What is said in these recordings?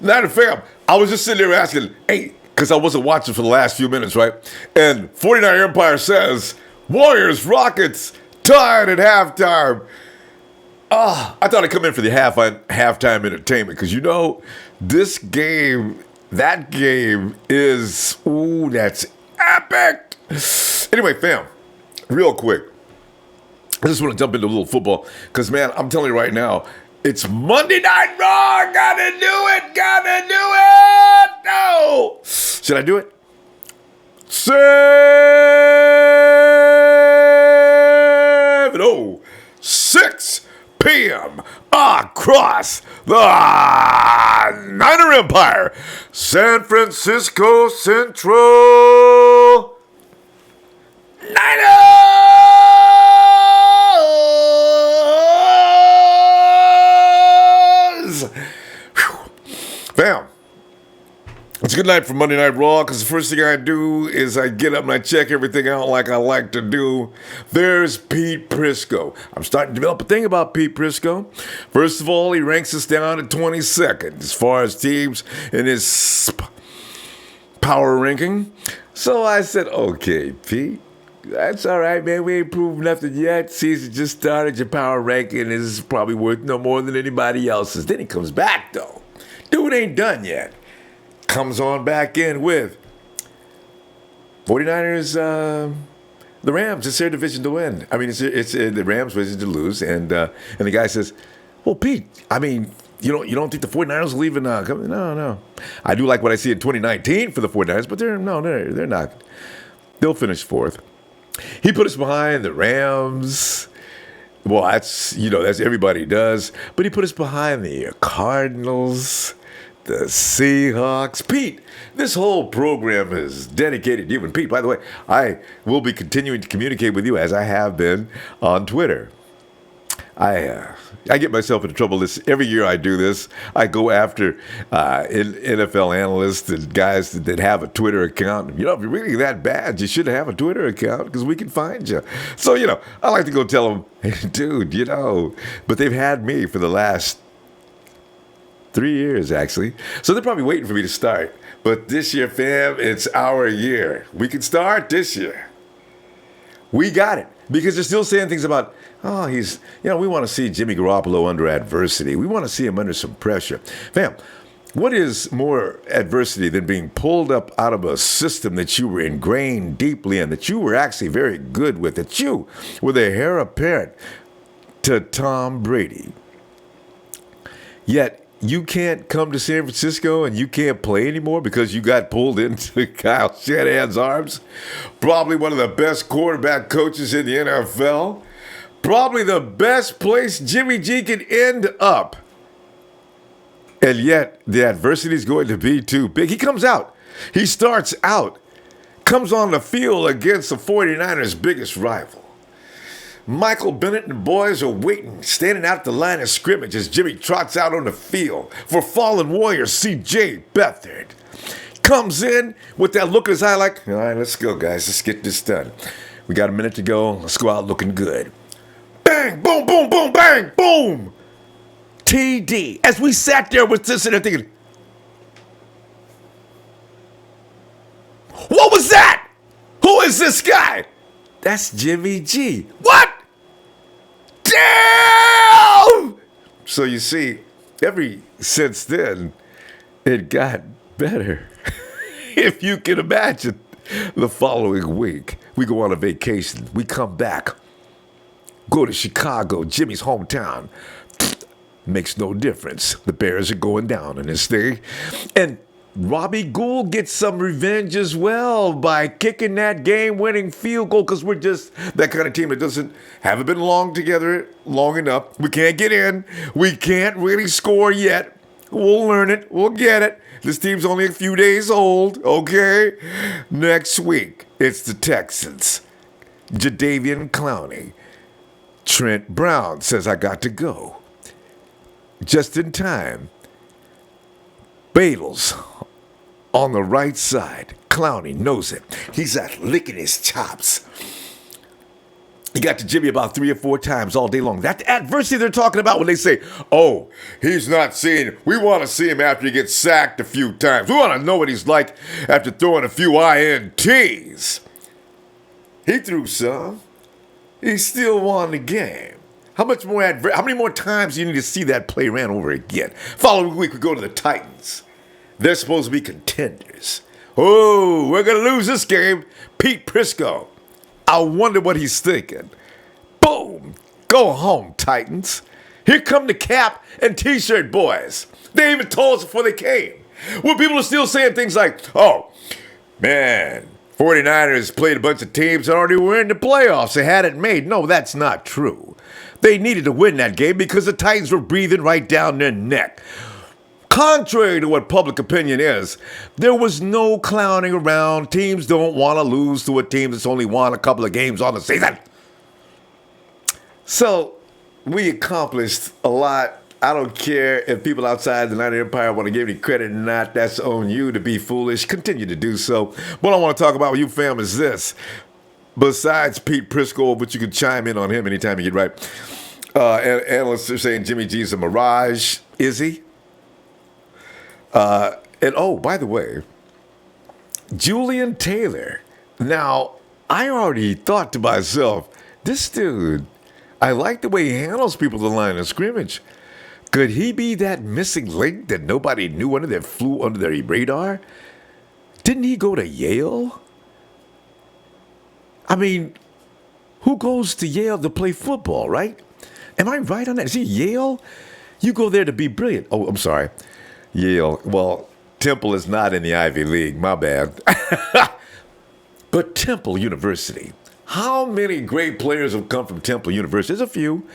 Not a fam. I was just sitting there asking, hey, because I wasn't watching for the last few minutes, right? And 49 Empire says, Warriors, Rockets, tied at halftime. I thought I'd come in for the halftime entertainment because, this game, that game is, that's epic. Anyway, fam, real quick. I just want to jump into a little football because, man, I'm telling you right now, it's Monday Night Raw. Gotta do it. No. Should I do it? 7:06 p.m. across the Niner Empire, San Francisco Central. Niners! Fam, it's a good night for Monday Night Raw because the first thing I do is I get up and I check everything out like I like to do. There's Pete Prisco. I'm starting to develop a thing about Pete Prisco. First of all, he ranks us down at 22nd as far as teams in his power ranking. So I said, okay, Pete. That's all right, man. We ain't proved nothing yet. Season just started. Your power ranking is probably worth no more than anybody else's. Then he comes back, though. Dude ain't done yet. Comes on back in with 49ers, the Rams. It's their division to win. I mean, it's the Rams' division to lose. And the guy says, well, Pete, I mean, you don't think the 49ers will even come? No. I do like what I see in 2019 for the 49ers, but they're not. They'll finish fourth. He put us behind the Rams. Well, that's everybody does. But he put us behind the Cardinals, the Seahawks. Pete, this whole program is dedicated to you. And Pete, by the way, I will be continuing to communicate with you as I have been on Twitter. I get myself into trouble every year I do this. I go after NFL analysts and guys that have a Twitter account. If you're really that bad, you should have a Twitter account because we can find you. So, I like to go tell them, hey, dude, but they've had me for the last 3 years, actually. So they're probably waiting for me to start. But this year, fam, it's our year. We can start this year. We got it. Because they're still saying things about, we want to see Jimmy Garoppolo under adversity. We want to see him under some pressure. Fam, what is more adversity than being pulled up out of a system that you were ingrained deeply in, that you were actually very good with, that you were the heir apparent to Tom Brady? Yet, you can't come to San Francisco and you can't play anymore because you got pulled into Kyle Shanahan's arms. Probably one of the best quarterback coaches in the NFL. Probably the best place Jimmy G could end up. And yet, the adversity is going to be too big. He comes out. He starts out. Comes on the field against the 49ers' biggest rival. Michael Bennett and the boys are waiting, standing out at the line of scrimmage as Jimmy trots out on the field for fallen warrior C.J. Beathard. Comes in with that look in his eye like, all right, let's go, guys. Let's get this done. We got a minute to go. Let's go out looking good. Bang, boom, boom, boom, bang, boom. TD. As we sat there with this and thinking, what was that? Who is this guy? That's Jimmy G. What? Damn! So you see, since then, it got better. If you can imagine, the following week, we go on a vacation. We come back, go to Chicago, Jimmy's hometown. Makes no difference. The Bears are going down in this thing. And Robbie Gould gets some revenge as well by kicking that game-winning field goal because we're just that kind of team that haven't been together long enough. We can't get in. We can't really score yet. We'll learn it. We'll get it. This team's only a few days old, okay? Next week, it's the Texans. Jadeveon Clowney. Trent Brown says, I got to go. Just in time. Badles on the right side. Clowney knows it. He's out licking his chops. He got to Jimmy about 3 or 4 times all day long. That's the adversity they're talking about when they say, oh, he's not seeing. We want to see him after he gets sacked a few times. We want to know what he's like after throwing a few INTs. He threw some. He still won the game. How many more times do you need to see that play ran over again? Following week, we go to the Titans. They're supposed to be contenders. Oh, we're going to lose this game. Pete Prisco. I wonder what he's thinking. Boom. Go home, Titans. Here come the cap and T-shirt boys. They even told us before they came. Well, people are still saying things like, oh, man, 49ers played a bunch of teams that already were in the playoffs. They had it made. No, that's not true. They needed to win that game because the Titans were breathing right down their neck. Contrary to what public opinion is, there was no clowning around. Teams don't want to lose to a team that's only won a couple of games on the season. So we accomplished a lot. I don't care if people outside the United Empire want to give me credit or not. That's on you to be foolish. Continue to do so. What I want to talk about with you, fam, is this. Besides Pete Prisco, but you can chime in on him anytime you get right. Analysts are saying Jimmy G's a mirage. Is he? And oh, by the way, Julian Taylor. Now, I already thought to myself, this dude, I like the way he handles people at the line of scrimmage. Could he be that missing link that nobody knew under that flew under their radar? Didn't he go to Yale? I mean, who goes to Yale to play football, right? Am I right on that? Is he Yale? You go there to be brilliant. Oh, I'm sorry. Yale. Well, Temple is not in the Ivy League. My bad. But Temple University. How many great players have come from Temple University? There's a few.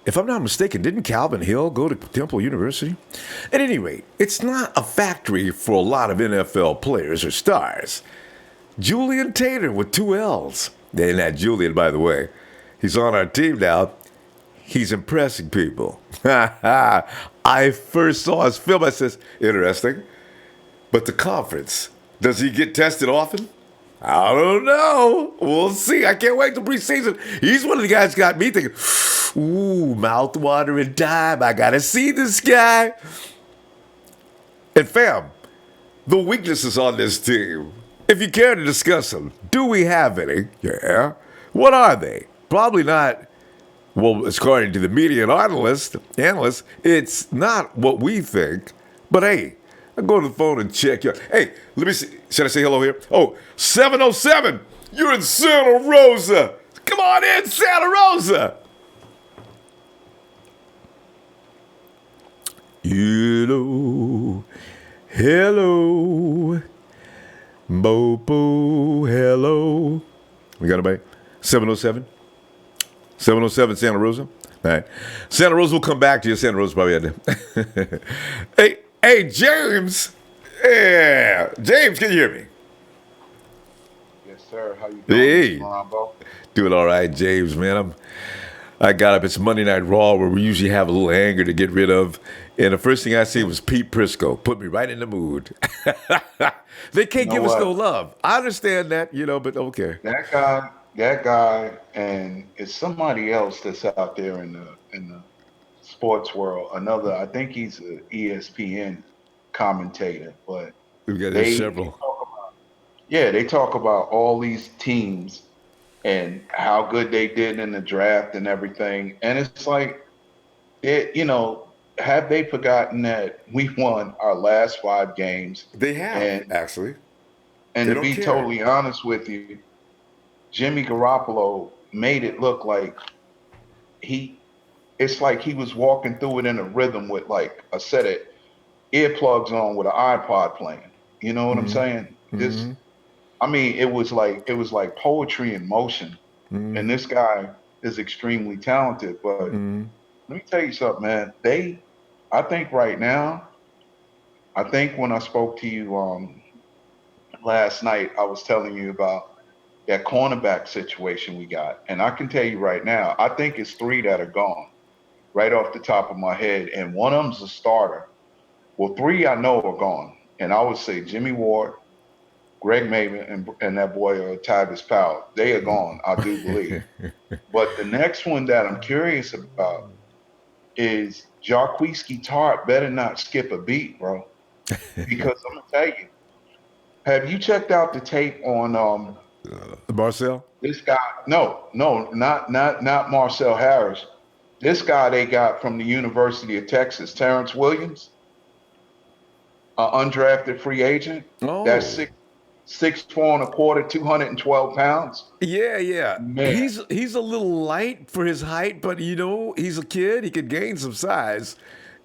If I'm not mistaken, didn't Calvin Hill go to Temple University? At any rate, it's not a factory for a lot of NFL players or stars. Julian Taylor with 2 L's. And that Julian, by the way, he's on our team now. He's impressing people. I first saw his film. I says, interesting. But the conference, does he get tested often? I don't know. We'll see. I can't wait till preseason. He's one of the guys who got me thinking, ooh, mouth-watering time. I got to see this guy. And fam, the weaknesses on this team, if you care to discuss them, do we have any? Yeah. What are they? Probably not. Well, according to the media and analysts, it's not what we think. But hey, I'll go to the phone and check. Hey, let me see. Should I say hello here? Oh, 707. You're in Santa Rosa. Come on in, Santa Rosa. Hello. Mopo, hello. We got anybody? 707? 707 Santa Rosa? All right. Santa Rosa will come back to you. Santa Rosa probably had to. Hey, James. Yeah. James, can you hear me? Yes, sir. How you doing, Hey. Ronbo? Doing all right, James, man. I got up. It's Monday Night Raw where we usually have a little anger to get rid of. And the first thing I see was Pete Prisco. Put me right in the mood. They can't give us no love. I understand that, but okay. That guy, and it's somebody else that's out there in the sports world. I think he's an ESPN commentator, but We've got they several. talk about, yeah, they talk about all these teams and how good they did in the draft and everything. And it's like, have they forgotten that we won our last 5 games? They have, And actually. and They to don't be care. totally honest with you, Jimmy Garoppolo made it look like he it's like he was walking through it in a rhythm with like a set of earplugs on with an iPod playing. You know what I'm Mm-hmm. saying? Mm-hmm. It was like poetry in motion. And Mm-hmm. this guy is extremely talented. But Mm-hmm. let me tell you something, man. I think right now, I think when I spoke to you last night, I was telling you about that cornerback situation we got. And I can tell you right now, I think it's 3 that are gone right off the top of my head. And one of them's a starter. Well, 3 I know are gone. And I would say Jimmy Ward, Greg Maven and that boy Tyvis Powell. They are gone, I do believe. But the next one that I'm curious about is Jarquiski Tart better not skip a beat, bro. Because I'm gonna tell you, have you checked out the tape on Marcel? this guy? No, no, not Marcel Harris. This guy they got from the University of Texas, Terrence Williams, an undrafted free agent. That's Oh, 6'4" 212 pounds. yeah, yeah. Man, He's a little light for his height, but he's a kid. He could gain some size.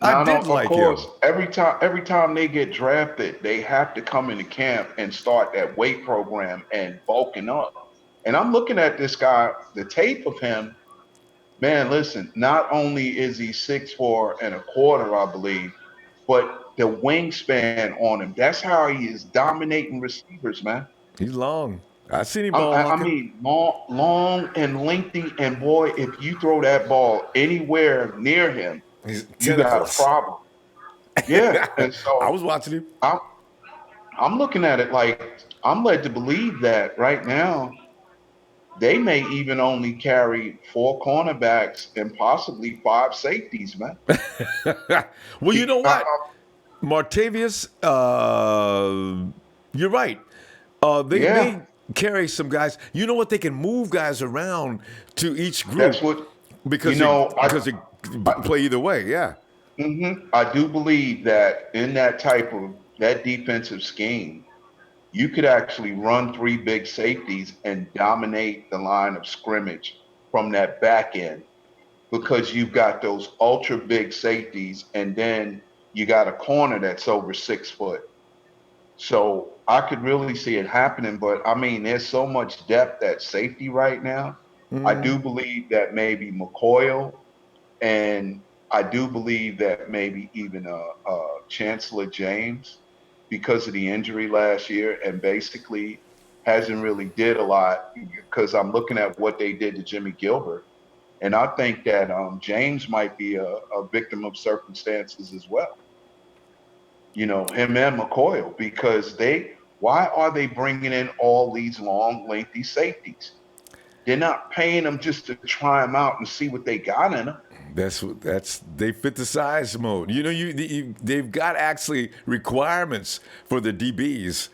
I now, no, did of like him. course, every time they get drafted, they have to come into camp and start that weight program and bulking up. And I'm looking at this guy, the tape of him. Man, listen, not only is he 6'4 1/4, I believe, but the wingspan on him. That's how he is dominating receivers, man. He's long. I seen him ball I hucking. mean, long and lengthy. And boy, if you throw that ball anywhere near him, He's you got a tentacles. problem. Yeah. And I so was watching him. I'm, I'm looking at it like I'm led to believe that right now they may even only carry four cornerbacks and possibly five safeties, man. Well, you know what? I, Martavius, you're right. They yeah, may carry some guys. You know what? They can move guys around to each that's group what you because they know. because they play either way. Yeah. I do believe that in that type of that defensive scheme, you could actually run three big safeties and dominate the line of scrimmage from that back end because you've got those ultra big safeties, and then you got a corner that's over 6 foot. So I could really see it happening, but I mean, there's so much depth at safety right now. I do believe that maybe McCoyle, and I do believe that maybe even Chancellor James, because of the injury last year, and basically hasn't really did a lot because I'm looking at what they did to Jimmy Gilbert, and I think that James might be a victim of circumstances as well. You know, him and McCoy, because why are they bringing in all these long, lengthy safeties? They're not paying them just to try them out and see what they got in them. That's they fit the size mode. You know, they've got actually requirements for the DBs.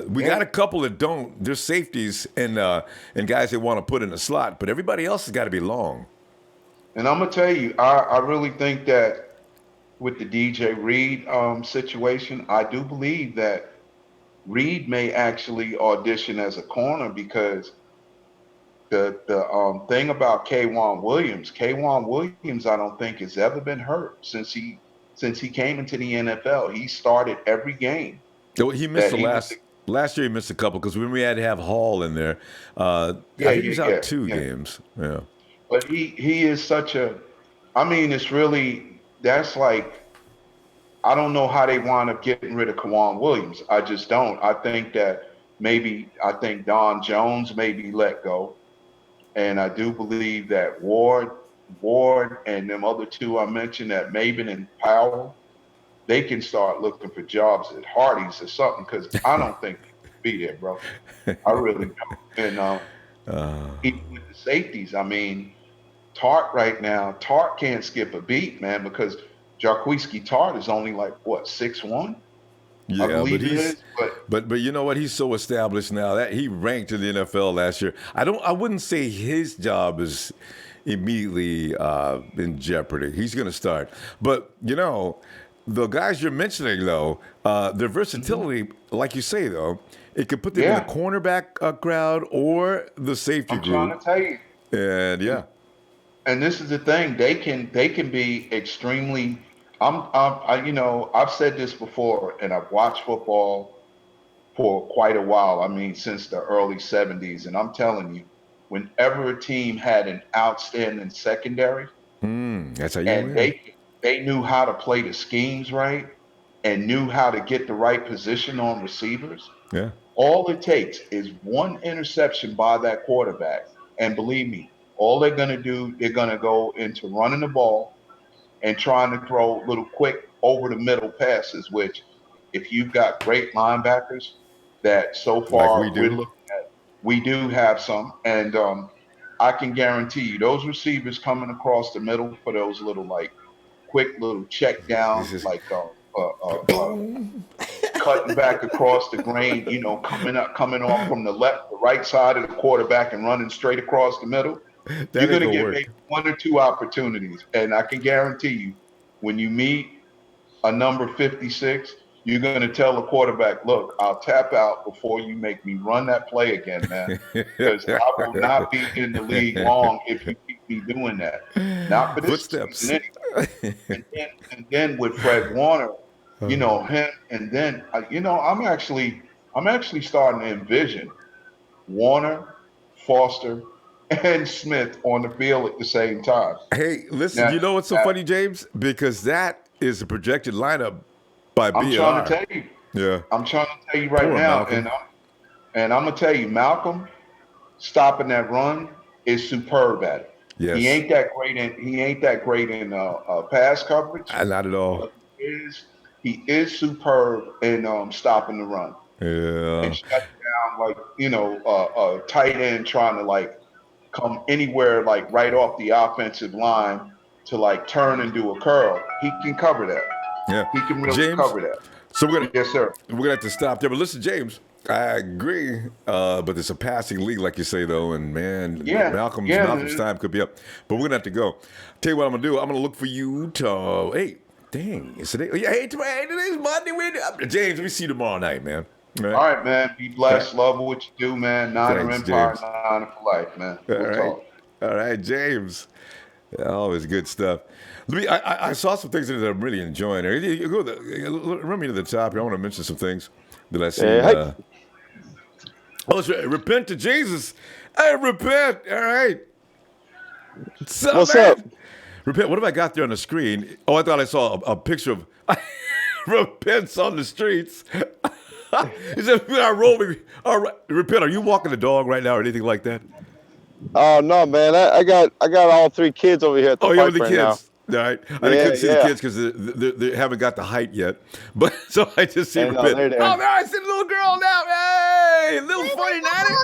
We Yeah. got a couple that don't. There's safeties and guys that want to put in a slot, but everybody else has got to be long. And I'm gonna tell you, I really think that with the DJ Reed situation, I do believe that Reed may actually audition as a corner because the thing about Kwan Williams, I don't think has ever been hurt since he came into the NFL. He started every game Well, he missed that the he was. last year. He missed a couple because when we had to have Hall in there, I Yeah, think he yeah, was out yeah, two yeah. games. Yeah. But he is such a. I mean, it's really that's like I don't know how they wind up getting rid of Kwan Williams. I just don't. I think Don Jones may be let go, and I do believe that Ward, and them other two I mentioned, that Maven and Powell, they can start looking for jobs at Hardee's or something because I don't think they can be there, bro. I really don't. And even with the safeties, I mean, Tart can't skip a beat, man, because Jarquiski Tart is only like what 6'1", I Yeah, but believe it is. But but you know what? He's so established now that he ranked in the NFL last year. I wouldn't say his job is immediately in jeopardy. He's going to start, but you know, the guys you're mentioning though, their mhm, versatility, like you say though, it could put them in the yeah, cornerback crowd or the safety I'm trying to group, tell you. and And yeah, and this is the thing, they can be extremely. I've said this before, and I've watched football for quite a while. I mean, since the early '70s, and I'm telling you, whenever a team had an outstanding secondary, that's how you and win. they knew how to play the schemes right and knew how to get the right position on receivers. Yeah. All it takes is one interception by that quarterback, and believe me, all they're going to do, they're going to go into running the ball and trying to throw little quick over the middle passes, which if you've got great linebackers, that so Like we far we're do. looking at. We do have some, and I can guarantee you those receivers coming across the middle for those little like quick little check This down, is like boom. cutting back across the grain, coming off from the right side of the quarterback and running straight across the middle. You're That ain't going to gonna get maybe work. one or two opportunities. And I can guarantee you, when you meet a number 56, you're going to tell the quarterback, look, I'll tap out before you make me run that play again, man, because I will not be in the league long if you keep me doing that. Not for this season Footsteps. anyway. And then with Fred Warner, him, and then I'm actually starting to envision Warner, Foster, and Smith on the field at the same time. Hey, listen, Now, you know what's so funny, James? Because that is a projected lineup by I'm trying to BLR. tell you, Yeah. I'm trying to tell you right Poor now, Malcolm. and I'm gonna tell you, Malcolm stopping that run is superb at it. He Yes. ain't that great in pass coverage, Not at all. but he is superb in stopping the run and Yeah. shutting down like a tight end trying to like come anywhere like right off the offensive line to like turn and do a curl. He can cover that. Yeah. He can really James, cover that. so we're Yes, sir. gonna have to stop there. But listen, James, I agree. But it's a passing league, like you say, though, and man, Yeah, yeah, Malcolm's man. time could be up. But we're gonna have to go. Tell you what I'm gonna do. I'm gonna look for you to. Hey, dang, it's today. Yeah, hey, today's Monday. James, let me see you tomorrow night, man. All right. All right, man. Be blessed. Love what you do, man. Niner Thanks, Empire, James. Niner for life, man. All We'll right. talk. All right, James. Always good stuff. Let me. I saw some things that I'm really enjoying. Here. Run me to the top here. I want to mention some things that I seen. Hey. Let's repent to Jesus. Hey, repent. All right. What's up, What's man? up? Repent. What have I got there on the screen? Oh, I thought I saw a picture of repents on the streets. He said, all right, repent. Are you walking the dog right now or anything like that? Oh no, man! I got all three kids over here at the Oh, yeah, park with the right now. kids. All right. I Yeah, couldn't see the yeah. kids because they haven't got the height yet. But so I just see And repent. they're there. Oh, there I see the little girl now. Hey, little funny nanny.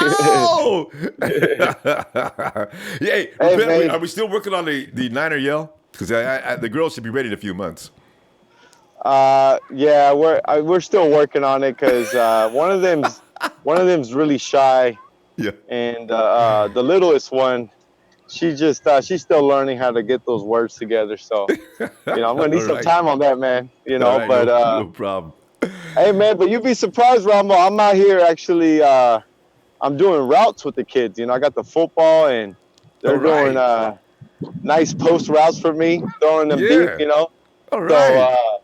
Oh. Hey, repent. man. Are we still working on the Niner yell? Because the girls should be ready in a few months. Yeah, we're still working on it because one of them's really shy, Yeah. and the littlest one, she's still learning how to get those words together. So, I'm gonna need All some right. time on that, man. All right, But no problem. hey, man, but you'd be surprised, Rambo. I'm out here actually. I'm doing routes with the kids. I got the football, and All they're doing right. nice post routes for me, throwing them deep. Yeah. All So right.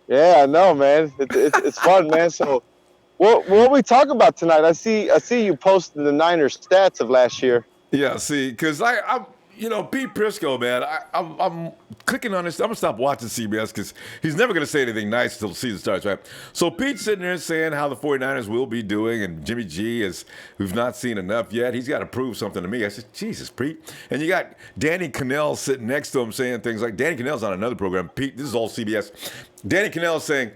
yeah, I know, man. It's fun, man. So what we talk about tonight? I see you posting the Niners stats of last year. Yeah, see, because I'm, Pete Prisco, man, I'm clicking on this. I'm going to stop watching CBS because he's never going to say anything nice until the season starts, right? So Pete's sitting there saying how the 49ers will be doing, and Jimmy G we've not seen enough yet. He's got to prove something to me. I said, Jesus, Pete. And you got Danny Cannell sitting next to him saying things like, Danny Cannell's on another program. Pete, this is all CBS. Danny Cannell saying,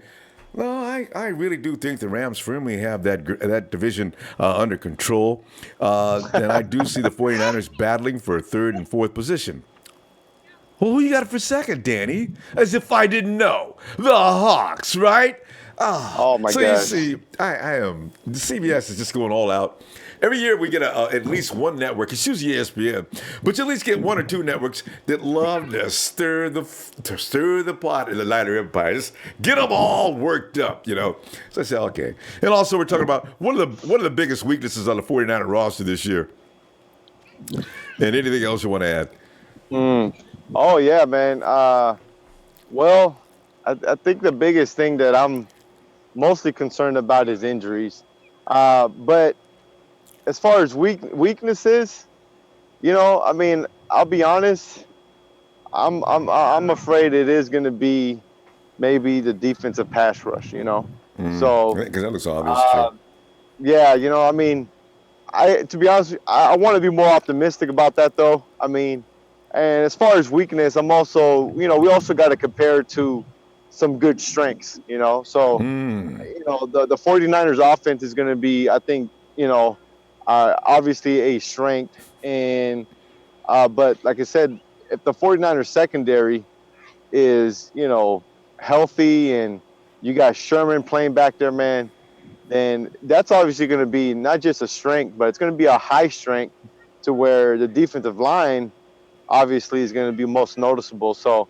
well, I really do think the Rams firmly have that division under control. And I do see the 49ers battling for third and fourth position. Well, who you got for second, Danny? As if I didn't know. The Hawks, right? Oh my so gosh. you see, I am. The CBS is just going all out. Every year we get at least one network. It's usually ESPN, but you at least get one or two networks that love to stir the pot in the Niner Empire. Just get them all worked up, So I said, okay. And also we're talking about one of the biggest weaknesses on the 49er roster this year. And anything else you want to add? Oh yeah, man. Well, I think the biggest thing that I'm mostly concerned about is injuries. But as far as weaknesses, I mean, I'll be honest. I'm afraid it is going to be maybe the defensive pass rush. So Because that looks obvious. yeah, I mean, to be honest, I want to be more optimistic about that though. I mean, and as far as weakness, I'm also, we also got to compare it to some good strengths, you know. So, you know, the 49ers offense is going to be, I think, you know, obviously a strength. And, but like I said, if the 49ers secondary is, you know, healthy and you got Sherman playing back there, man, then that's obviously going to be not just a strength, but it's going to be a high strength to where the defensive line obviously is going to be most noticeable. So,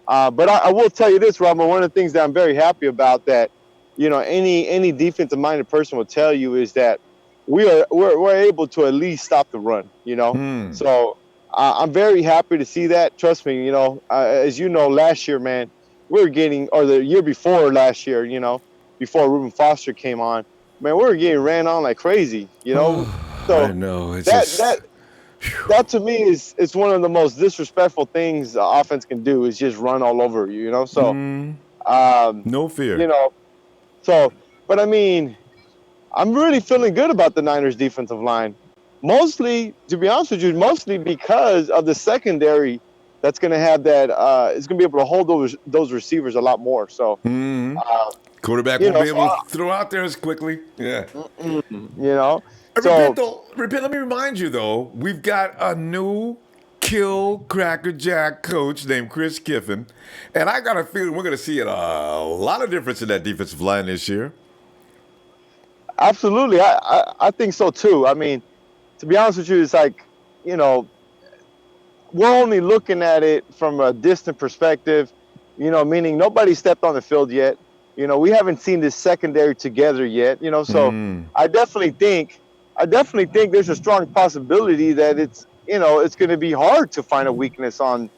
but I will tell you this, Robert. One of the things that I'm very happy about that, you know, any defensive minded person will tell you is that we're able to at least stop the run. You know, so I'm very happy to see that. Trust me, you know, as you know, last year, man, we were getting, or the year before last year, you know, before Reuben Foster came on, man, we were getting ran on like crazy. You know, so I know. It's that just that to me is it's one of the most disrespectful things the offense can do is just run all over you, you know. So, no fear. you know, so but I mean, I'm really feeling good about the Niners defensive line. Mostly, to be honest with you, mostly because of the secondary that's going to have that. It's going to be able to hold those receivers a lot more. So, Quarterback you won't know, be able to throw out there as quickly. Yeah. you know, Repent, so though. Repent. Let me remind you, though, we've got a new kill Cracker Jack coach named Chris Kiffin, and I got a feeling we're going to see a lot of difference in that defensive line this year. absolutely, I think so too. I mean, to be honest with you, it's like, you know, we're only looking at it from a distant perspective, you know, meaning nobody stepped on the field yet. You know, we haven't seen this secondary together yet, you know, so I definitely think there's a strong possibility that it's, you know, it's going to be hard to find a weakness on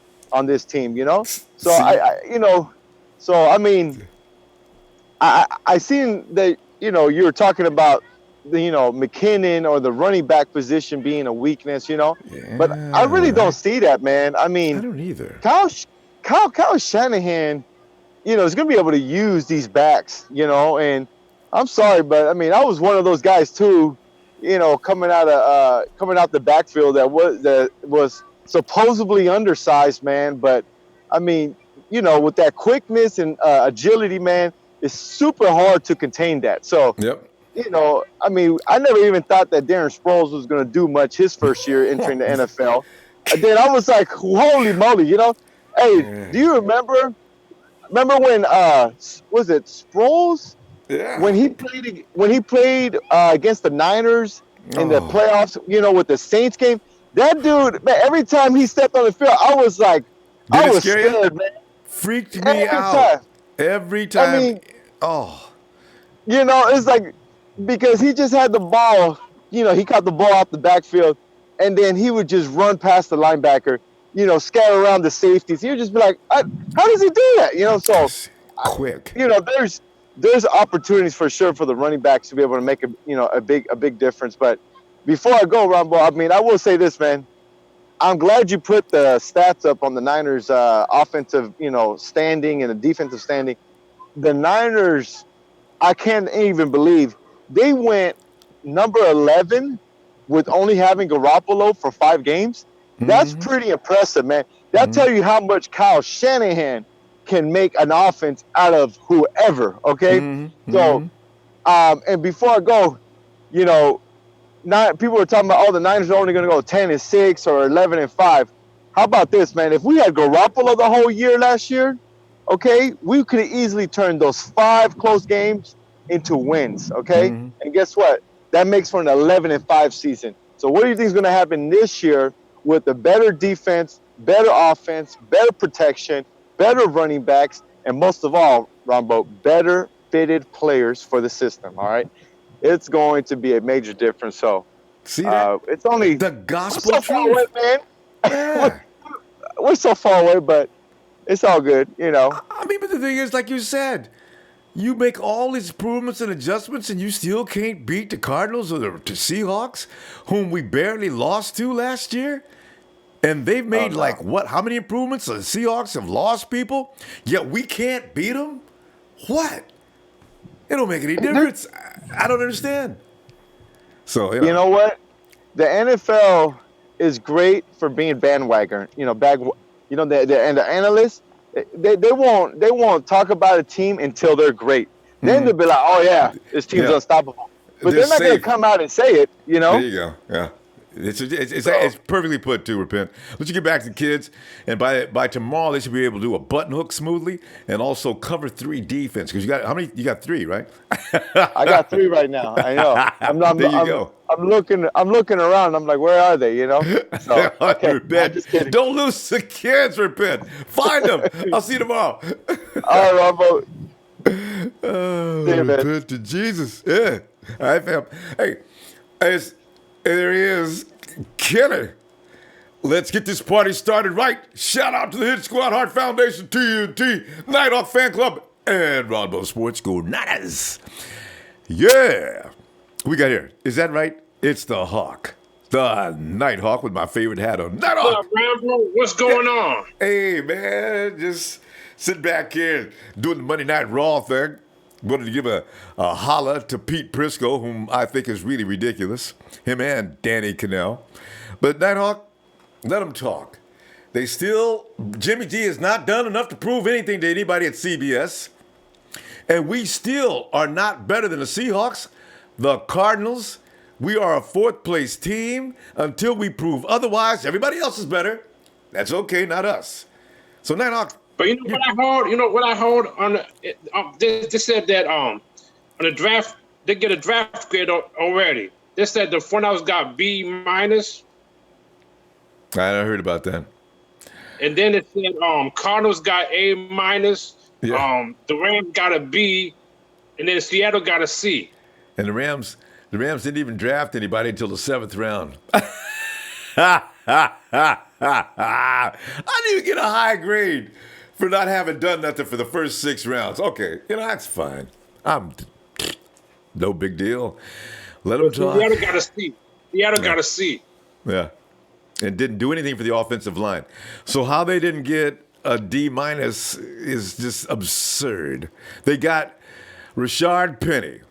this team, you know. So See? you know, so I mean, I seen that, you know, you were talking about the, you know, McKinnon or the running back position being a weakness, you know, but I really don't see that, man. I I mean, don't either. Kyle Shanahan, you know, is going to be able to use these backs, you know, and I'm sorry, but I mean, I was one of those guys too, you know, coming out the backfield that was supposedly undersized, man. But I mean, you know, with that quickness and agility, man, it's super hard to contain that. So, Yep. you know, I mean, I never even thought that Darren Sproles was going to do much his first year entering the NFL. And then I was like, holy moly, you know. Hey, do you remember when was it Sproles Yeah. when he played against the Niners in the playoffs, you know, with the Saints game? That dude, man, every time he stepped on the field, I was like, Did I it was scare you? scared, man. Freaked me Every out. time. Every I time. mean, Oh. you know, it's like because he just had the ball, you know, he caught the ball off the backfield, and then he would just run past the linebacker, you know, scatter around the safeties. He would just be like, how does he do that? You know, so Quick. you know, there's opportunities for sure for the running backs to be able to make a big difference. But before I go, Ronbo, I mean, I will say this, man. I'm glad you put the stats up on the Niners' offensive, you know, standing and the defensive standing. The Niners, I can't even believe they went number 11 with only having Garoppolo for 5 games. That's pretty impressive, man. That tell you how much Kyle Shanahan can make an offense out of whoever. Okay, so and before I go, you know, people were talking about, oh, the Niners are only going to go 10-6 or 11-5. How about this, man? If we had Garoppolo the whole year last year, okay, we could have easily turned those 5 close games into wins. Okay, and guess what? That makes for an 11-5 season. So what do you think is going to happen this year with a better defense, better offense, better protection, better running backs, and most of all, Rombo, better fitted players for the system? All right. It's going to be a major difference. So, See that? it's only The we're gospel so far away, truth. man. Yeah. We're so far away, but it's all good, you know. I mean, but the thing is, like you said, you make all these improvements and adjustments, and you still can't beat the Cardinals or the Seahawks, whom we barely lost to last year. And they've made like what? How many improvements? The Seahawks have lost people, yet we can't beat them. What? It don't make any difference. I don't understand. So You know what? The NFL is great for being bandwagon. You know, and the analysts, they won't talk about a team until they're great. Then they'll be like, oh yeah, this team's unstoppable. But they're not going to come out and say it, you know. There you go. Yeah. It's perfectly put too, Repent. Let's get back to the kids, and by tomorrow they should be able to do a button hook smoothly and also cover 3 defense. Because you got how many? You got 3, right? I got 3 right now. I know. There you go. I'm looking around. I'm like, where are they? You know. So, okay, Repent. just kidding. Don't lose the kids, Repent. Find them. I'll see you tomorrow. All right, Ronbo. Oh, See you, man. repent to Jesus. Yeah. All right, fam. Hey, there he is, Kenny. Let's get this party started right. Shout out to the Hit Squad, Heart Foundation, TNT, Nighthawk Fan Club, and Ronbo Sports. Go Niners. Yeah. We got here. Is that right? It's the Hawk. The Nighthawk with my favorite hat on. Nighthawk. What up, Rambo? What's going on? Hey, man. Just sit back here doing the Monday Night Raw thing. Wanted to give a holla to Pete Prisco, whom I think is really ridiculous. Him and Danny Cannell. But Nighthawk, let them talk. Jimmy G has not done enough to prove anything to anybody at CBS. And we still are not better than the Seahawks, the Cardinals. We are a 4th place team until we prove otherwise. Everybody else is better. That's okay, not us. So Nighthawk. But you know what I heard on they said that on the draft they get a draft grade already. They said the front house got B-. I heard about that. And then it said Cardinals got A-. Yeah. The Rams got a B, and then Seattle got a C. And the Rams didn't even draft anybody until the 7th round. I didn't even get a high grade for not having done nothing for the first 6 rounds. Okay, that's fine. No big deal. Let them talk. Seattle got a C. Got a C. Yeah, and didn't do anything for the offensive line. So how they didn't get a D- is just absurd. They got Rashard Penny.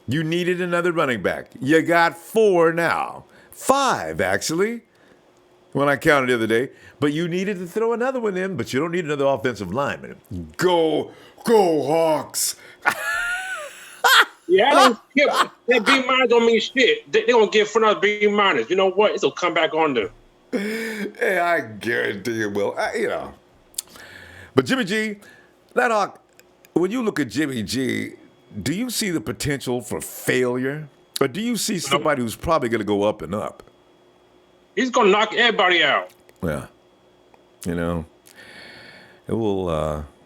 You needed another running back. You got 4 now. 5, actually, when I counted the other day. But you needed to throw another one in, but you don't need another offensive lineman. Go Hawks. Yeah, I don't care. That B- don't mean shit. They're going to give for another B-. You know what? It'll come back on there. Hey, I guarantee it will. But Jimmy G, Nighthawk, when you look at Jimmy G, do you see the potential for failure? Or do you see somebody who's probably going to go up and up? He's going to knock everybody out. Yeah. It will,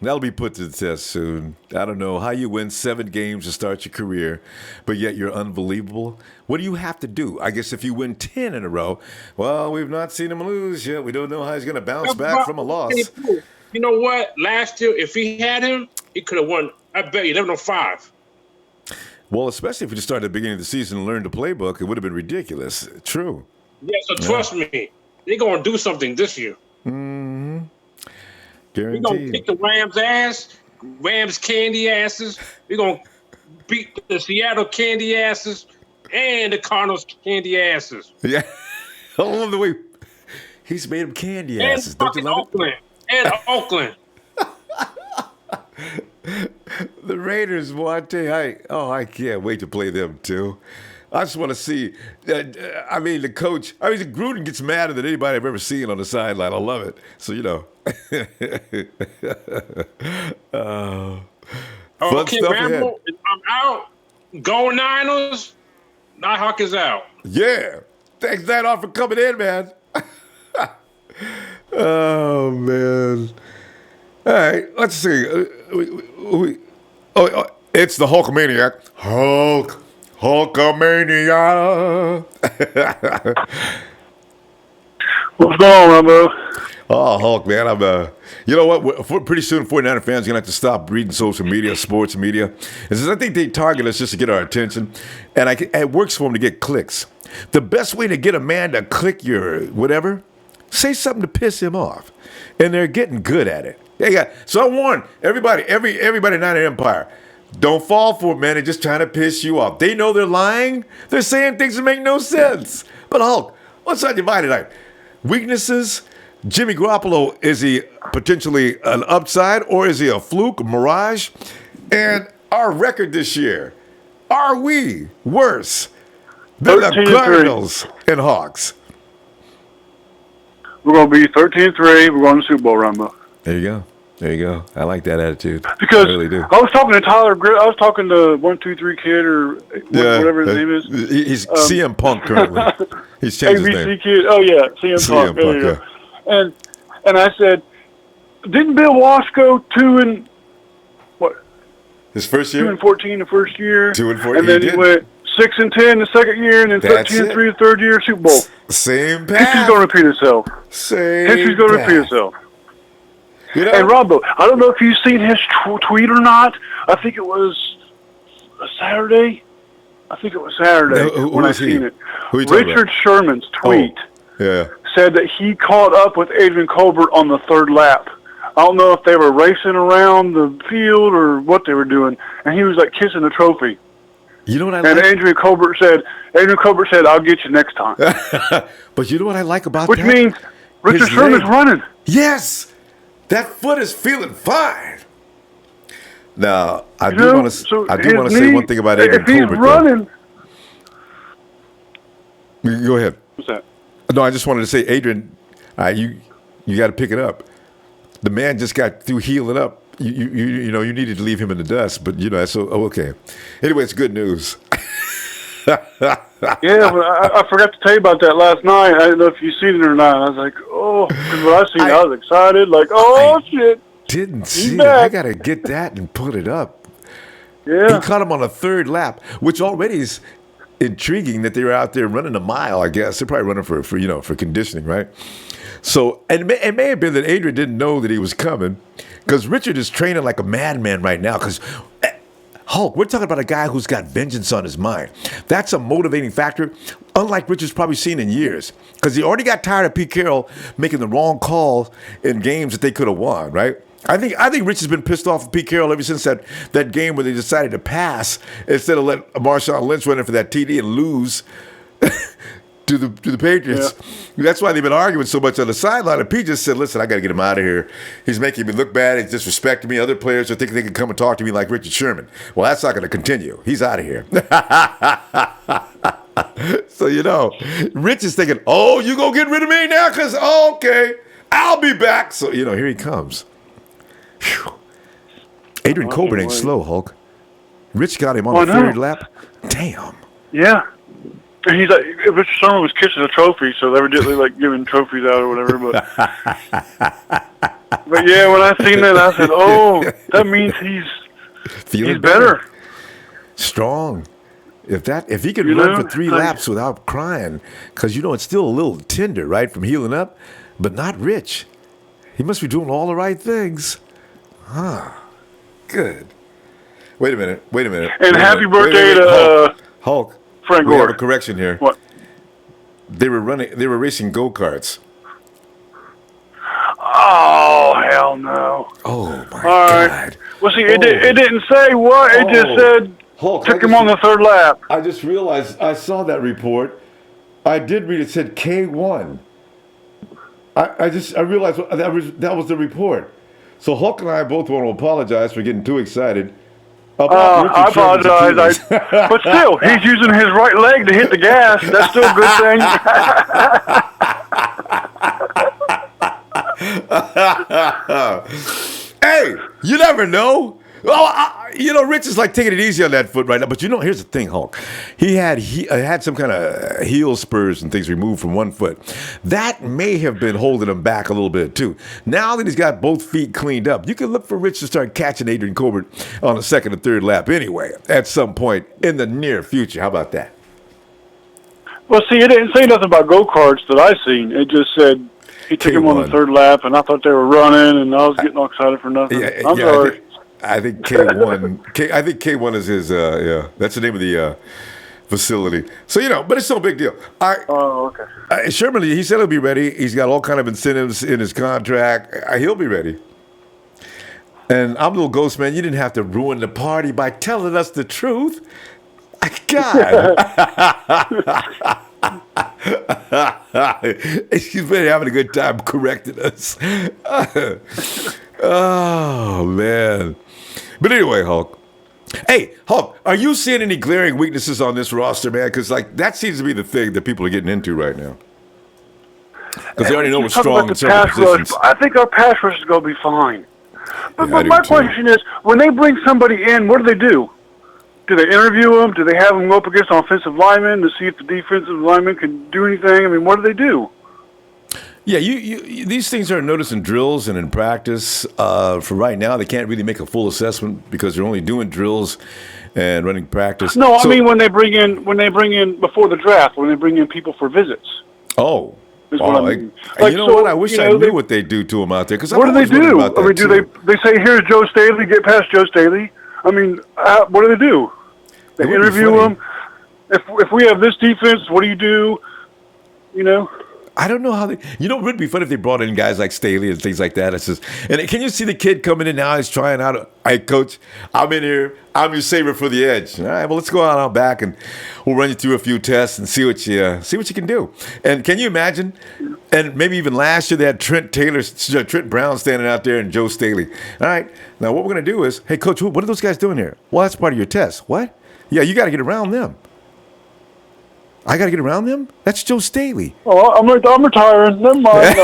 that'll be put to the test soon. I don't know how you win 7 games to start your career, but yet you're unbelievable. What do you have to do? I guess if you win 10 in a row, well, we've not seen him lose yet. We don't know how he's going to bounce back from a loss. You know what? Last year, if he had him, he could have won, I bet you, 11-5. Well, especially if you just started at the beginning of the season and learned the playbook, it would have been ridiculous. True. Yeah, so trust me, they're going to do something this year. Mm-hmm. We're going to kick the Rams' ass, Rams' candy asses. We're going to beat the Seattle candy asses and the Cardinals candy asses. Yeah. I love the way he's made them candy asses. Don't you love Oakland. And Oakland. The Raiders, boy, I tell you, I can't wait to play them too. I just want to see. The coach. Gruden gets madder than anybody I've ever seen on the sideline. I love it. So Okay, Rambo, I'm out. Go Niners. Nighthawk is out. Yeah. Thanks, Nighthawk, for coming in, man. Oh man. All right, let's see. It's the Hulkamaniac. Hulkamania. What's going on, Rambo? Oh, Hulk, man. You know what? Pretty soon, 49er fans are going to have to stop reading social media, sports media. I think they target us just to get our attention. And it works for them to get clicks. The best way to get a man to click your whatever, say something to piss him off. And they're getting good at it. So I warn everybody Niner Empire, don't fall for it, man. They're just trying to piss you off. They know they're lying. They're saying things that make no sense. But Hulk, what's on your mind tonight? Weaknesses, Jimmy Garoppolo, is he potentially an upside or is he a fluke, mirage? And our record this year, are we worse than the 13-3. Cardinals and Hawks? We're going to be 13-3. We're going to the Super Bowl, Ronbo. There you go. There you go. I like that attitude. Because I really do. I was talking to Tyler. I was talking to 123 Kid or whatever his name is. He's CM Punk currently. He's changed his ABC name. Kid. Oh yeah, CM Punk. There you go. And I said, didn't Bill Walsh go 2 His first year? 2-14 the first year, 2-14. and then he went 6-10 the second year, and then 13-3 the third year, Super Bowl. Same path. History's going to repeat itself. History's going to repeat itself. You know? And Ronbo, I don't know if you've seen his tweet or not. I think it was a Saturday. When I seen it. Richard Sherman's tweet said that he caught up with Adrian Colbert on the third lap. I don't know if they were racing around the field or what they were doing, and he was like kissing the trophy. You know what I like? And Adrian Colbert said, "I'll get you next time." But you know what I like about that? Which means Richard Sherman's running. Yes. That foot is feeling fine. Now, I do want to say one thing about Adrian Colbert. If he's running. Go ahead. What's that? No, I just wanted to say, Adrian, you got to pick it up. The man just got through healing up. You know, you needed to leave him in the dust, but you know, so okay. Anyway, it's good news. Yeah, but I forgot to tell you about that last night. I don't know if you seen it or not. I was like, oh, because when I seen it, I was excited. Like, oh, shit. Didn't see it. I got to get that and put it up. Yeah. He caught him on a third lap, which already is intriguing that they were out there running a mile, I guess. They're probably running for conditioning, right? So, and it may have been that Adrian didn't know that he was coming, because Richard is training like a madman right now, because Hulk, we're talking about a guy who's got vengeance on his mind. That's a motivating factor, unlike Richard's probably seen in years, because he already got tired of Pete Carroll making the wrong calls in games that they could have won, right? I think Rich has been pissed off at Pete Carroll ever since that game where they decided to pass instead of let Marshawn Lynch run in for that TD and lose to the Patriots. Yeah. That's why they've been arguing so much on the sideline. And Pete just said, listen, I got to get him out of here. He's making me look bad. He's disrespecting me. Other players are thinking they can come and talk to me like Richard Sherman. Well, that's not going to continue. He's out of here. So, you know, Rich is thinking, oh, you going to get rid of me now? Because, okay, I'll be back. So, you know, here he comes. Whew. Adrian Colbert ain't slow, Hulk. Rich got him on the third lap. Damn. Yeah. And he's like, Richard Sherman was kissing a trophy, so they were just like giving trophies out or whatever. But yeah, when I seen that, I said, "Oh, that means he's better, strong." If he could run for 3 laps without crying, because you know it's still a little tender, right, from healing up, but not Rich. He must be doing all the right things. Good. Wait a minute. And happy birthday to Hulk. Frank We Gore. have a correction here. What? They were racing go-karts. Oh, hell no. Oh, my God. Well, see, it didn't say what. It just said Hulk, took him on the third lap. I just realized I saw that report. I did read it said K1. I realized that was the report. So Hulk and I both want to apologize for getting too excited. I apologize. But still, he's using his right leg to hit the gas. That's still a good thing. Hey, you never know. Oh, Rich is like taking it easy on that foot right now. But here's the thing, Hulk. He had some kind of heel spurs and things removed from one foot. That may have been holding him back a little bit too. Now that he's got both feet cleaned up, you can look for Rich to start catching Adrian Colbert on the second or third lap anyway, at some point in the near future. How about that? Well, see, it didn't say nothing about go-karts that I seen. It just said he took him on the third lap, and I thought they were running, and I was getting all excited for nothing. I'm sorry. I think K1. I think K1 is his. That's the name of the facility. So but it's no big deal. Okay. Sherman, he said he'll be ready. He's got all kind of incentives in his contract. He'll be ready. And I'm a little ghost man. You didn't have to ruin the party by telling us the truth. God. She's been having a good time correcting us. Oh, man. But anyway, Hulk. Hey, Hulk, are you seeing any glaring weaknesses on this roster, man? Because, like, that seems to be the thing that people are getting into right now. Because they already know we're strong in several positions. I think our pass rush is going to be fine. But my question is, when they bring somebody in, what do? Do they interview them? Do they have them go up against offensive linemen to see if the defensive lineman can do anything? I mean, what do? Yeah, you these things are noticed in drills and in practice. For right now, they can't really make a full assessment because they're only doing drills and running practice. No, I mean when they bring in before the draft, when they bring in people for visits. Oh. I mean. Like, you know what? I wish I knew what they do to them out there. What do they do? I mean, do they say, here's Joe Staley, get past Joe Staley? I mean, what do they do? They interview them. If we have this defense, what do you do? You know? I don't know how they. You know, it would be fun if they brought in guys like Staley and things like that. It's just, and can you see the kid coming in now? He's trying out. All right, coach, I'm in here. I'm your saver for the edge. All right, well, let's go out back and we'll run you through a few tests and see what you can do. And can you imagine? And maybe even last year they had Trent Brown standing out there and Joe Staley. All right, now what we're gonna do is, hey, coach, what are those guys doing here? Well, that's part of your test. What? Yeah, you got to get around them. I got to get around them? That's Joe Staley. Oh, I'm retiring. Never mind.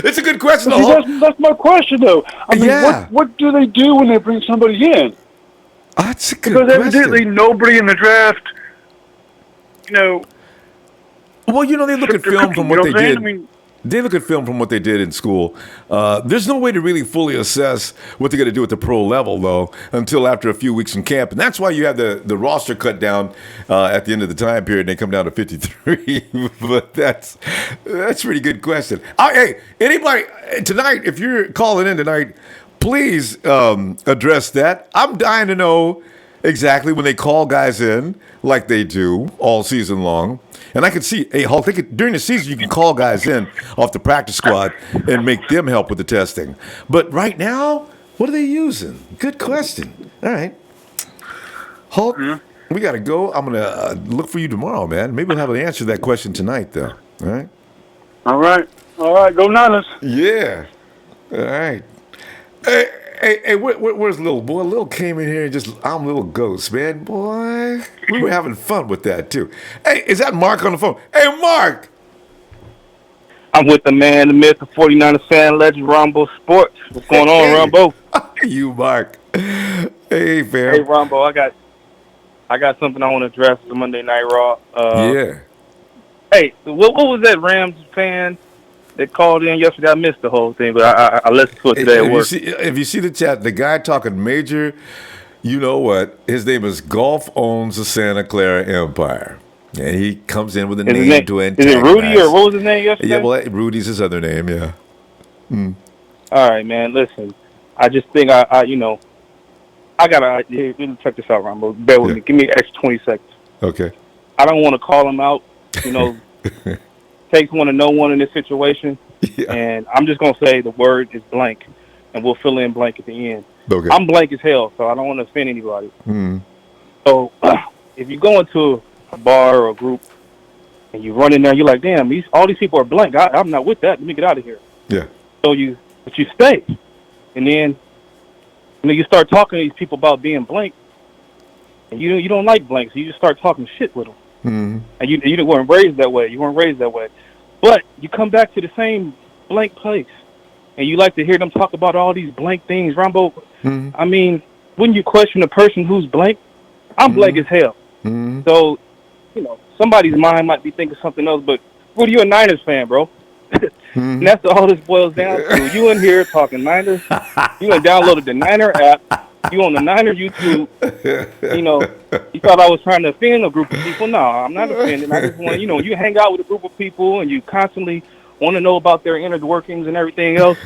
It's a good question, though. That's my question, though. I mean, what do they do when they bring somebody in? That's a good question. Because evidently nobody in the draft, Well, they look at film from what they did. I mean, they look at film from what they did in school. There's no way to really fully assess what they're going to do at the pro level, though, until after a few weeks in camp. And that's why you have the roster cut down at the end of the time period, and they come down to 53. But that's a pretty good question. Hey, anybody tonight, if you're calling in tonight, please address that. I'm dying to know exactly when they call guys in like they do all season long. And I could see, hey, Hulk, during the season, you can call guys in off the practice squad and make them help with the testing. But right now, what are they using? Good question. All right. Hulk, we got to go. I'm going to look for you tomorrow, man. Maybe we'll have an answer to that question tonight, though. All right? All right. Go Niners. Yeah. All right. Hey, where's Lil boy? Lil came in here and I'm Lil Ghost, man. Boy, we were having fun with that, too. Hey, is that Mark on the phone? Hey, Mark! I'm with the man, the myth, the 49er fan, legend, Ronbo Sports. What's going on, Ronbo? You, Mark. Hey, fam. Hey, Ronbo, I got something I want to address the Monday Night Raw. Yeah. Hey, what was that Rams fan that called in yesterday? I missed the whole thing, but I listened to it today at work. If you see the chat, the guy talking major, you know what? His name is Golf Owns the Santa Clara Empire. And he comes in with a name to antagonize. Is it Rudy or what was his name yesterday? Yeah, well, Rudy's his other name, yeah. All right, man, listen. I just think I gotta let me check this out, Rambo. Bear with me. Give me an extra 20 seconds. Okay. I don't want to call him out, takes one to know one in this situation, and I'm just going to say the word is blank, and we'll fill in blank at the end. Okay. I'm blank as hell, so I don't want to offend anybody. So if you go into a bar or a group and you run in there, you're like, damn, all these people are blank. I'm not with that. Let me get out of here. Yeah. So you stay, and then you start talking to these people about being blank, and you don't like blank, so you just start talking shit with them. And you weren't raised that way. You weren't raised that way. But you come back to the same blank place, and you like to hear them talk about all these blank things. Rambo, I mean, wouldn't you question a person who's blank? I'm blank as hell. So, somebody's mind might be thinking something else, but Rudy, you're a Niners fan, bro. And that's all this boils down to. You in here talking Niners. You done downloaded the Niner app. You on the Niner YouTube. You thought I was trying to offend a group of people. No, I'm not offending. I just want, you hang out with a group of people and you constantly want to know about their inner workings and everything else,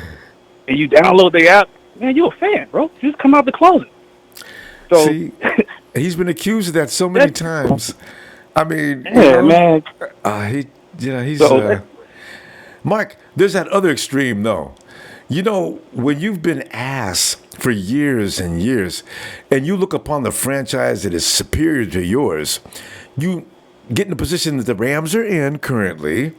and you download the app. Man, you a fan, bro. Just come out the closet. So, see, he's been accused of that so many times. I mean, man. Mark, there's that other extreme, though. When you've been asked for years and years, and you look upon the franchise that is superior to yours, you get in the position that the Rams are in currently,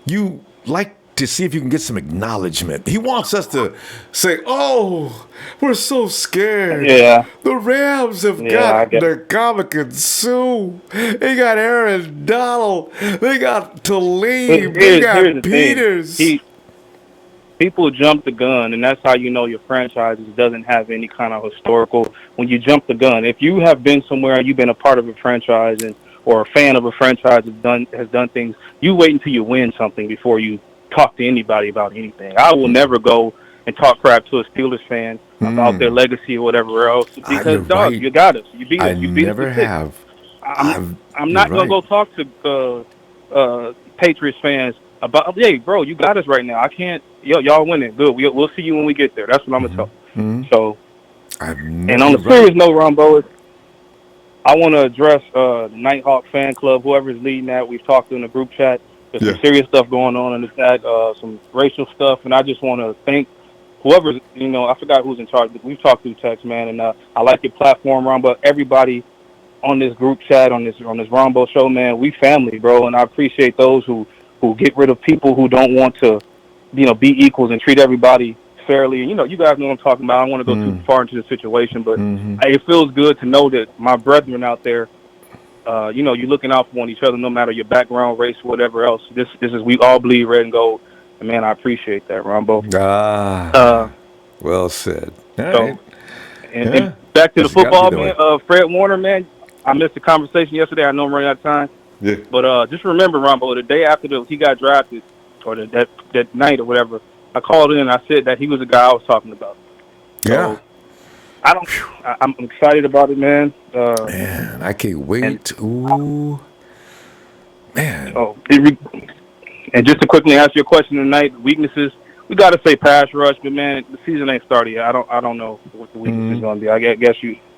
you like to see if you can get some acknowledgement. He wants us to say, "Oh, we're so scared. Yeah. The Rams have got the Ndamukong Suh. They got Aaron Donald. They got Talib. They got Peters." People jump the gun, and that's how you know your franchise doesn't have any kind of historical. When you jump the gun, if you have been somewhere, you've been a part of a franchise, or a fan of a franchise has done things, you wait until you win something before you talk to anybody about anything. I will never go and talk crap to a Steelers fan about their legacy or whatever else, because dog, you got us. You beat us. You beat us. I never have. I'm not gonna go talk to Patriots fans about, hey, bro, you got us right now. I can't. Y'all winning. Good. We'll see you when we get there. That's what I'm gonna tell. So, and on a serious note, Ronbo, I want to address Nighthawk fan club, whoever's leading that. We've talked in the group chat. There's some serious stuff going on in the chat, some racial stuff, and I just want to thank whoever's, I forgot who's in charge, but we've talked through text, man, and I like your platform, Ronbo. Everybody on this group chat, on this Ronbo show, man, we family, bro, and I appreciate those who get rid of people who don't want to, be equals and treat everybody fairly. You guys know what I'm talking about. I don't want to go too far into the situation, but it feels good to know that my brethren out there, you're looking out for one each other, no matter your background, race, whatever else. This is, we all bleed red and gold, and man, I appreciate that, Ronbo. Well said. All right. And back to the football, man. Fred Warner, man, I missed the conversation yesterday. I know I'm running out of time. Yeah. But just remember, Ronbo, the day after he got drafted, or that night or whatever, I called in and I said that he was the guy I was talking about. Yeah. So, I'm excited about it, man. Man, I can't wait. Ooh. Man. And just to quickly answer your question tonight, weaknesses, we got to say pass rush, but man, the season ain't started yet. I don't know what the weakness is going to be. I guess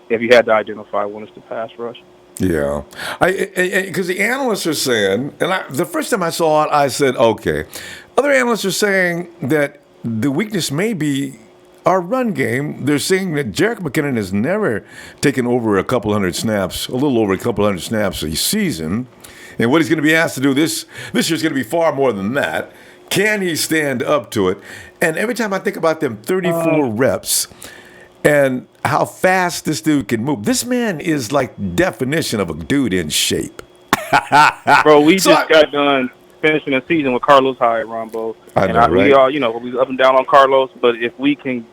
if you had to identify one, it's the pass rush. Yeah, because the analysts are saying, and the first time I saw it, I said, okay. Other analysts are saying that the weakness may be our run game. They're saying that Jerick McKinnon has never taken over a little over a couple hundred snaps a season, and what he's going to be asked to do this year's going to be far more than that. Can he stand up to it? And every time I think about them 34 reps and how fast this dude can move. This man is like definition of a dude in shape. Bro, we got done finishing the season with Carlos Hyde, Ronbo. We are, we up and down on Carlos, but if he can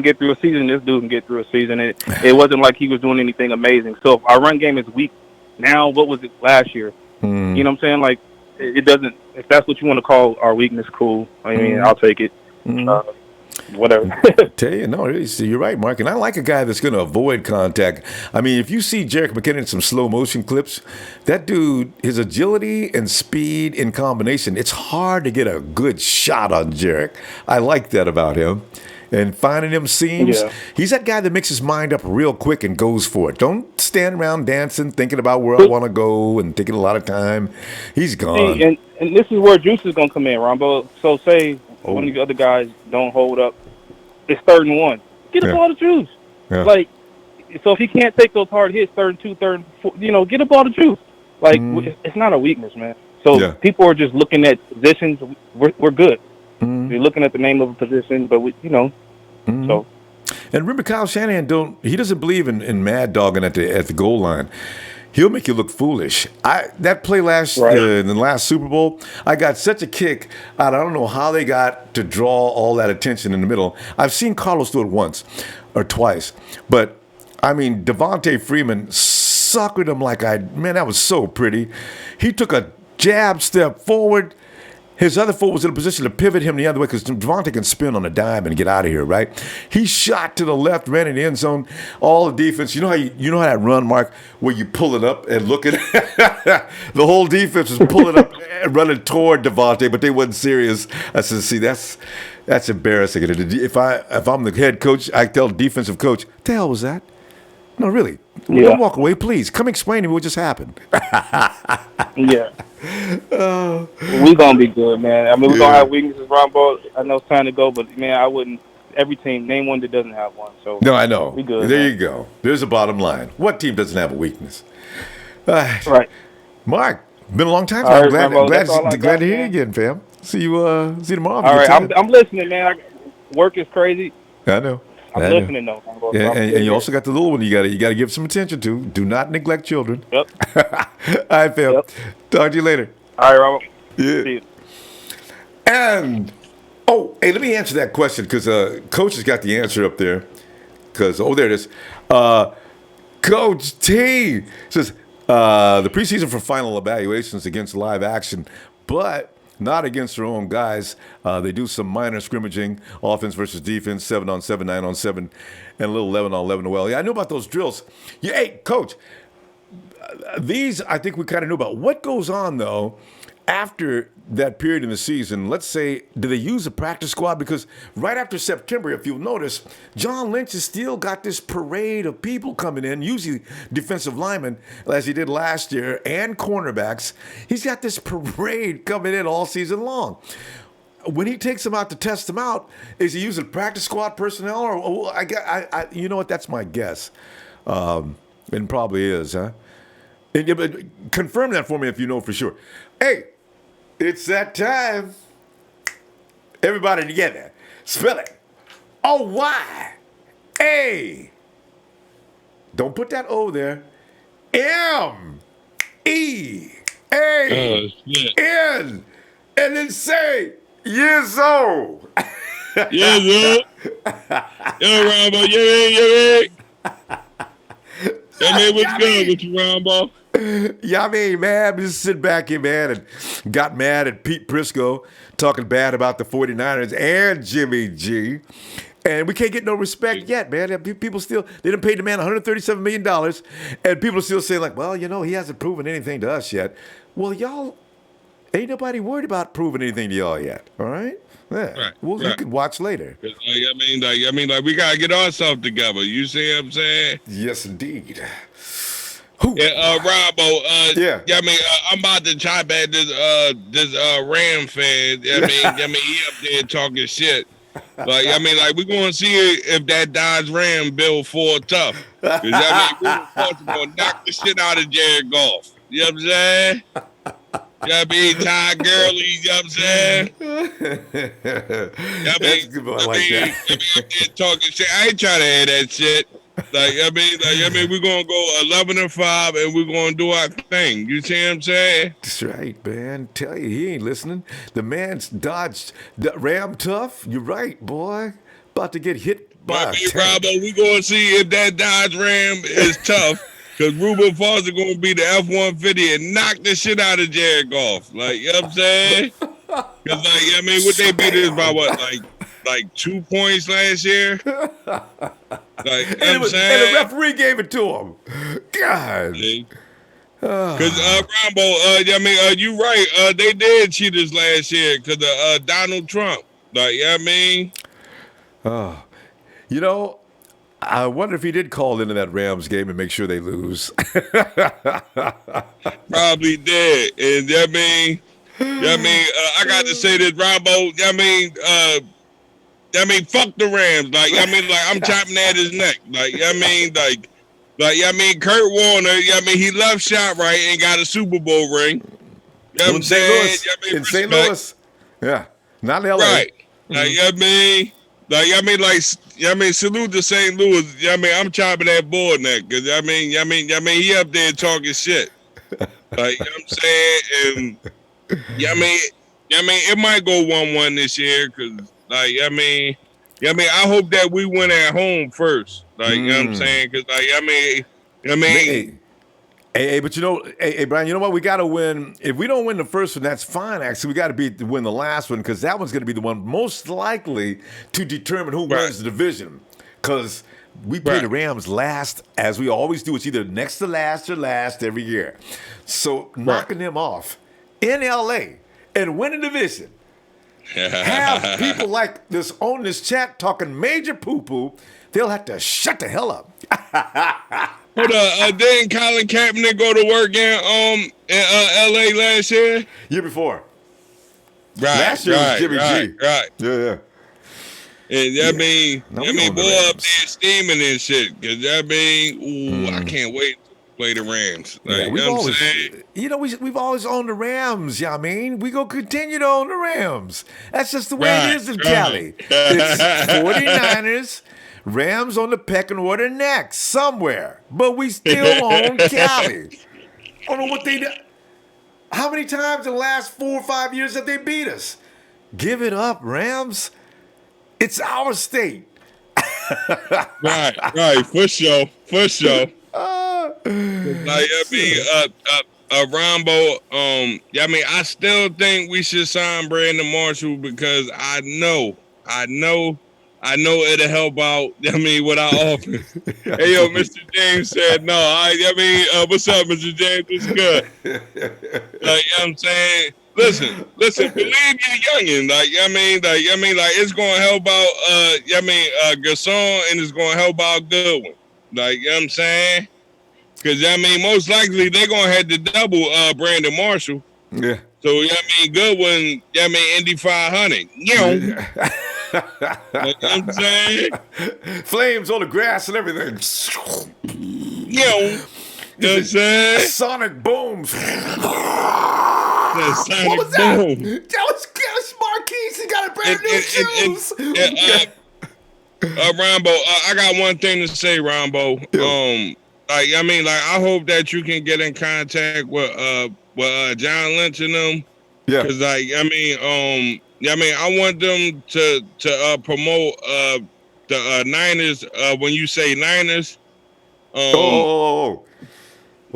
get through a season, this dude can get through a season. It wasn't like he was doing anything amazing. So if our run game is weak now, what was it last year? You know what I'm saying? Like, it doesn't, if that's what you want to call our weakness, cool. I mean, I'll take it. Whatever. Tell you, no, you're right, Mark. And I like a guy that's going to avoid contact. I mean, if you see Jerick McKinnon in some slow motion clips, that dude, his agility and speed in combination, it's hard to get a good shot on Jerick. I like that about him. And finding them seams, he's that guy that makes his mind up real quick and goes for it. Don't stand around dancing, thinking about where I want to go and taking a lot of time. He's gone. And this is where Juice is going to come in, Ronbo. So say one of the other guys don't hold up. It's 3rd and 1. Get the ball to Juice. Yeah. Like, so if he can't take those hard hits, 3rd and 2, 3rd and 4, get the ball to Juice. Like, it's not a weakness, man. So people are just looking at positions. We're good. We're looking at the name of a position, but so. And remember, Kyle Shanahan he doesn't believe in mad dogging at the goal line. He'll make you look foolish. That play in the last Super Bowl, I got such a kick out. I don't know how they got to draw all that attention in the middle. I've seen Carlos do it once or twice, but I mean, Devontae Freeman suckered him that was so pretty. He took a jab step forward. His other foot was in a position to pivot him the other way because Devontae can spin on a dime and get out of here, right? He shot to the left, ran in the end zone. All the defense, you know how that run, Mark, where you pull it up and look at it? The whole defense was pulling up and running toward Devontae, but they wasn't serious. I said, see, that's embarrassing. If I'm the head coach, I tell the defensive coach, what the hell was that? No, really. Don't walk away, please. Come explain to me what just happened. We're going to be good, man. I mean, we're going to have weaknesses, Ronbo. I know it's time to go, but, man, I wouldn't every team. Name one that doesn't have one. So no, I know. We good. There man. you go. There's the bottom line. What team doesn't have a weakness? Right. Mark, been a long time. All I'm right, glad to hear you again, fam. See you tomorrow. All right, I'm listening, man. Work is crazy. I know. I'm listening though. Yeah, and you also got the little one you gotta give some attention to. Do not neglect children. Yep. All right, fam. Yep. Talk to you later. All right, Robert. Yeah. See you. And hey, let me answer that question because Coach has got the answer up there. Because there it is. Coach T says the preseason for final evaluations against live action, but not against their own guys. They do some minor scrimmaging, offense versus defense, 7-on-7, 9-on-7, and a little 11-on-11 as well. Yeah, I knew about those drills. Yeah, hey, Coach, these I think we kind of knew about. What goes on, though, after that period in the season? Let's say, do they use a practice squad? Because right after September, if you'll notice, John Lynch has still got this parade of people coming in, usually defensive linemen, as he did last year, and cornerbacks. He's got this parade coming in all season long. When he takes them out to test them out, is he using practice squad personnel? Or I you know what? That's my guess. It probably is, huh? But confirm that for me if you know for sure. Hey, it's that time. Everybody together. Spell it. O-Y. A. Don't put that O there. M-E-A-N. And then say, years old. Yes, yo, Ronbo, yeah. I mean, what's good with you, Ronbo? Yeah, I mean, man, just sit back here, man, and got mad at Pete Prisco talking bad about the 49ers and Jimmy G. And we can't get no respect yet, man. People still, they done paid the man $137 million, and people are still saying, like, well, he hasn't proven anything to us yet. Well, y'all, ain't nobody worried about proving anything to y'all yet, all right? Yeah. Right. Well, you can watch later. I mean, we gotta get ourselves together. You see what I'm saying? Yes, indeed. Yeah, Ronbo. Yeah. I mean, I'm about to chop at this Ram fan. I mean, he up there talking shit. We're gonna see if that Dodge Ram built for tough. Cause we're gonna knock the shit out of Jared Goff. You know what I'm saying? Ty Gurley, you know what I'm saying? That's good, I like that. I'm talking shit. I ain't trying to hear that shit. We're gonna go 11-5 and we're gonna do our thing. You see what I'm saying? That's right, man. Tell you, he ain't listening. The man's dodged the Ram tough. You're right, boy. About to get hit by a tank. Robbo, we gonna see if that Dodge Ram is tough. Because Ruben Foster going to be the F-150 and knock the shit out of Jared Goff. You know what I'm saying? Because, what they beat us by what? Like 2 points last year? And the referee gave it to him. God. Because, Rambo, you right. They did cheat us last year because of Donald Trump. I wonder if he did call into that Rams game and make sure they lose. Probably did. And I got to say this, Ronbo. Fuck the Rams. I'm chopping at his neck. Kurt Warner. He left shot right and got a Super Bowl ring. You know what I'm saying? In St. Louis. Yeah. Not in LA. Right. Salute to St. Louis. I'm chopping that board neck because he up there talking shit. You know what I'm saying? And it might go 1-1 this year because I hope that we win at home first. You know what I'm saying? Because Hey, but hey, Brian, you know what? We got to win. If we don't win the first one, that's fine, actually. We got to win the last one because that one's going to be the one most likely to determine who wins the division. Because we play the Rams last, as we always do. It's either next to last or last every year. So knocking them off in L.A. and winning the division, have people like this on this chat talking major poo-poo, they'll have to shut the hell up. Hold on, didn't Colin Kaepernick go to work in L.A. last year? Year before. Right. Last year was Jimmy G. Right. Yeah. And I mean, boy up there steaming and shit. Cause I mean, I can't wait to play the Rams. Like, we've always owned the Rams. Yeah, I mean, we gonna continue to own the Rams. That's just the way it is in Cali. It's 49ers, Rams on the pecking order next somewhere, but we still own Cali. I don't know what they do. How many times in the last 4 or 5 years have they beat us? Give it up, Rams. It's our state. right, for sure. Like, I mean, Ronbo, I mean, I still think we should sign Brandon Marshall because I know it'll help out. I mean, with our offense. Hey, yo, Mr. James said no. I mean, what's up, Mr. James? It's good. Like, you know what I'm saying? Listen, believe your youngin. Like, I mean, it's gonna help out Gasson, and it's gonna help out Goodwin. Like, you know what I'm saying? Because I mean, most likely they're gonna have to double Brandon Marshall. Yeah. So I mean, Goodwin, I mean, Indy 500. You know what I'm saying? Flames on the grass and everything. You know what I'm saying? Sonic booms. What was that? That was Marquise. He got a brand new shoes. Ronbo, I got one thing to say, Ronbo. Yeah. I hope that you can get in contact with John Lynch and them. Yeah. Because I want them to promote the Niners. When you say Niners, well,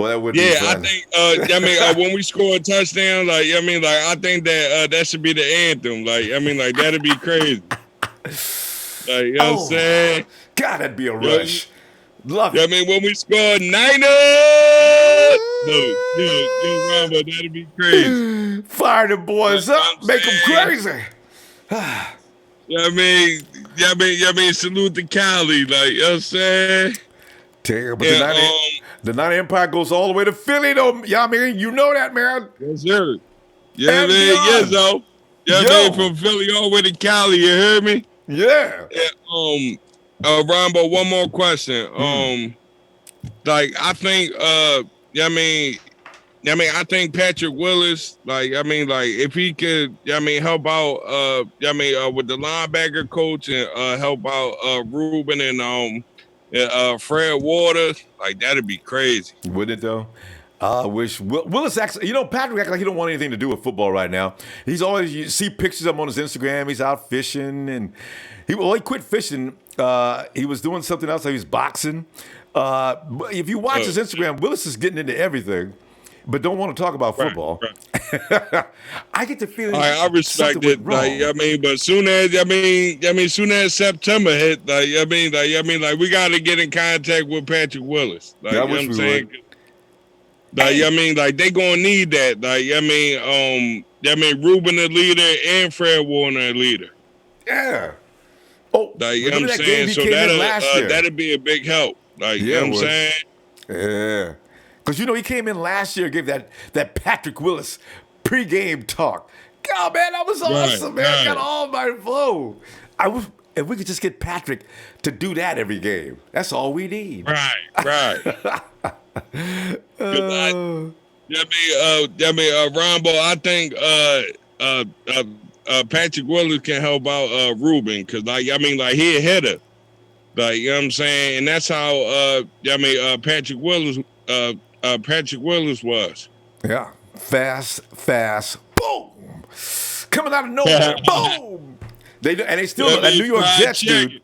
that would be fun. I think when we score a touchdown, I think that that should be the anthem. That'd be crazy. You know what I'm saying? God, that'd be a rush. Love it. I mean, when we score Niners, Ronbo, that'd be crazy. Fire the boys up, make them crazy. I mean, salute to Cali, you know what I'm saying? But the 90 Empire goes all the way to Philly, though. Yeah, I mean, you know that, man. Yes, sir. Yeah, man. Yes, though. Yeah, man, from Philly all the way to Cali. You heard me? Yeah. Ronbo, one more question. I think, I think Patrick Willis, if he could, help out, with the linebacker coach and help out Ruben and Fred Waters, that'd be crazy. Wouldn't it though? I wish Willis actually. Patrick acts like he don't want anything to do with football right now. He's always, you see pictures of him on his Instagram. He's out fishing, and he quit fishing. He was doing something else. Like he was boxing. But if you watch his Instagram, Willis is getting into everything, but don't want to talk about football. Right. I get the feeling. I respect it. But soon as September hit, we got to get in contact with Patrick Willis. You know what I'm saying? They gonna need that. Ruben the leader and Fred Warner the leader. Yeah. You know what I'm saying? So that'd be a big help. You know what I'm saying? Yeah. Because, he came in last year and gave that Patrick Willis pregame talk. God, man, that was awesome, man. I got all my flow. If we could just get Patrick to do that every game, that's all we need. Right. Ronbo, I think Patrick Willis can help out Ruben because, he a hitter. You know what I'm saying? And that's how, Patrick Willis was. Yeah. Fast, boom. Coming out of nowhere, boom. They still, that New York Jets dude.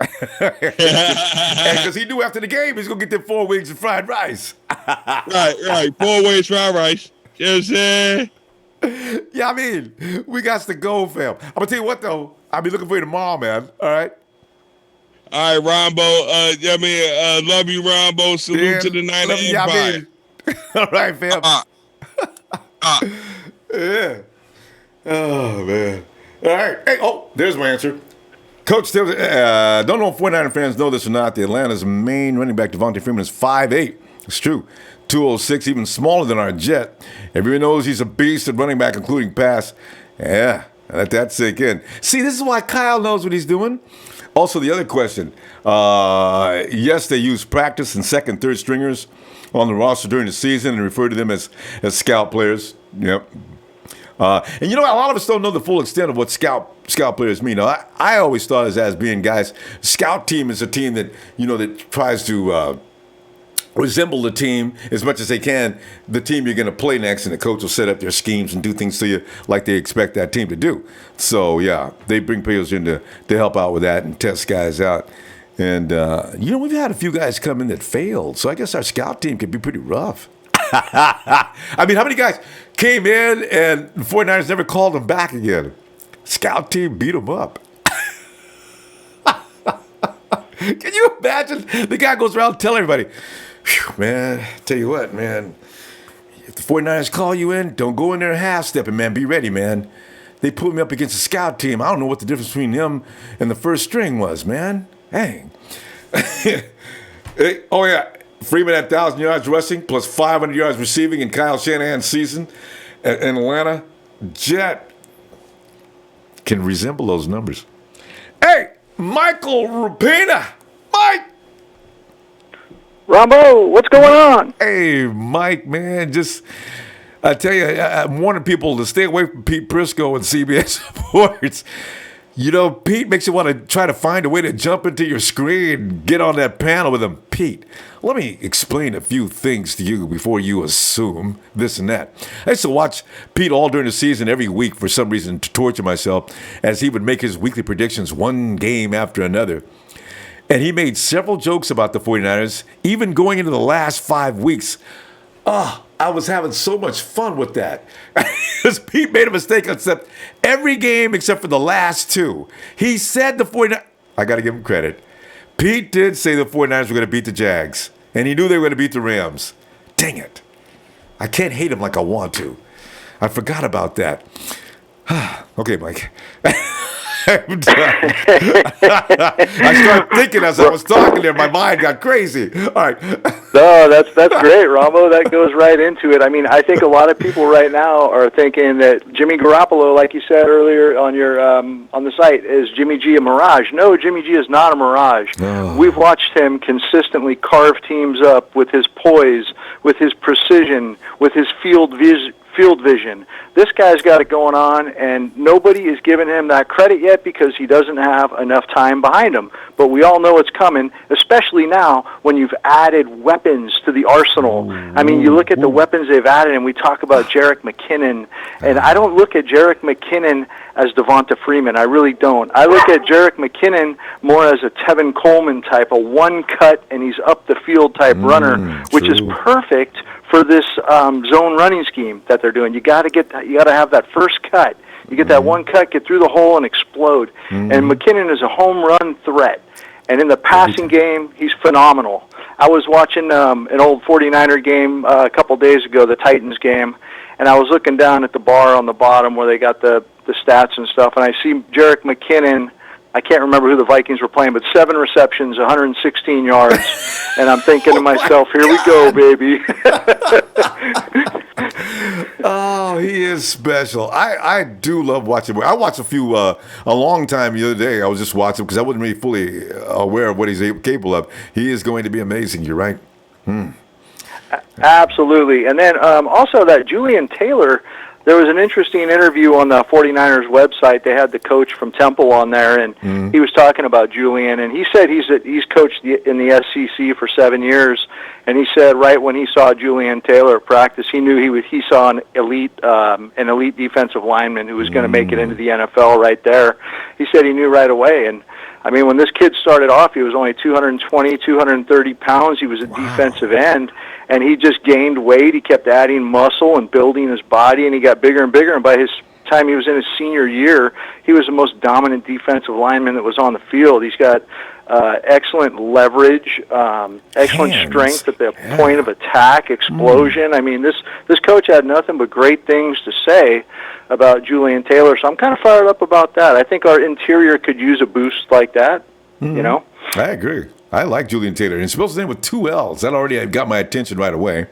Because he knew after the game he's going to get them 4 wings of fried rice. Right. 4 wings fried rice. You know what I'm saying? Yeah, I mean, we got to go, fam. I'm going to tell you what, though. I'll be looking for you tomorrow, man. All right? All right, Ronbo. Love you, Ronbo. Salute to the 90 Empire. All right, fam. Yeah. Oh, man. All right. Hey, there's my answer. Coach, don't know if 49er fans know this or not. The Atlanta's main running back, Devontae Freeman, is 5'8". It's true. 206, even smaller than our Jet. Everyone knows he's a beast at running back, including pass. Yeah, Let that sink in. See, this is why Kyle knows what he's doing. Also, the other question. Yes, they use practice and second, third stringers on the roster during the season and refer to them as scout players. Yep. And you know, a lot of us don't know the full extent of what scout players mean. Now, I always thought as being guys, scout team is a team that, you know, that tries to resemble the team as much as they can, the team you're going to play next, and the coach will set up their schemes and do things to you like they expect that team to do. So, yeah, they bring players in to help out with that and test guys out. And, you know, we've had a few guys come in that failed, so I guess our scout team can be pretty rough. I mean, how many guys came in and the 49ers never called them back again? Scout team beat them up. Can you imagine? The guy goes around telling everybody, man, tell you what, man, if the 49ers call you in, don't go in there half-stepping, man. Be ready, man. They put me up against a scout team. I don't know what the difference between them and the first string was, man. Dang. Hey, oh, yeah. Freeman had 1,000 yards rushing plus 500 yards receiving in Kyle Shanahan's season in Atlanta. Jet can resemble those numbers. Hey, Michael Rapina. Mike. Ronbo, what's going on? Hey, Mike, man, just, I tell you, I'm warning people to stay away from Pete Prisco and CBS Sports. You know, Pete makes you want to try to find a way to jump into your screen and get on that panel with him. Pete, let me explain a few things to you before you assume this and that. I used to watch Pete all during the season every week for some reason to torture myself as he would make his weekly predictions one game after another. And he made several jokes about the 49ers, even going into the last 5 weeks. I was having so much fun with that. Because Pete made a mistake except every game except for the last two. He said the 49ers, I got to give him credit. Pete did say the 49ers were going to beat the Jags. And he knew they were going to beat the Rams. Dang it. I can't hate him like I want to. I forgot about that. Okay, Mike. I'm done. I started thinking as I was talking there. My mind got crazy. All right. No, that's great, Ronbo. That goes right into it. I mean, I think a lot of people right now are thinking that Jimmy Garoppolo, like you said earlier on your on the site, is Jimmy G a mirage. No, Jimmy G is not a mirage. Oh. We've watched him consistently carve teams up with his poise, with his precision, with his field vision. This guy's got it going on, and nobody is giving him that credit yet because he doesn't have enough time behind him. But we all know it's coming, especially now when you've added weapons to the arsenal. I mean, you look at the weapons they've added, and we talk about Jerick McKinnon, and I don't look at Jerick McKinnon as Devonta Freeman. I really don't. I look at Jerick McKinnon more as a Tevin Coleman type, a one-cut, and he's up-the-field type runner, which is perfect for this zone running scheme that they're doing. You got to have that first cut. You get that one cut, get through the hole, and explode. And McKinnon is a home run threat. And in the passing game, he's phenomenal. I was watching an old 49er game a couple days ago, the Titans game, and I was looking down at the bar on the bottom where they got the stats and stuff, and I see Jerick McKinnon. I can't remember who the Vikings were playing, but 7 receptions, 116 yards. And I'm thinking to myself, here we go, baby. Oh, he is special. I do love watching him. I watched a few, a long time the other day. I was just watching because I wasn't really fully aware of what he's capable of. He is going to be amazing. You're right. Absolutely. And then also that Julian Taylor, there was an interesting interview on the 49ers website. They had the coach from Temple on there, and he was talking about Julian, and he said he's coached in the SEC for 7 years, and he said right when he saw Julian Taylor at practice, he knew he saw an elite defensive lineman who was going to make it into the NFL right there. He said he knew right away, and I mean, when this kid started off, he was only 220, 230 pounds. He was a defensive end, and he just gained weight. He kept adding muscle and building his body, and he got bigger and bigger. And by his time he was in his senior year, he was the most dominant defensive lineman that was on the field. He's got excellent leverage, excellent strength at the point of attack, explosion. I mean, this coach had nothing but great things to say about Julian Taylor, so I'm kind of fired up about that. I think our interior could use a boost like that, you know? I agree. I like Julian Taylor. And he spells his name with 2 L's. That already had got my attention right away.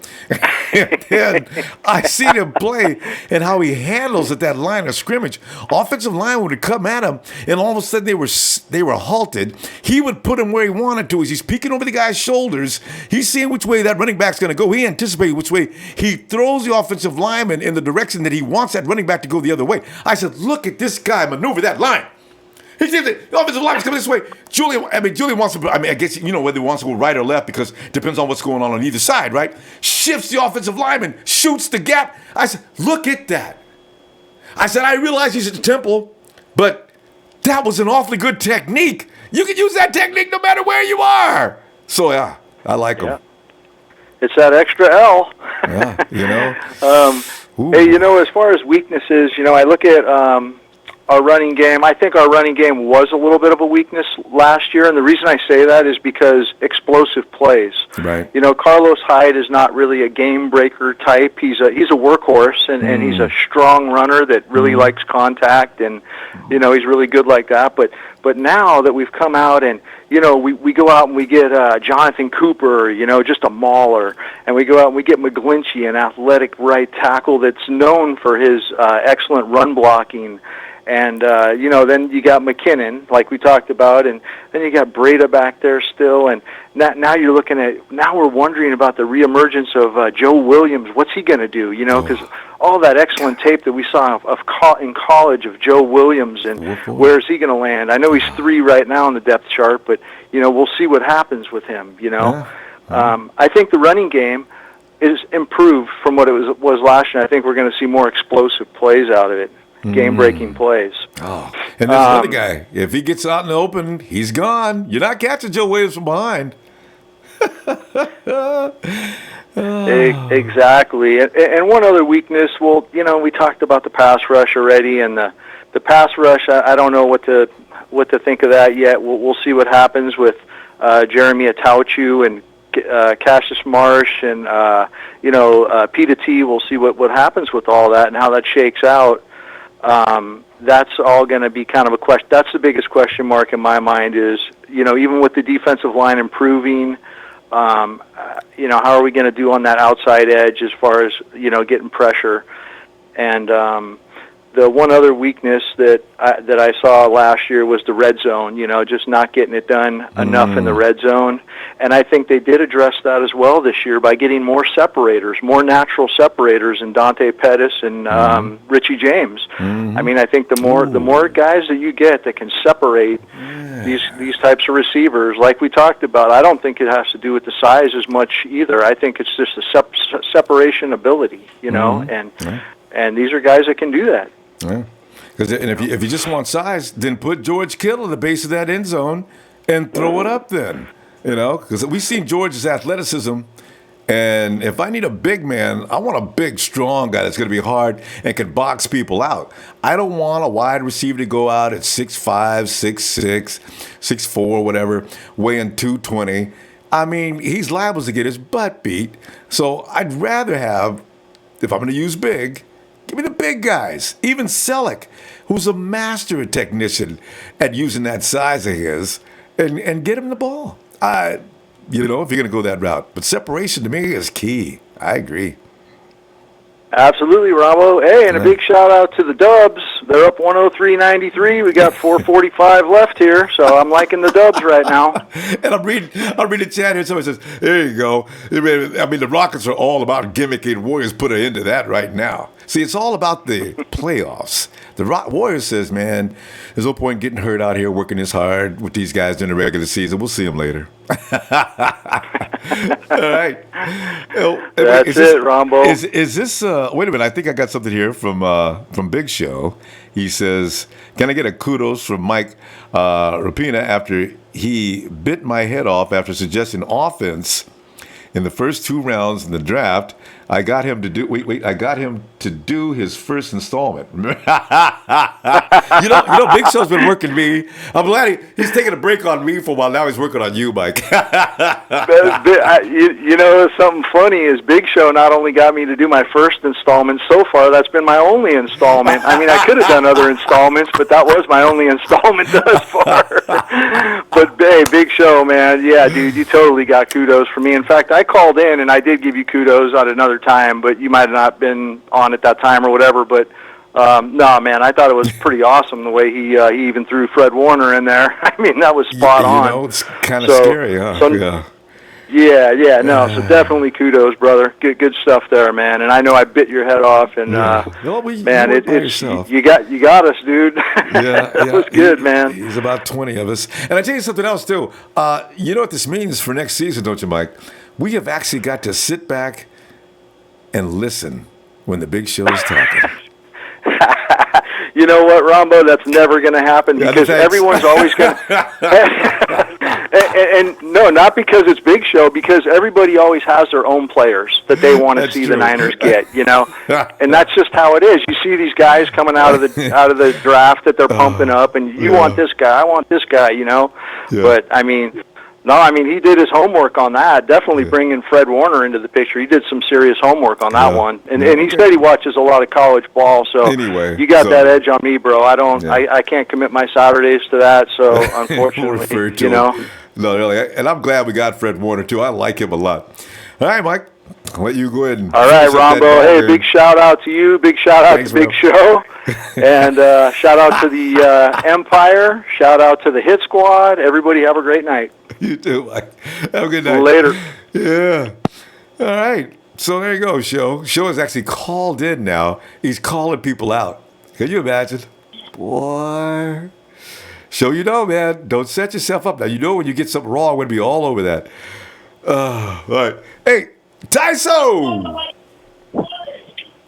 And then I seen him play and how he handles at that line of scrimmage. Offensive line would come at him, and all of a sudden they were halted. He would put him where he wanted to. As he's peeking over the guy's shoulders, he's seeing which way that running back's going to go. He anticipates which way. He throws the offensive lineman in the direction that he wants that running back to go the other way. I said, look at this guy maneuver that line. He said the offensive line's coming this way. Julian wants to, I guess, whether he wants to go right or left because it depends on what's going on either side, right? Shifts the offensive lineman, shoots the gap. I said, look at that. I said, I realize he's at the Temple, but that was an awfully good technique. You can use that technique no matter where you are. So, yeah, I like him. It's that extra L. Yeah, Hey, as far as weaknesses, I look at our running game. I think our running game was a little bit of a weakness last year, and the reason I say that is because explosive plays. Right. Carlos Hyde is not really a game breaker type. He's a workhorse, and he's a strong runner that really likes contact, and he's really good like that. But now that we've come out and we go out and we get Jonathan Cooper, just a mauler, and we go out and we get McGlinchey, an athletic right tackle that's known for his excellent run blocking. And, then you got McKinnon, like we talked about, and then you got Breda back there still. And now we're wondering about the reemergence of Joe Williams. What's he going to do, because all that excellent tape that we saw in college of Joe Williams, and where is he going to land? I know he's 3 right now on the depth chart, but, we'll see what happens with him, I think the running game is improved from what it was last year. I think we're going to see more explosive plays out of it. Game-breaking plays. Oh, and there's another guy. If he gets out in the open, he's gone. You're not catching Joe Williams from behind. Exactly. And one other weakness, we talked about the pass rush already, and the pass rush, I don't know what to think of that yet. We'll see what happens with Jeremy Atauchu and Cassius Marsh and Peta T. We'll see what happens with all that and how that shakes out. That's all going to be kind of a question. That's the biggest question mark in my mind is, even with the defensive line improving, how are we going to do on that outside edge as far as, getting pressure? And the one other weakness that I saw last year was the red zone, just not getting it done enough in the red zone. And I think they did address that as well this year by getting more separators, more natural separators in Dante Pettis and Richie James. I think the more guys that you get that can separate these types of receivers, like we talked about, I don't think it has to do with the size as much either. I think it's just the separation ability, and these are guys that can do that. Yeah. And if you just want size, then put George Kittle at the base of that end zone and throw it up then. Because we've seen George's athleticism, and if I need a big man, I want a big, strong guy that's going to be hard and can box people out. I don't want a wide receiver to go out at 6'5", 6'6", 6'4", whatever, weighing 220. He's liable to get his butt beat. So I'd rather have, if I'm going to use big, give me the big guys. Even Selleck, who's a master technician at using that size of his, and get him the ball. If you're going to go that route. But separation to me is key. I agree. Absolutely, Ronbo. Hey, and a big shout out to the Dubs. They're up 103-93. We got 4:45 left here, so I'm liking the Dubs right now. And I'm reading the chat here. Somebody says, "There you go." The Rockets are all about gimmicking. Warriors put an end to that right now. See, it's all about the playoffs. The Warriors says, "Man, there's no point getting hurt out here working this hard with these guys during the regular season. We'll see them later." All right. That's it, Rombo. Is this? Wait a minute. I think I got something here from Big Show. He says, "Can I get a kudos from Mike Rapina after he bit my head off after suggesting offense in the first 2 rounds in the draft? I got him to do. Wait. I got him to do his first installment. you know, Big Show's been working me. I'm glad he's taking a break on me for a while. Now he's working on you, Mike. You know, something funny is Big Show not only got me to do my first installment so far. That's been my only installment. I mean, I could have done other installments, but that was my only installment thus far. But hey, Big Show, man, yeah, dude, you totally got kudos for me. In fact, I called in and I did give you kudos at another time, but you might have not been on at that time or whatever. But no, man, I thought it was pretty awesome the way he even threw Fred Warner in there. I mean, that was spot on. You know, it's kind of scary, huh? Yeah, no, so definitely kudos, brother. Good stuff there, man. And I know I bit your head off, and man, it's you got us, dude. That was good, man. He's about 20 of us. And I tell you something else too. You know what this means for next season, don't you, Mike? We have actually got to sit back and listen when the Big Show is talking. You know what, Ronbo? That's never going to happen because everyone's always going to... And no, not because it's Big Show, because everybody always has their own players that they want to see the Niners get, you know? And that's just how it is. You see these guys coming out of the draft that they're pumping up, and you want this guy, I want this guy, you know? Yeah. But, I mean... No, I mean, he did his homework on that. Definitely bringing Fred Warner into the picture. He did some serious homework on that one. And he said he watches a lot of college ball, so anyway, you got that edge on me, bro. I can't commit my Saturdays to that, so unfortunately, you know. No, really. And I'm glad we got Fred Warner, too. I like him a lot. All right, Mike. I'll let you go ahead and... All right, Ronbo. Hey, big shout-out to you. Big shout-out to Big Show. And shout-out to the Empire. Shout-out to the Hit Squad. Everybody have a great night. You too, Mike. Have a good night. Later. Yeah. All right. So there you go, Show. Show is actually called in now. He's calling people out. Can you imagine? Boy. Show, you know, man. Don't set yourself up. Now, you know when you get something wrong, we're going to be all over that. All right. Hey, Tyso!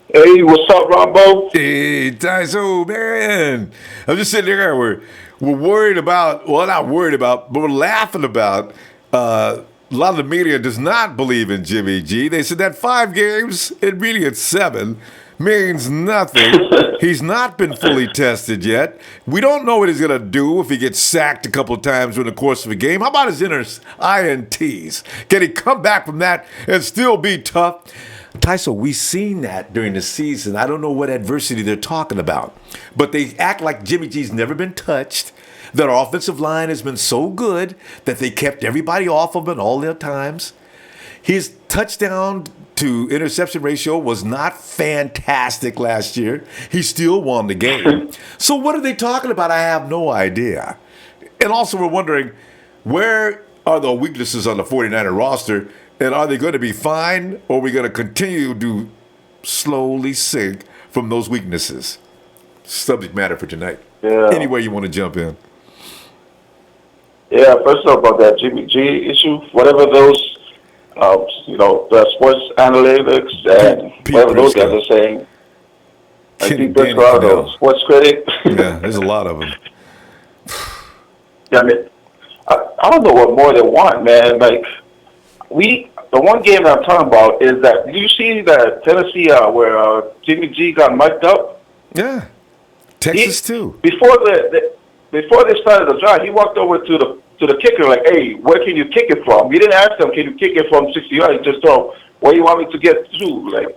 Hey, what's up, Ronbo? Hey, Tyso, man. I'm just sitting there. We're worried about, well, not worried about, but we're laughing about. A lot of the media does not believe in Jimmy G. They said that 5 games, and really it's 7, means nothing. He's not been fully tested yet. We don't know what he's going to do if he gets sacked a couple of times during the course of a game. How about his INTs? Can he come back from that and still be tough? Tyso, we've seen that during the season. I don't know what adversity they're talking about, but they act like Jimmy G's never been touched, that our offensive line has been so good that they kept everybody off of him all their times. His touchdown to interception ratio was not fantastic last year. He still won the game. So what are they talking about? I have no idea. And also we're wondering, where are the weaknesses on the 49er roster? And are they going to be fine, or are we going to continue to slowly sink from those weaknesses? Subject matter for tonight. Yeah. Anywhere you want to jump in. Yeah, first off, about that Jimmy G issue, whatever those, the sports analytics and whatever those guys are saying. I think Pete Briscoe, sports critic. Yeah, there's a lot of them. Yeah, I mean, I don't know what more they want, man. Like, the one game that I'm talking about is that, did you see that Tennessee where Jimmy G got mic'd up? Yeah. Texas too. Before they started the drive, he walked over to the kicker like, hey, where can you kick it from? He didn't ask him, can you kick it from 60 yards? He just told, where you want me to get to? Like,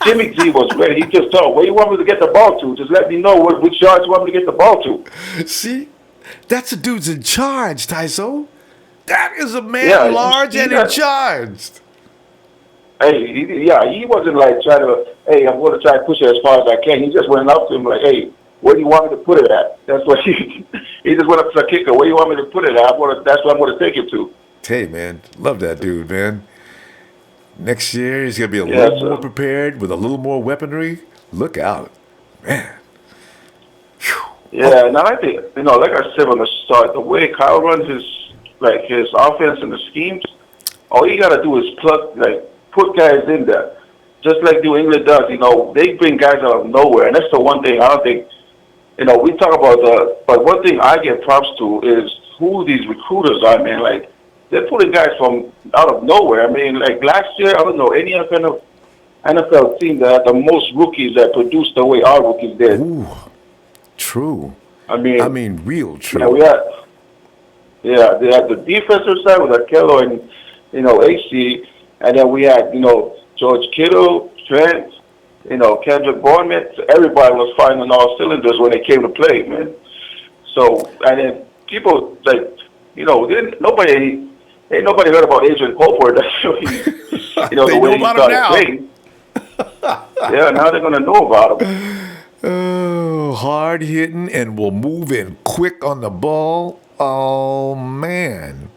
Jimmy G was ready. He just told, where you want me to get the ball to? Just let me know which yards you want me to get the ball to. See? That's a dude's in charge, Tyso. That is a man large and in charge. Hey, he wasn't like trying to, hey, I'm going to try to push it as far as I can. He just went up to him like, hey, where do you want me to put it at? That's what he just went up to the kicker. Where do you want me to put it at? That's what I'm going to take it to. Hey, man, love that dude, man. Next year, he's going to be a little more prepared with a little more weaponry. Look out, man. Whew. Yeah, and I think, like I said on the start, the way Kyle runs his offense and the schemes, all you got to do is put guys in there. Just like New England does, they bring guys out of nowhere. And that's the one thing I don't think, we talk about but one thing I get props to is who these recruiters are, man. Like, they're pulling guys from out of nowhere. I mean, like last year, I don't know any kind of NFL team that had the most rookies that produced the way our rookies did. Ooh, true. I mean, real true. Yeah, they had the defensive side with Akello and, AC, and then we had, George Kittle, Trent, Kendrick Bourne. Everybody was firing on all cylinders when they came to play, man. So, and then people, nobody heard about Adrian Colbert. The way he started playing. Yeah, now they're going to know about him. Oh, hard hitting and will move in quick on the ball. Oh, man.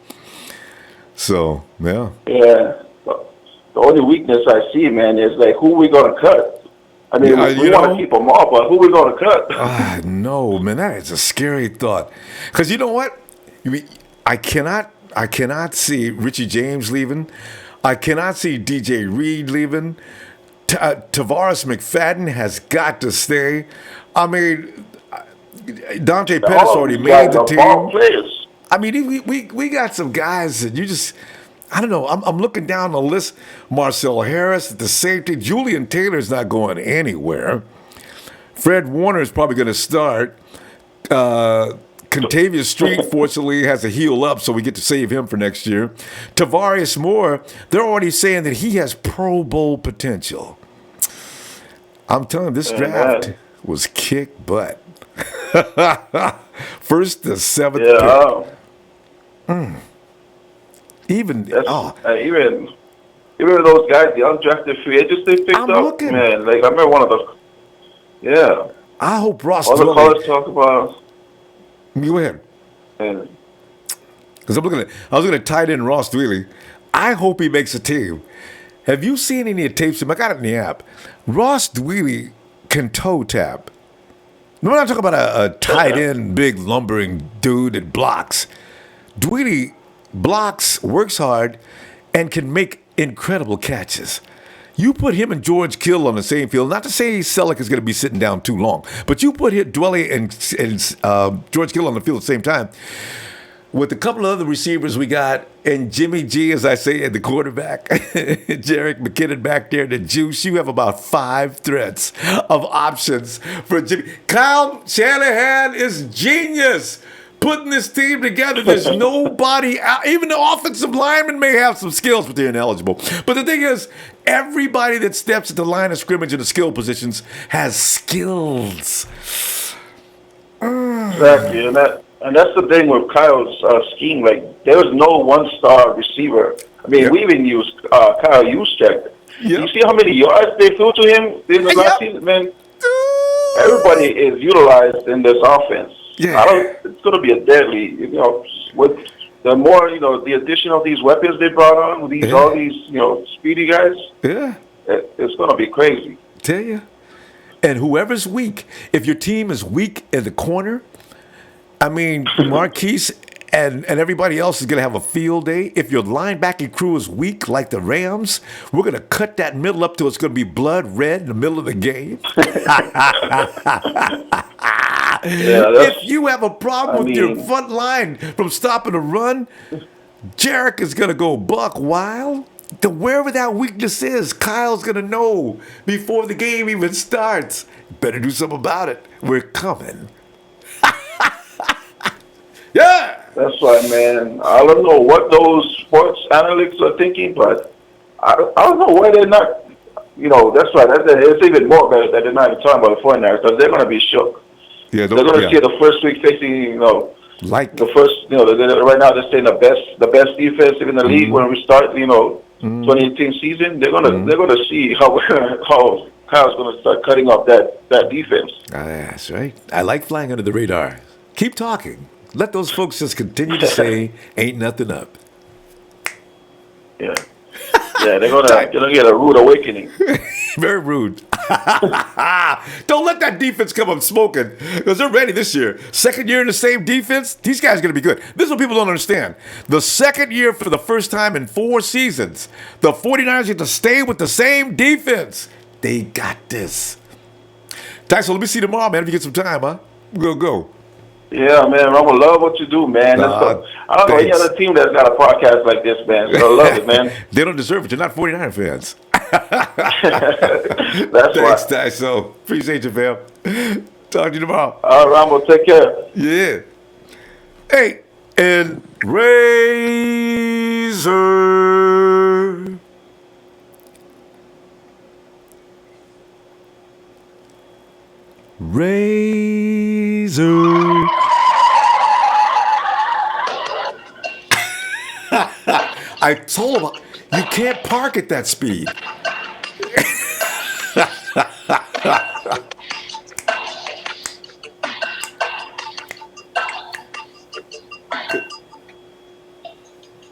So, yeah. Yeah. The only weakness I see, man, is who we going to cut. I mean, we want to keep them off, but who we going to cut? No, man, that is a scary thought. Because you know what? I cannot see Richie James leaving. I cannot see DJ Reed leaving. Tavares McFadden has got to stay. I mean, Dante Pettis already made the team. I mean, we got some guys that you just, I don't know. I'm looking down the list. Marcel Harris at the safety. Julian Taylor's not going anywhere. Fred Warner is probably going to start. Contavious Street, fortunately, has a heel up, so we get to save him for next year. Tavares Moore, they're already saying that he has Pro Bowl potential. I'm telling you, this draft was kick butt. First to seventh pick. Even those guys, the undrafted free agents they picked up, man. I remember one of those. Yeah. I hope Ross. All the callers talk about. Go ahead. Because I was looking at tight end Ross Dwelly. I hope he makes a team. Have you seen any of the tapes? I got it in the app. Ross Dwelly can toe tap. No, I'm not talking about a tight end, big lumbering dude that blocks. Dwelly blocks, works hard, and can make incredible catches. You put him and George Kittle on the same field, not to say Selleck is going to be sitting down too long, but you put Dwelly and George Kittle on the field at the same time. With a couple of other receivers we got, and Jimmy G, as I say, at the quarterback, Jerick McKinnon back there, the juice, you have about 5 threats of options for Jimmy. Kyle Shanahan is genius putting this team together. There's nobody out. Even the offensive linemen may have some skills, but they're ineligible. But the thing is, everybody that steps at the line of scrimmage in the skill positions has skills. Exactly, and that's the thing with Kyle's scheme. There's no one-star receiver. I mean, we even used Kyle Juszczyk. You see how many yards they threw to him in the last season, man? Everybody is utilized in this offense. Yeah. It's going to be a deadly, with the more, the addition of these weapons they brought on, with all these, speedy guys. Yeah. It's going to be crazy. Tell you. And whoever's weak, if your team is weak in the corner, I mean, Marquise and everybody else is going to have a field day. If your linebacking crew is weak like the Rams, we're going to cut that middle up till it's going to be blood red in the middle of the game. If you have a problem with your front line from stopping a run, Jerick is going to go buck wild. Wherever that weakness is, Kyle's going to know before the game even starts. Better do something about it. We're coming. Yeah. That's right, man. I don't know what those sports analysts are thinking, but I don't know why they're not. That's right. It's even more better that they're not even talking about the 49ers because they're going to be shook. Yeah, they're going to see the first week facing, like the first, right now they're saying the best defense in the league when we start, 2018 season. They're gonna see how Kyle's going to start cutting up that defense. That's right. I like flying under the radar. Keep talking. Let those folks just continue to say, ain't nothing up. Yeah. Yeah, they're gonna get a rude awakening. Very rude. Don't let that defense come up smoking, because they're ready this year. Second year in the same defense, these guys are going to be good. This is what people don't understand. The second year for the first time in 4 seasons, the 49ers get to stay with the same defense. They got this. Tyson, let me see you tomorrow, man, if you get some time, huh? Go. Yeah, man, I would love what you do, man. I don't know any other team that's got a podcast like this, man. So I love it, man. They don't deserve it. You're not 49er fans. Thanks, Ty. So appreciate you, fam. Talk to you tomorrow. All right, Rambo, take care. Yeah. Hey, and Razor. Razor. I told him, you can't park at that speed.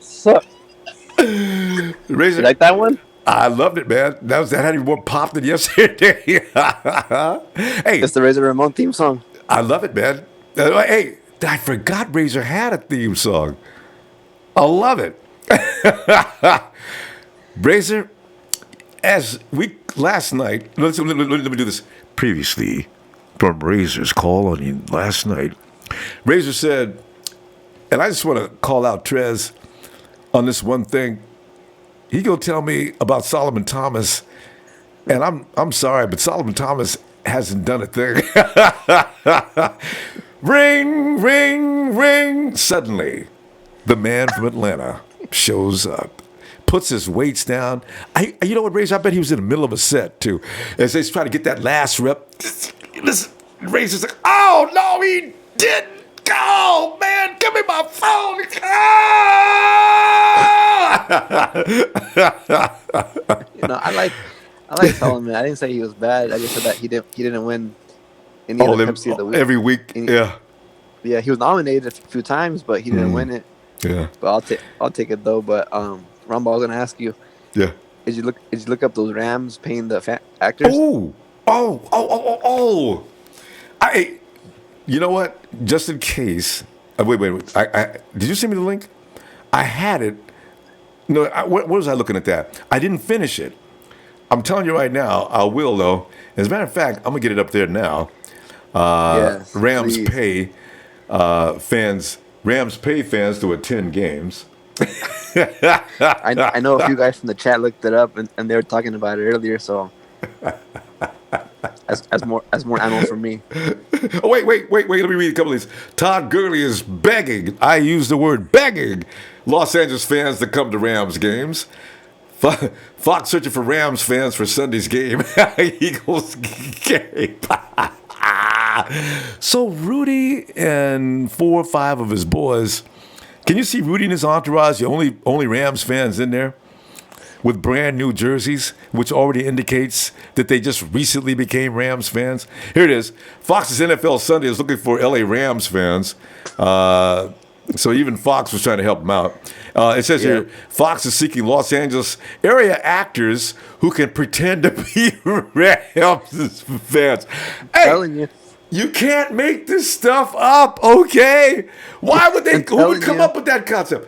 Suck. Razor, you like that one? I loved it, man. That had even more pop than yesterday. Hey, it's the Razor Ramon theme song. I love it, man. Hey, I forgot Razor had a theme song. I love it. Razor, last night, let me do this. Previously, from Razor's call on you last night, Razor said, and I just want to call out Trez on this one thing. He gonna tell me about Solomon Thomas, and I'm sorry, but Solomon Thomas hasn't done a thing. Ring, ring, ring. Suddenly, the man from Atlanta shows up, puts his weights down. You know what, Razor? I bet he was in the middle of a set, too. As he's trying to get that last rep. Listen, Razor's like, oh, no, he didn't. Oh, man, give me my phone. I like Solomon. I didn't say he was bad. I just said that he didn't win any of the Pepsi of the week. Every week, yeah. Yeah, he was nominated a few times, but he didn't win it. Yeah. But I'll take it though. But Rambo, I was gonna ask you. Yeah. Did you look up those Rams paying the actors? Oh. You know what? Just in case. Wait. Did you send me the link? I had it. No, what was I looking at that? I didn't finish it. I'm telling you right now, I will though. As a matter of fact, I'm gonna get it up there now. Yes, Rams please. pay fans to attend games. I know a few guys from the chat looked it up and they were talking about it earlier. So as more ammo for me. Oh, wait. Let me read a couple of these. Todd Gurley is begging. I use the word begging Los Angeles fans to come to Rams games. Fox searching for Rams fans for Sunday's game. Eagles game. So Rudy and 4 or 5 of his boys. Can you see Rudy and his entourage? The only Rams fans in there with brand new jerseys, which already indicates that they just recently became Rams fans. Here it is. Fox's NFL Sunday is looking for LA Rams fans. So even Fox was trying to help them out. It says here, Fox is seeking Los Angeles area actors who can pretend to be Rams fans. Hey, telling you. You can't make this stuff up, okay? Why would they? Who would come up with that concept?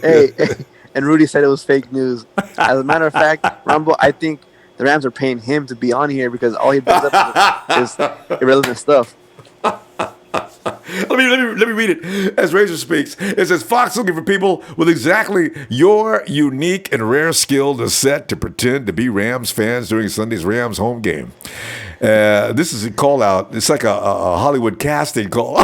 hey, and Rudy said it was fake news. As a matter of fact, Rambo, I think the Rams are paying him to be on here because all he brings up is irrelevant stuff. Let me read it. As Razor speaks, it says Fox looking for people with exactly your unique and rare skill to set to pretend to be Rams fans during Sunday's Rams home game. This is a call out. It's like a Hollywood casting call.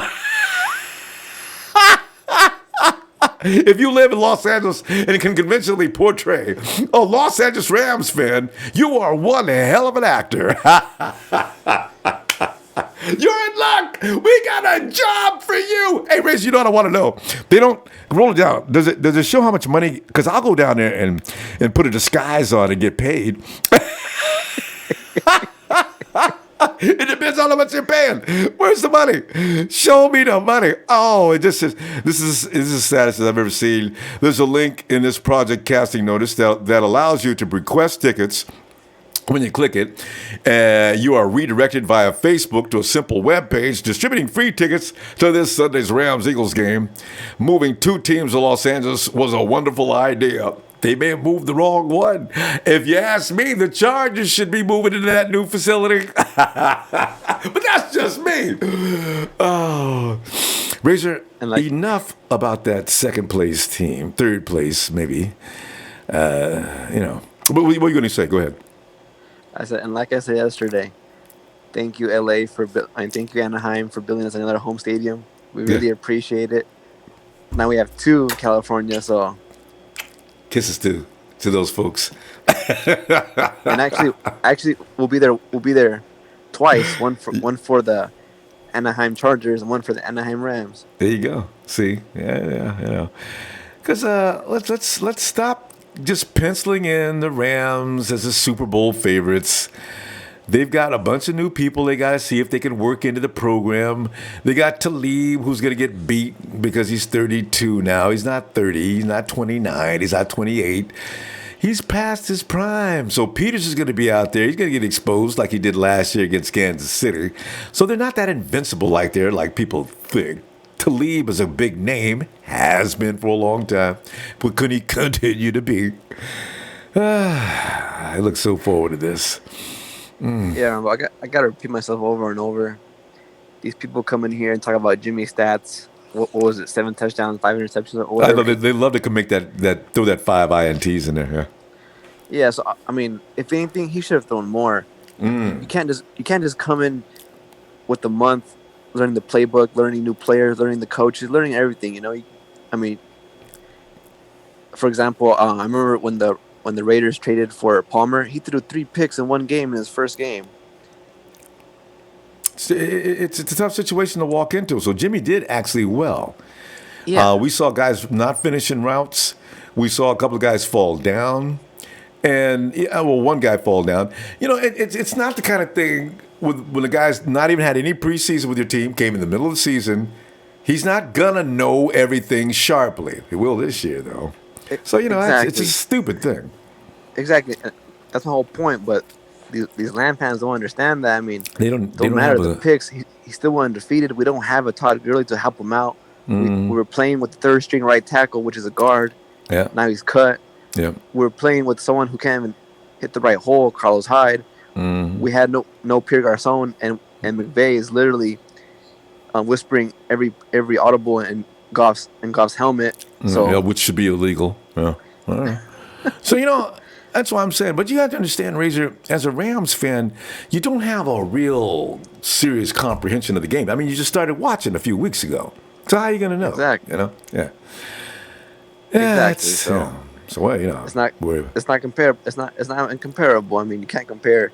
If you live in Los Angeles and can convincingly portray a Los Angeles Rams fan, you are one hell of an actor. You're in luck. We got a job for you. Hey, Rich, you know what I want to know? They don't roll it down. Does it show how much money? Because I'll go down there and put a disguise on and get paid. It depends on how much you're paying. Where's the money? Show me the money. Oh, it just says this is the saddest I've ever seen. There's a link in this project casting notice that allows you to request tickets. When you click it, you are redirected via Facebook to a simple web page distributing free tickets to this Sunday's Rams-Eagles game. Moving 2 teams to Los Angeles was a wonderful idea. They may have moved the wrong one. If you ask me, the Chargers should be moving into that new facility. But that's just me. Oh, Razor, enough about that second place team, third place maybe. What are you going to say? Go ahead. I said, and like I said yesterday, thank you, LA, thank you, Anaheim, for building us another home stadium. We really appreciate it. Now we have 2 in California, so kisses to those folks. And actually, we'll be there twice. One for the Anaheim Chargers and one for the Anaheim Rams. There you go. See, yeah. Because let's stop just penciling in the Rams as the Super Bowl favorites. They've got a bunch of new people they got to see if they can work into the program. They got Talib, who's going to get beat because he's 32 now. He's not 30. He's not 29. He's not 28. He's past his prime. So Peters is going to be out there. He's going to get exposed like he did last year against Kansas City. So they're not that invincible like people think. Talib is a big name, has been for a long time, but could he continue to be? I look so forward to this. Yeah, I got to repeat myself over and over. These people come in here and talk about Jimmy's stats. What was it? 7 touchdowns, 5 interceptions, or whatever. I know they love to make throw that 5 INTs in there. Yeah. So I mean, if anything, he should have thrown more. You can't just come in with the month, learning the playbook, learning new players, learning the coaches, learning everything. I mean, for example, I remember when the Raiders traded for Palmer, he threw 3 picks in one game in his first game. It's a tough situation to walk into. So Jimmy did actually well. Yeah. We saw guys not finishing routes. We saw a couple of guys fall down. And, one guy fall down. It's not the kind of thing when the guy's not even had any preseason with your team, came in the middle of the season. He's not going to know everything sharply. He will this year, though. So, exactly. It's a stupid thing. Exactly. That's my whole point. But these Lamb fans don't understand that. I mean, they don't matter the picks. He's still undefeated. We don't have a Todd Gurley to help him out. We were playing with the 3rd string right tackle, which is a guard. Yeah. Now he's cut. Yeah. We're playing with someone who can't even hit the right hole, Carlos Hyde. We had no Pierre Garçon, and McVay is literally whispering every audible in Goff's helmet. So which should be illegal. Yeah. All right. So that's what I'm saying. But you have to understand, Razor, as a Rams fan, you don't have a real serious comprehension of the game. I mean, you just started watching a few weeks ago. So how are you going to know? Exactly. Yeah. Exactly. So it's not comparable. It's not incomparable. I mean, you can't compare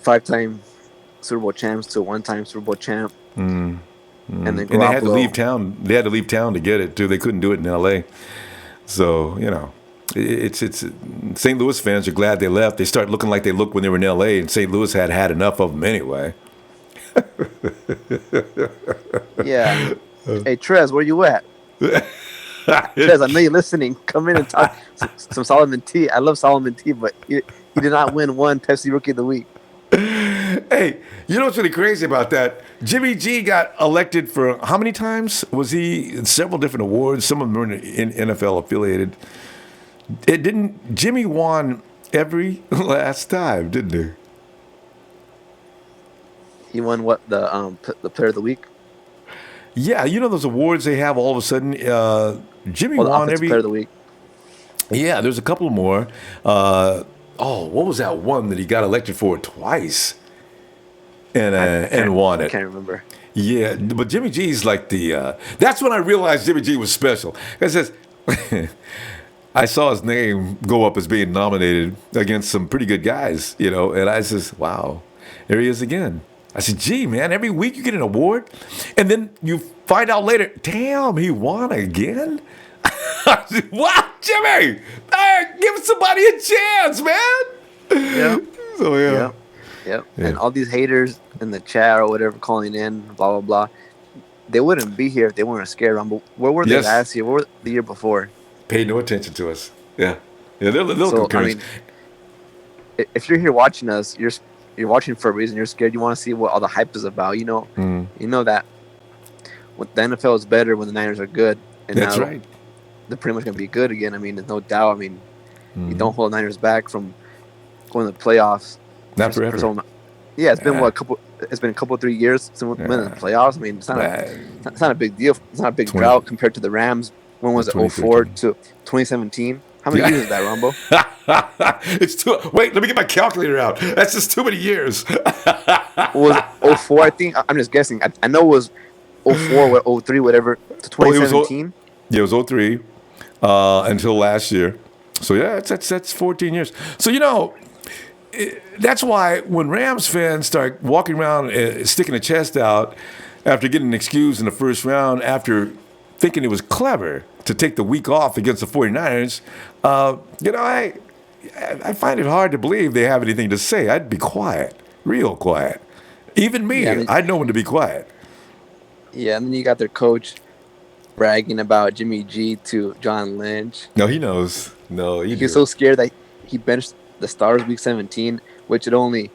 5-time Super Bowl champs to a 1-time Super Bowl champ. And then Garoppolo. And they had to leave town. They had to leave town to get it too. They couldn't do it in L.A. So it's St. Louis fans are glad they left. They start looking like they looked when they were in L.A. and St. Louis had enough of them anyway. Yeah. Hey Trez, where you at? Trez, I know you're listening. Come in and talk some Solomon T. I love Solomon T, but he did not win one Pepsi Rookie of the Week. Hey, you know what's really crazy about that? Jimmy G got elected for how many times? Was he in several different awards? Some of them were in NFL affiliated. Jimmy won every last time, didn't he? He won what, the Player of the Week? Yeah, those awards they have all of a sudden. Jimmy won every Player of the Week. Yeah, there's a couple more. What was that one that he got elected for twice? And won it. I can't remember. Yeah, but Jimmy G's like that's when I realized Jimmy G was special. It says, I saw his name go up as being nominated against some pretty good guys, and I says, wow, there he is again. I said, gee, man, every week you get an award, and then you find out later, damn, he won again? I said, wow, Jimmy, give somebody a chance, man. Yeah. So, yeah. Yep. And all these haters in the chat or whatever calling in, blah, blah, blah, they wouldn't be here if they weren't scared, Rumble. Where were they last year? Where were the year before? Paid no attention to us. Yeah. Yeah, they'll I mean, if you're here watching us, you're watching for a reason. You're scared. You want to see what all the hype is about. You know that the NFL is better when the Niners are good. And that's right. They're pretty much going to be good again. I mean, there's no doubt. I mean, you don't hold the Niners back from going to the playoffs. Not forever. It's been a couple 3 years since we went in the playoffs. I mean, it's not a big deal. It's not a big drought compared to the Rams. When was it? 04 to 2017. How many years is that, Ronbo? It's too. Wait, let me get my calculator out. That's just too many years. Was 04, I think. I'm just guessing. I know it was 04, 03, whatever, to 2017. It was 03 until last year. So, yeah, that's 14 years. So, that's why when Rams fans start walking around sticking their chest out after getting excused in the first round, after thinking it was clever to take the week off against the 49ers, I find it hard to believe they have anything to say. I'd be quiet, real quiet. Even me, I'd know when to be quiet. Yeah, and then you got their coach bragging about Jimmy G to John Lynch. No, he knows. No, he was so scared that he benched the Stars week 17, which it only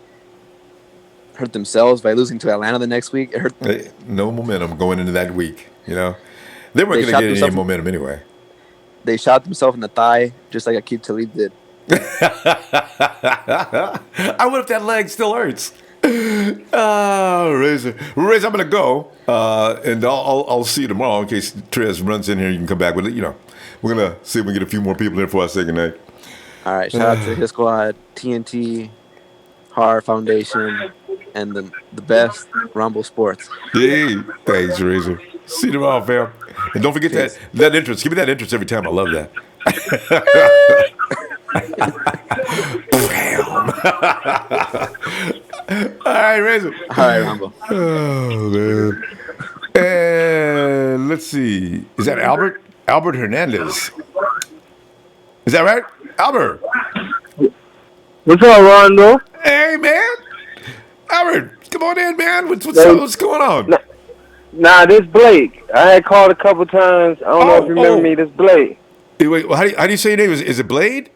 hurt themselves by losing to Atlanta the next week. It hurt them. No momentum going into that week, They weren't going to get any momentum anyway. They shot themselves in the thigh, just like Aqib Talib did. I wonder if that leg still hurts. Razor, I'm going to go, and I'll see you tomorrow in case Trez runs in here. You can come back with it. We're going to see if we can get a few more people in before I say goodnight. All right, shout out to his squad, TNT, Har Foundation, and the best, Ronbo Sports. Hey, thanks, Razor. See you tomorrow, fam. And don't forget that entrance. Give me that entrance every time. I love that. All right, Razor. All right, Ronbo. Oh, man. And let's see. Is that Albert? Albert Hernandez. Is that right? Albert. What's up, Rondo? Hey, man. Albert, come on in, man. What's going on? Nah, this Blake. I had called a couple times. I don't know if you remember me. This Blake. Hey, wait, how do you say your name? Is it Blade?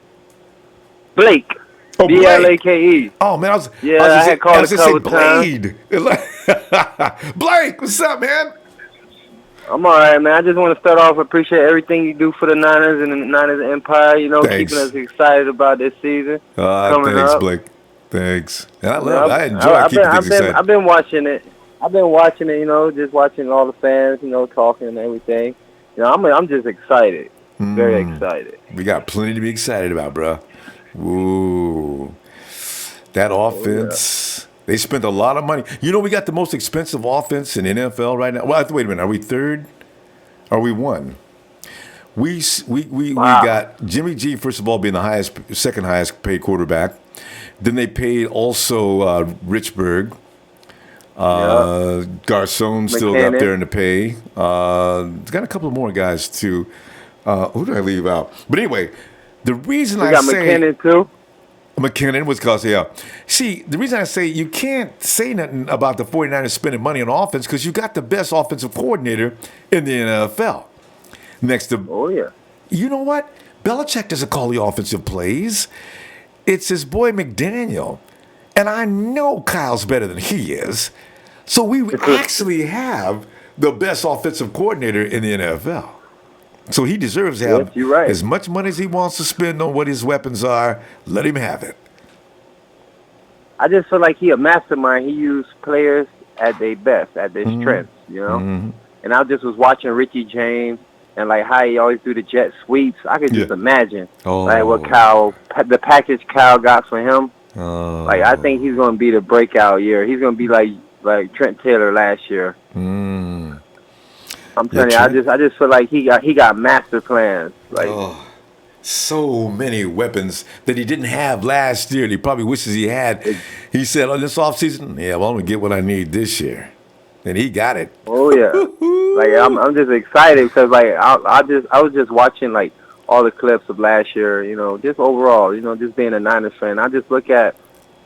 Blake. Oh, Blake. Oh, man. I had called a couple times. Blake, what's up, man? I'm all right, man. I just want to start off. Appreciate everything you do for the Niners and the Niners Empire. Keeping us excited about this season coming thanks, up. Blake. Thanks. And I enjoy keeping things excited. I've been watching it. Just watching all the fans, talking and everything. I'm just excited. Very excited. We got plenty to be excited about, bro. Ooh. That offense. They spent a lot of money. We got the most expensive offense in the NFL right now. Well, wait a minute. Are we third? Are we one? We got Jimmy G, first of all, being the second highest paid quarterback. Then they paid also Richburg. Garcon still got there in the pay. Got a couple more guys too. Who did I leave out? But anyway, the reason I say McKinnon too. McKinnon was because, See, the reason I say you can't say nothing about the 49ers spending money on offense because you got the best offensive coordinator in the NFL. Next to, you know what? Belichick doesn't call the offensive plays. It's his boy McDaniel. And I know Kyle's better than he is. So we actually have the best offensive coordinator in the NFL. So he deserves to have as much money as he wants to spend on what his weapons are. Let him have it. I just feel like he a mastermind. He used players at their best, at their strengths, And I just was watching Richie James and like how he always do the jet sweeps. I could just imagine like what the package Kyle got for him. Like I think he's going to be the breakout year. He's going to be like Trent Taylor last year. I'm telling you, I just feel like he got master plans. Like so many weapons that he didn't have last year. That he probably wishes he had. He said, "On this offseason, I'm going to get what I need this year," and he got it. Oh yeah, like I'm just excited because like I was just watching like all the clips of last year. Just overall, just being a Niners fan, I just look at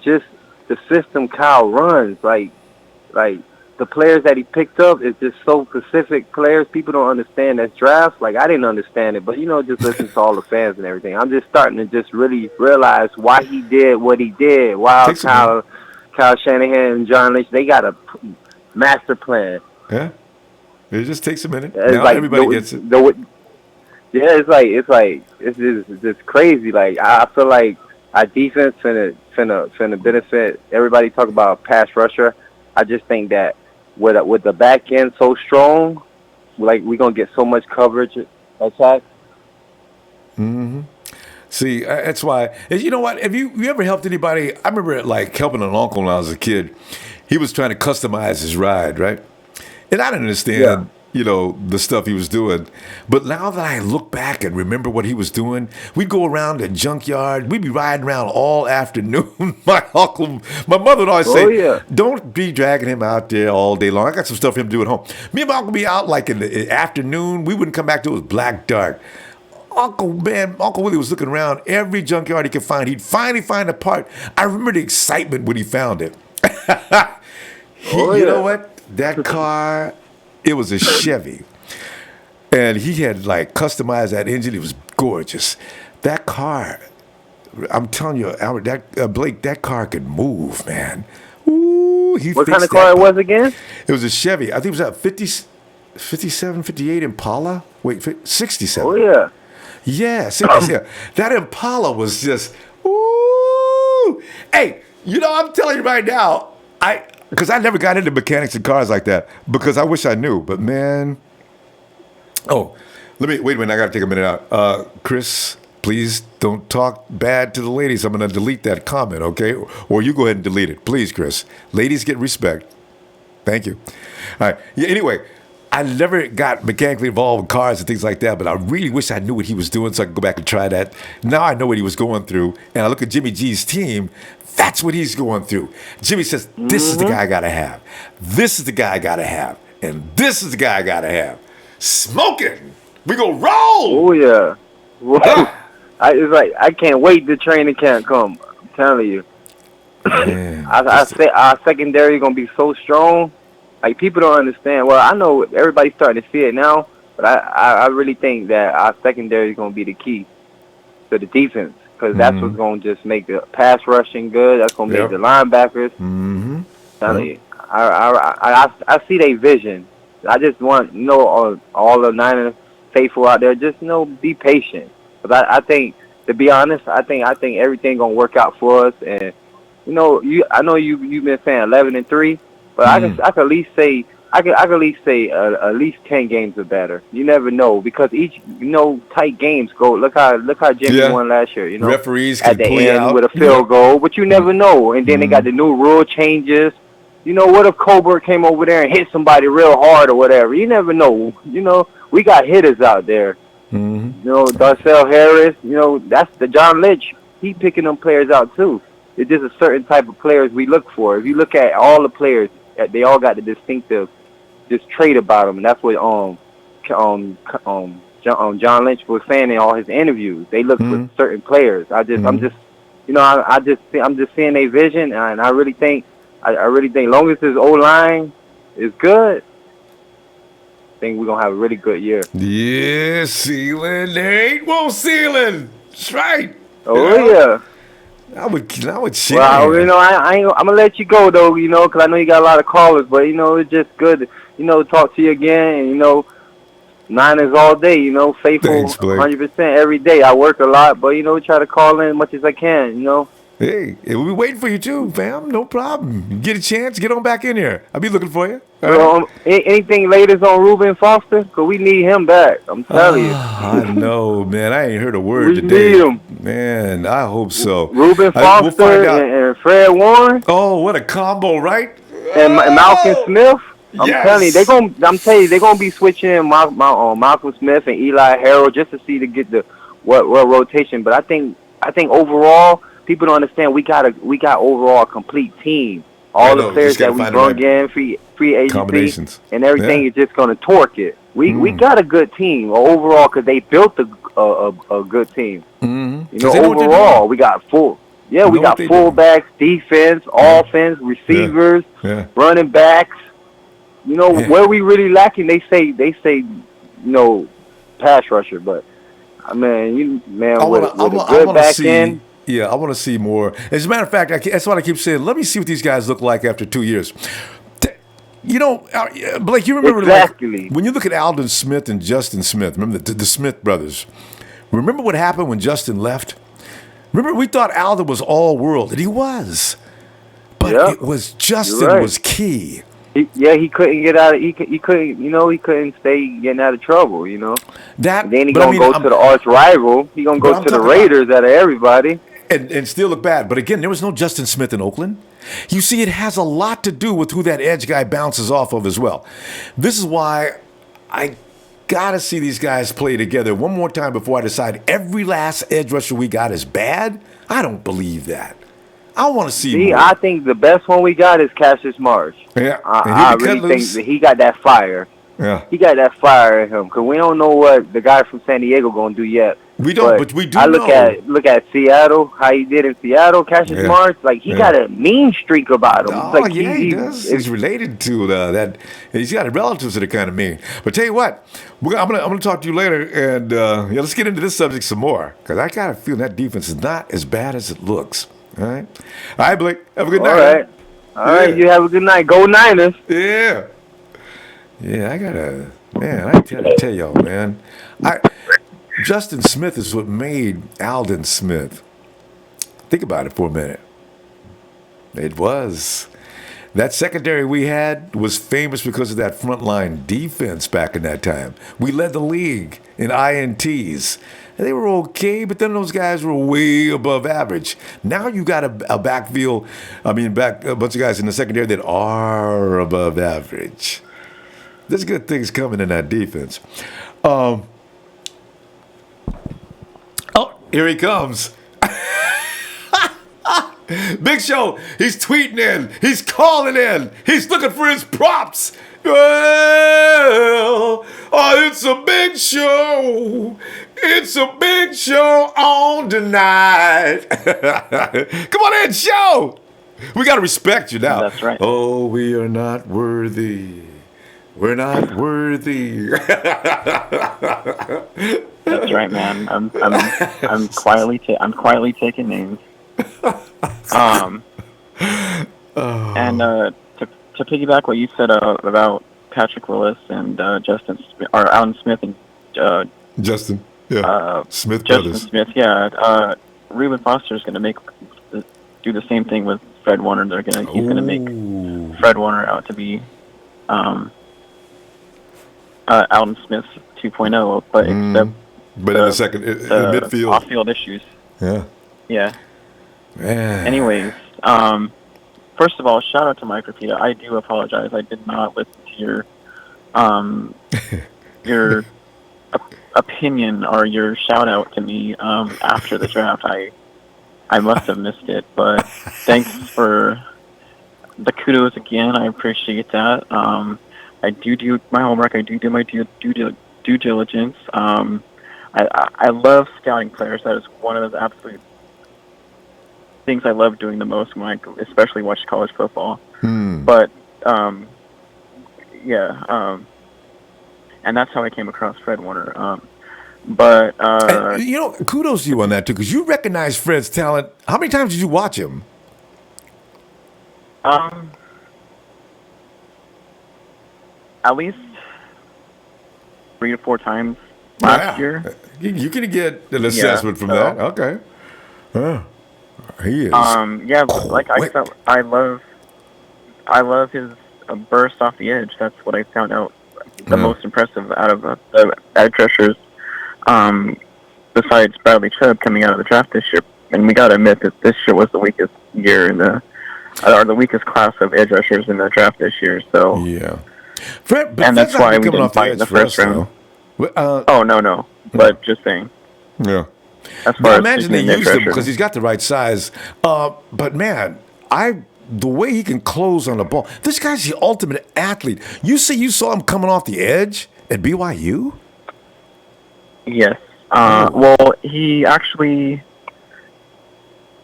just the system Kyle runs, like the players that he picked up is just so specific players. People don't understand that draft. Like, I didn't understand it, but, just listen to all the fans and everything. I'm just starting to just really realize why he did what he did. Wow, Kyle Shanahan and John Lynch, they got a master plan. It just takes a minute. Now like everybody gets it. It's just crazy. Like, I feel like our defense finna benefit. Everybody talk about pass rusher. I just think that with the back end so strong, like we're gonna get so much coverage attack. See, that's why. And you know what? Have you ever helped anybody? I remember like helping an uncle when I was a kid. He was trying to customize his ride, right? And I didn't understand, the stuff he was doing. But now that I look back and remember what he was doing, we'd go around the junkyard. We'd be riding around all afternoon. My mother would always say, don't be dragging him out there all day long. I got some stuff for him to do at home. Me and my uncle would be out like in the afternoon. We wouldn't come back till it was black dark. Uncle Willie was looking around every junkyard he could find. He'd finally find a part. I remember the excitement when he found it. You know what? That car, it was a Chevy. And he had like customized that engine. It was gorgeous. That car, I'm telling you, Albert, Blake, that car could move, man. Ooh, what kind of car it was again? It was a Chevy. I think it was a 57, 58 Impala. Wait, 67. Oh, yeah. Yeah, 67. That Impala was just, ooh. Hey, I'm telling you right now, because I never got into mechanics and cars like that because I wish I knew. But, man. Oh, wait a minute. I got to take a minute out. Chris, please don't talk bad to the ladies. I'm going to delete that comment, okay? Or you go ahead and delete it. Please, Chris. Ladies get respect. Thank you. All right. Yeah, anyway, I never got mechanically involved with cars and things like that, but I really wish I knew what he was doing so I could go back and try that. Now I know what he was going through, and I look at Jimmy G's team. That's what he's going through. Jimmy says, this is the guy I got to have. This is the guy I got to have. And this is the guy I got to have. Smoking. We go roll. Oh, yeah. It's like, I can't wait till training camp come. I'm telling you. Man, I say our secondary is going to be so strong. Like, people don't understand. Well, I know everybody's starting to see it now, but I really think that our secondary is going to be the key to the defense. Because that's what's going to just make the pass rushing good. That's going to make the linebackers. Telling you, I see their vision. I just want all the Niners faithful out there. Just be patient. Because I think, to be honest, I think everything going to work out for us. And I know you've been saying 11-3, but I can at least say. I could at least say at least 10 games are better. You never know because each tight games go. Look how Jimmy won last year. Referees at the end out with a field goal, but you never know. And then they got the new rule changes. What if Colbert came over there and hit somebody real hard or whatever? You never know. We got hitters out there. Darcel Harris. That's the John Lynch. He picking them players out too. It's just a certain type of players we look for. If you look at all the players, they all got the distinctive just trait about them, and that's what John Lynch was saying in all his interviews. They look for certain players. I'm just seeing a vision, and I really think long as his O-line is good, I think we're gonna have a really good year. Yeah, ceiling. There ain't no ceiling. That's right. Oh yeah. I would share. Well, I'm gonna let you go though, because I know you got a lot of callers, but it's just good, to talk to you again. And Niners all day, faithful, 100% every day. I work a lot, but try to call in as much as I can. Hey, we'll be waiting for you too, fam. No problem. You get a chance, get on back in here. I'll be looking for you. Anything latest on Reuben Foster? Because we need him back. I'm telling you. I know, man. I ain't heard a word today. We need him. Man, I hope so. Reuben Foster and Fred Warren. Oh, what a combo, right? And Malcolm Smith. I'm telling you, they're gonna be switching Malcolm Smith and Eli Harold just to see to get the what rotation. But I think overall, people don't understand we got overall a complete team. All the players that we brought in, free agency, and everything is just going to torque it. We got a good team overall because they built a good team. Overall, we got we got fullbacks, defense, offense, receivers, running backs. Where we really lacking, they say pass rusher, but I mean, with a good back end. Yeah, I want to see more. As a matter of fact, that's what I keep saying. Let me see what these guys look like after 2 years. Blake, you remember when you look at Aldon Smith and Justin Smith, remember the Smith brothers. Remember what happened when Justin left? Remember, we thought Aldon was all world, and he was. But it was Justin was key. He couldn't get out. He couldn't. He couldn't stay getting out of trouble. And then he gonna go to the arch rival. He gonna go to the Raiders out of everybody. And still look bad. But again, there was no Justin Smith in Oakland. You see, it has a lot to do with who that edge guy bounces off of as well. This is why I gotta see these guys play together one more time before I decide every last edge rusher we got is bad. I don't believe that. I want to see more. I think the best one we got is Cassius Marsh. Yeah, I really think that he got that fire. Yeah, he got that fire in him because we don't know what the guy from San Diego gonna do yet. We don't, but we do. I look at Seattle, how he did in Seattle. Cassius Marsh, like he got a mean streak about him. Oh, he does. He's related to that. He's got relatives that are kind of mean. But tell you what, I'm gonna talk to you later, and let's get into this subject some more because I got a feeling that defense is not as bad as it looks. All right, Blake. Have a good night. All right. You have a good night. Go Niners. Yeah. I gotta tell y'all, man. Justin Smith is what made Aldon Smith. Think about it for a minute. It was. That secondary we had was famous because of that frontline defense back in that time. We led the league in INTs. And they were okay, but then those guys were way above average. Now you got a bunch of guys in the secondary that are above average. There's good things coming in that defense. Here he comes. Big Show, he's tweeting in. He's calling in. He's looking for his props. Well, it's a big show. It's a big show on tonight. Come on in, Show. We got to respect you now. That's right. Oh, we are not worthy. We're not worthy. That's right, man. I'm quietly taking names. And to piggyback what you said about Patrick Willis and Alden Smith and Justin, Smith Justin brothers. Smith, Reuben Foster is going to do the same thing with Fred Warner. He's going to make Fred Warner out to be Alden Smith 2.0, but in the second in midfield, off-field issues. Yeah. Man. Anyways, first of all, shout out to Mike Rapita. I do apologize. I did not listen to your opinion or your shout out to me after the draft. I must have missed it, but thanks for the kudos again. I appreciate that. I do my homework. I do my due diligence. I love scouting players. That is one of the absolute things I love doing the most when I especially watch college football. But and that's how I came across Fred Warner. Kudos to you on that too, because you recognize Fred's talent. How many times did you watch him? At least 3 to 4 times last year. You can get an assessment from that. Okay. He is. Like I said, I love his burst off the edge. That's what I found out the most impressive out of the edge rushers. Besides Bradley Chubb coming out of the draft this year, and we gotta admit that this year was the weakest year the weakest class of edge rushers in the draft this year. So Fred, and that's why we didn't fight in the first round. No. But just saying. Yeah. As far I imagine they used him because he's got the right size. But man, the way he can close on the ball, this guy's the ultimate athlete. You saw him coming off the edge at BYU? Yes. Well, he actually,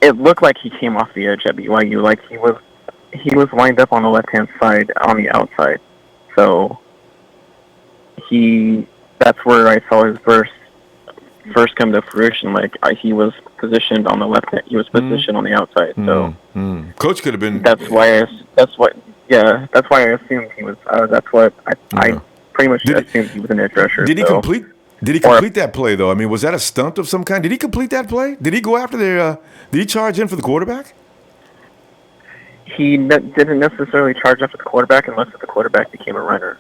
it looked like he came off the edge at BYU. Like he was lined up on the left-hand side on the outside. So that's where I saw his first come to fruition. Like he was positioned on the left hand. He was positioned on the outside. So coach could have been. That's why I assumed he was. That's what I pretty much assumed he was an edge rusher. Did he complete that play though? I mean, was that a stunt of some kind? Did he complete that play? Did he go after did he charge in for the quarterback? he didn't necessarily charge up at the quarterback unless the quarterback became a runner.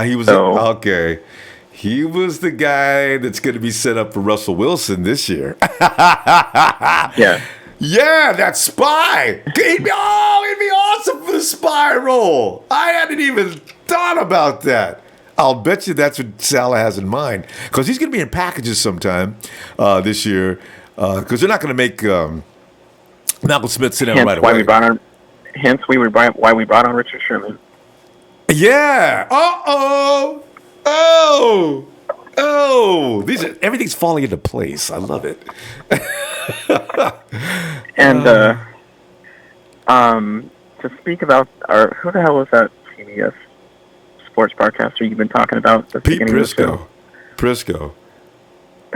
He was okay. He was the guy that's going to be set up for Russell Wilson this year. Yeah. Yeah, that spy. It'd be awesome for the spy role. I hadn't even thought about that. I'll bet you that's what Salah has in mind. Because he's going to be in packages sometime this year. Because they're not going to make Malcolm Smith sit down right away. Hence why we brought on Richard Sherman. Yeah. Oh. Everything's falling into place. I love it. And to speak about who the hell was that CBS sports broadcaster you've been talking about? Pete Prisco.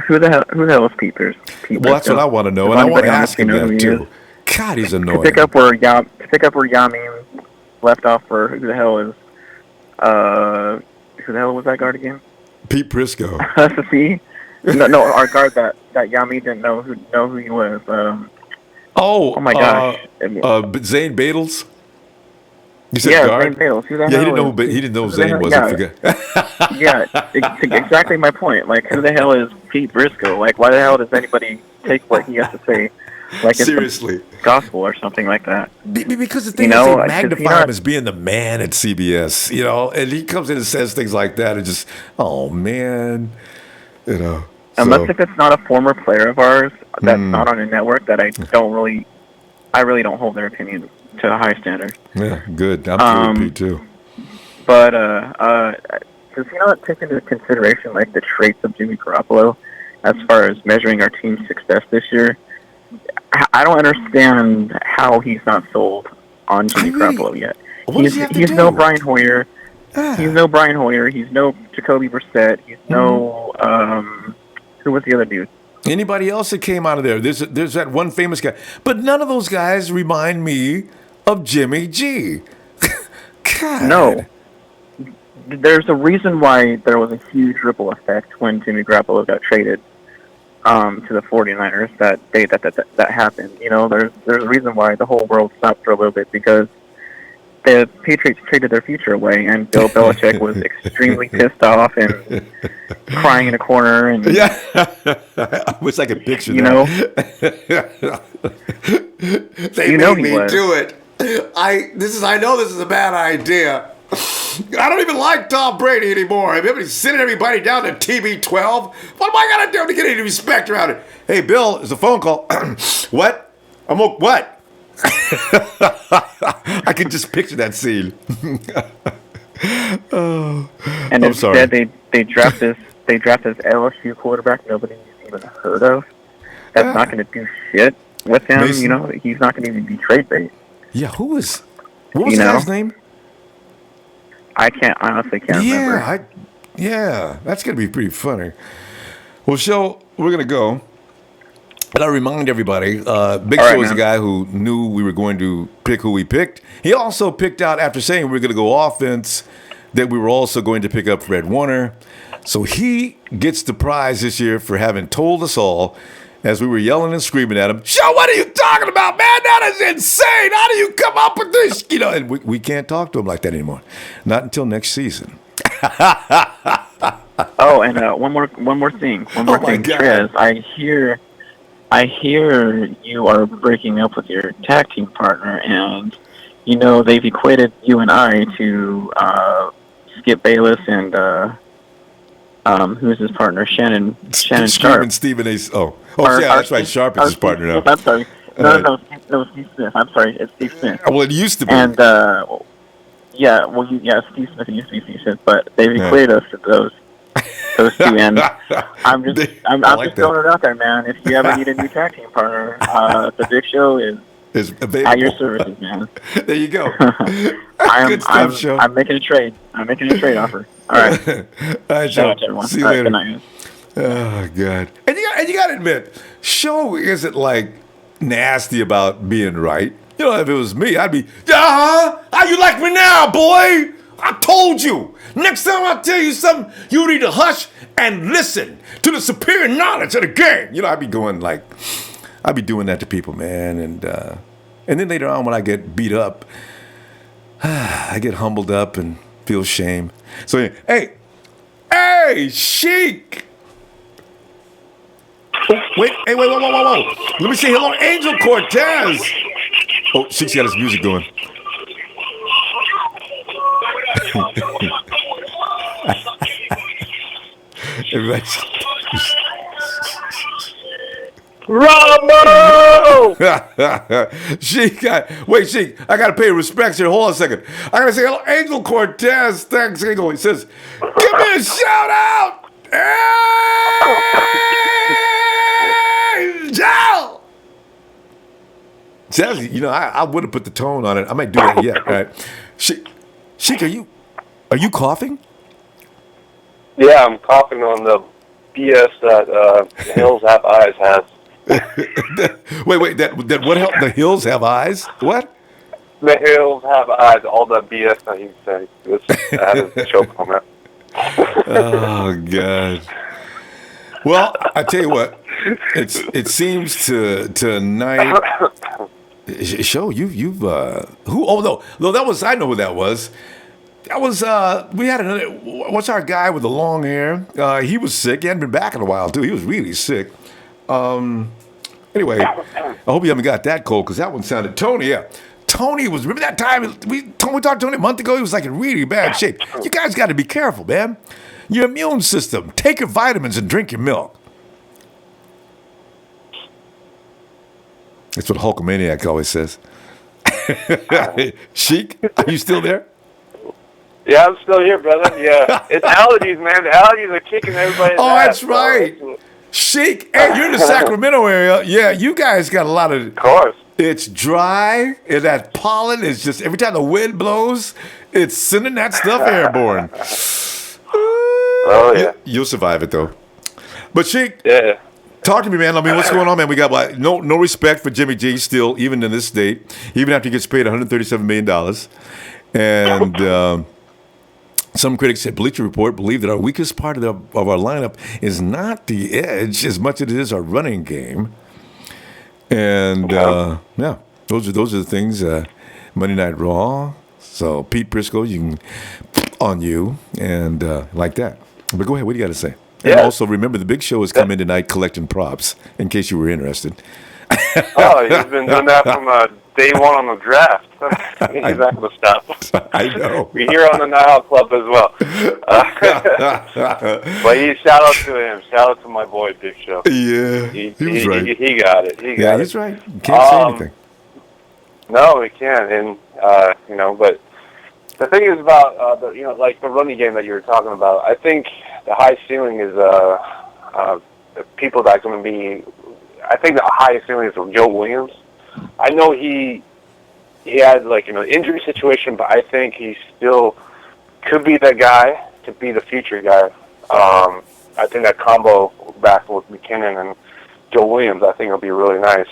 Who the hell is Pete Prisco? Well, that's what I want to know, and I want to ask him that too. God, he's annoying. To pick up where Yamin left off, for who the hell was that guard again? Pete Prisco. See? No, our guard that Yami didn't know who he was. Oh my gosh. Zane Badels? You said guard? Zane Badels. He didn't know Zane was. I forget. Yeah, exactly my point. Like, who the hell is Pete Briscoe? Like, why the hell does anybody take what he has to say like seriously, it's gospel or something like that? Because the thing is, they magnify him as being the man at CBS, and he comes in and says things like that, and just, oh man, Unless if it's not a former player of ours that's not on a network that I really don't hold their opinion to a high standard. Yeah, good. I'm Pete too. But does he not take into consideration like the traits of Jimmy Garoppolo as far as measuring our team's success this year? I don't understand how he's not sold on Jimmy Garoppolo yet. He's no Brian Hoyer. He's no Brian Hoyer. He's no Jacoby Brissett. He's no who was the other dude? Anybody else that came out of there? There's that one famous guy, but none of those guys remind me of Jimmy G. God. No. There's a reason why there was a huge ripple effect when Jimmy Garoppolo got traded to the 49ers that day that happened. There's a reason why the whole world stopped for a little bit, because the Patriots traded their future away, and Bill Belichick was extremely pissed off and crying in a corner. And I wish I could picture that. They made me do it. I know this is a bad idea. I don't even like Tom Brady anymore. Everybody's sending everybody down to TB12. What am I gonna do to get any respect around it? Hey, Bill, it's a phone call. What? What? I can just picture that scene. And instead, they draft this LSU quarterback nobody's even heard of. That's not going to do shit with him. Mason. He's not going to even be trade bait. Yeah, what was the guy's name? I honestly can't remember. That's going to be pretty funny. Well, we're going to go. And I remind everybody, Big Show is a guy who knew we were going to pick who we picked. He also picked out, after saying we were going to go offense, that we were also going to pick up Fred Warner. So he gets the prize this year for having told us all, as we were yelling and screaming at him, "Show, what are you talking about, man? That is insane. How do you come up with this?" And we can't talk to him like that anymore. Not until next season. Oh, and one more thing. Trez, I hear you are breaking up with your tag team partner, and they've equated you and I to Skip Bayless and who's his partner? Shannon Sharp. And Stephen A. That's right. Sharp is his partner now. I'm sorry. No, Steve Smith. I'm sorry, it's Steve Smith. Well, it used to be. And Steve Smith used to be Steve Smith, but they've equated us to those two ends. I'm just throwing it out there, man. If you ever need a new tag team partner, the Big Show is at your services, man. There you go. I'm making a trade. I'm making a trade offer. All right. All right, Joe. See you later. Good night. Oh God. And you got to admit, Show isn't like nasty about being right. If it was me, I'd be, how you like me now, boy? I told you. Next time I tell you something, you need to hush and listen to the superior knowledge of the game. I'd be doing that to people, man. And And then later on, when I get beat up, I get humbled up and feel shame. So, hey, Sheik! Oh, wait, whoa. Let me say hello, Angel Cortez. Oh, Sheik's got his music going. Everybody. Ronbo! Sheik, I got to pay respects here. Hold on a second. I got to say hello, Angel Cortez. Thanks, Angel. He says, give me a shout out. Angel! Says, I would have put the tone on it. I might do that yet. All right. Sheik, are you coughing? Yeah, I'm coughing on the BS that Hills Have Eyes has. wait, that what help? The Hills Have Eyes? What? The Hills Have Eyes, all the BS that you say. That is a choke on that. Oh, God. Well, I tell you what, it seems tonight. Show you've who? Oh no, that was, I know who that was. That was we had another. What's our guy with the long hair? He was sick. He hadn't been back in a while too. He was really sick. Anyway, I hope you haven't got that cold because that one sounded. Tony, yeah. Tony was. Remember that time we talked to Tony a month ago? He was like in really bad shape. You guys got to be careful, man. Your immune system. Take your vitamins and drink your milk. That's what Hulkamaniac always says. Sheik, are you still there? Yeah, I'm still here, brother. Yeah. It's allergies, man. The allergies are kicking everybody's ass. That's right. Sheik, hey, you're in the Sacramento area. Yeah, you guys got a lot of course. It's dry, and that pollen is just, every time the wind blows, it's sending that stuff airborne. Oh, yeah. You'll survive it, though. But Sheik, yeah. Talk to me, man. I mean, what's going on, man? We got no respect for Jimmy G still, even in this state, even after he gets paid $137 million. And some critics at Bleacher Report believe that our weakest part of our lineup is not the edge as much as it is our running game. And, yeah, those are the things. Monday Night Raw. So, Pete Prisco, you can on you and like that. But go ahead. What do you got to say? And also, remember, the big show is coming tonight collecting props, in case you were interested. Oh, he's been doing that from day one on the draft. He's not going to stop. I know. We're here on the Night Out Club as well. But shout out to him. Shout out to my boy, Big Show. Yeah, he was right. He got it. He's right. You can't say anything. No, he can't. And, but the thing is about, like the running game that you were talking about, I think the high ceiling is the people that are going to be, I think the highest ceiling is from Joe Williams. I know he had injury situation, but I think he still could be that guy, to be the future guy. I think that combo back with McKinnon and Joe Williams, I think it'll be really nice.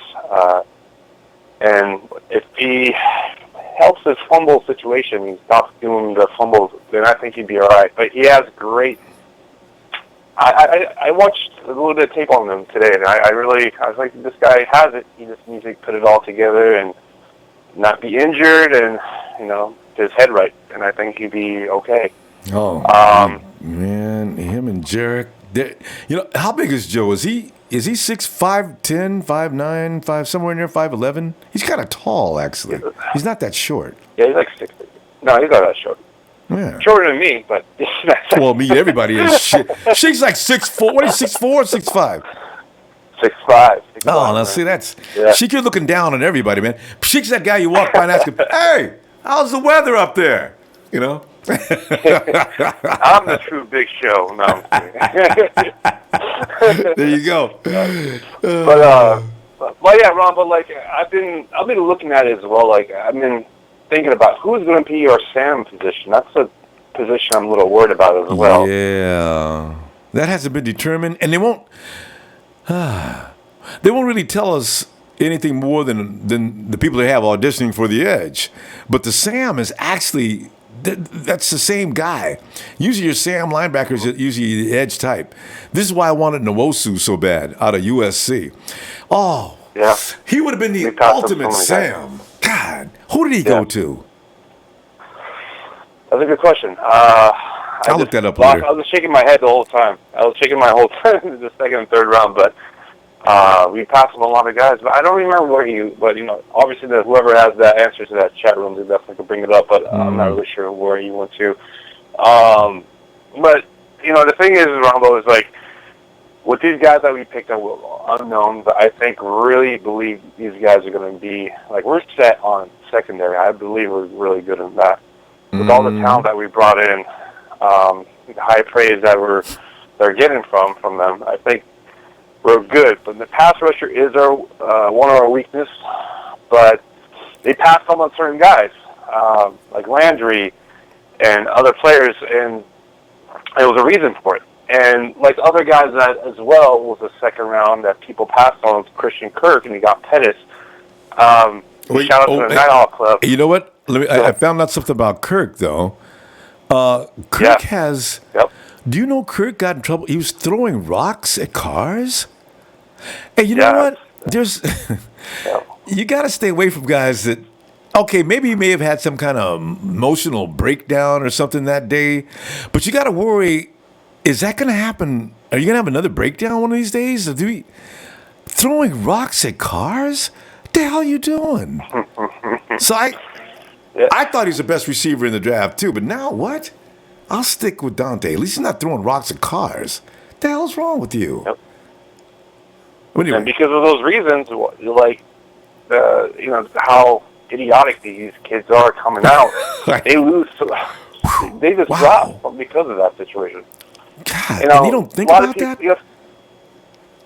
And if he helps his fumble situation, he stops doing the fumbles, then I think he'd be all right. But he has great. I watched a little bit of tape on him today, and I was like, this guy has it. He just needs to put it all together and not be injured, and his head right. And I think he'd be okay. Oh, man, him and Jerick. How big is Joe? Is he 6'5", 10, 5'9", 5 somewhere in there, 5'11"? He's kind of tall, actually. He's not that short. Yeah, he's like 6'. No, he's not that short. Yeah. Shorter than me, but well, everybody is. She's like 6'4". What is 6'4" or 6'5"? 6'5". Oh, now see, that's Sheik. You're looking down on everybody, man. Sheik's that guy you walk by and ask him, "Hey, how's the weather up there?" I'm the true Big Show. No. There you go. But yeah, Ron. But I've been looking at it as well. I've been thinking about who's going to be our Sam position. That's a position I'm a little worried about as well. Yeah, that hasn't been determined, and they won't. They won't really tell us anything more than the people they have auditioning for the Edge. But the Sam is actually. That's the same guy. Usually your Sam linebackers are usually the edge type. This is why I wanted Nwosu so bad out of USC. Oh, yeah. He would have been the ultimate Sam. Who did he go to? That's a good question. I'll look that up later. I was shaking my head the whole time. I was shaking my whole time in the second and third round, but we passed on a lot of guys. But I don't remember where he. But obviously, whoever has that answer to that chat room, they definitely can bring it up. But I'm not really sure where he went to. But the thing is, Ronbo, is like with these guys that we picked up unknown. But I think really believe these guys are going to be like we're set on secondary. I believe we're really good in that. With all the talent that we brought in, the high praise that they're getting from them, I think we're good. But the pass rusher is our one of our weakness. But they passed on certain guys like Landry and other players, and there was a reason for it. And like other guys that as well was a second round that people passed on, Christian Kirk, and he got Pettis. Shout out to the Night Owl Club. You know what? I found out something about Kirk, though. Kirk has... Yep. Do you know Kirk got in trouble? He was throwing rocks at cars? Hey, you know what? There's... You got to stay away from guys that... Okay, maybe he may have had some kind of emotional breakdown or something that day, but you got to worry, is that going to happen? Are you going to have another breakdown one of these days? Throwing rocks at cars? What the hell are you doing? So I thought he was the best receiver in the draft, too. But now, what? I'll stick with Dante. At least he's not throwing rocks at cars. What the hell's wrong with you? Yep. Anyway. And because of those reasons, like, how idiotic these kids are coming out, they lose. They just drop because of that situation. God, and you don't think about that?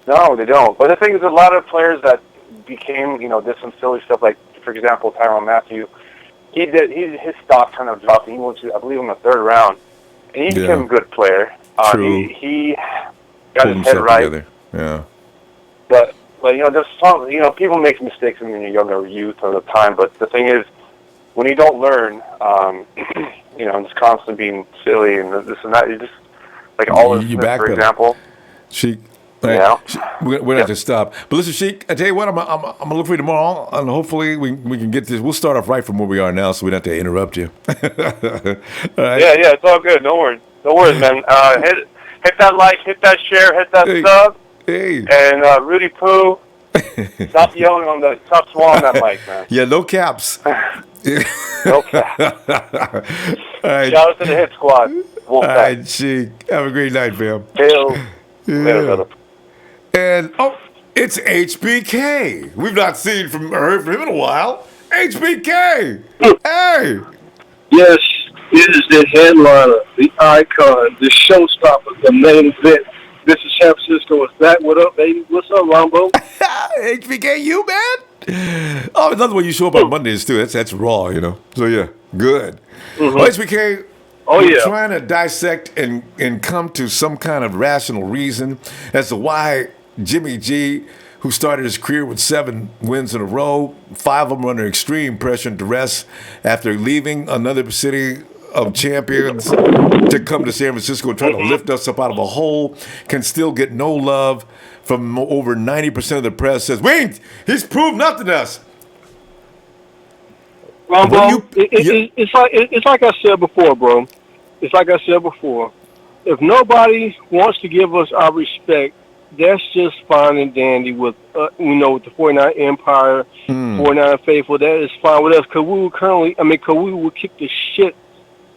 No, they don't. But the thing is, a lot of players that became, did some silly stuff, like, for example, Tyrann Mathieu, his stock kind of dropped. He went to, I believe, in the third round, and he became a good player. True. He got his head right. Together. Yeah. But there's some, people make mistakes in your younger youth all the time. But the thing is, when you don't learn, and just constantly being silly and this and that, you just like all of Smith, for example. Sheik, we're gonna have to stop. But listen, Sheik, I tell you what, I'm gonna look for you tomorrow, and hopefully we can get this. We'll start off right from where we are now, so we don't have to interrupt you. All right? Yeah, it's all good. No worries, man. Hit that like, hit that share, hit that sub. Hey. And Rudy Poo, stop swallowing that mic, man. Yeah, no caps. No caps. All right. Shout out to the Hit Squad. All right, Sheik. Have a great night, fam. Later, brother. And it's HBK. We've not heard from him in a while. HBK. Hey. Yes, it is the headliner, the icon, the showstopper, the main event. This is San Francisco. Is back? What up, baby? What's up, Ronbo? HBK, you, man? Oh, another way you show up on Mondays, too. That's raw, So, yeah, good. Mm-hmm. Well, HBK, we're trying to dissect and come to some kind of rational reason as to why Jimmy G, who started his career with 7 wins in a row, 5 of them under extreme pressure and duress after leaving another city of champions to come to San Francisco and try to lift us up out of a hole, can still get no love from over 90% of the press. Says, he's proved nothing to us. Ronbo, it's like I said before, bro. It's like I said before. If nobody wants to give us our respect, that's just fine and dandy with, with the 49 Empire, 49 Faithful. That is fine with us because we would kick the shit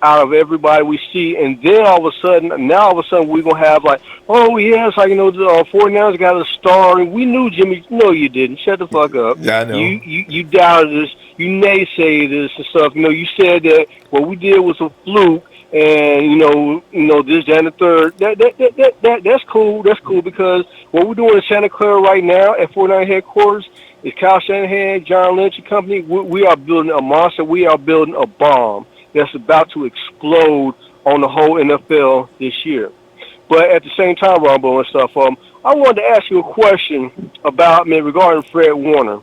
out of everybody we see, and then all of a sudden we're going to have like, the 49ers got a star, and we knew Jimmy. No, you didn't. Shut the fuck up. Yeah, I know. You doubted this. You naysayed this and stuff. You said that what we did was a fluke, and this, that, and the third. That's cool. That's cool because what we're doing in Santa Clara right now at 49 headquarters is Kyle Shanahan, John Lynch and company. We are building a monster. We are building a bomb that's about to explode on the whole NFL this year. But at the same time, Ronbo and stuff, I wanted to ask you a question regarding Fred Warner.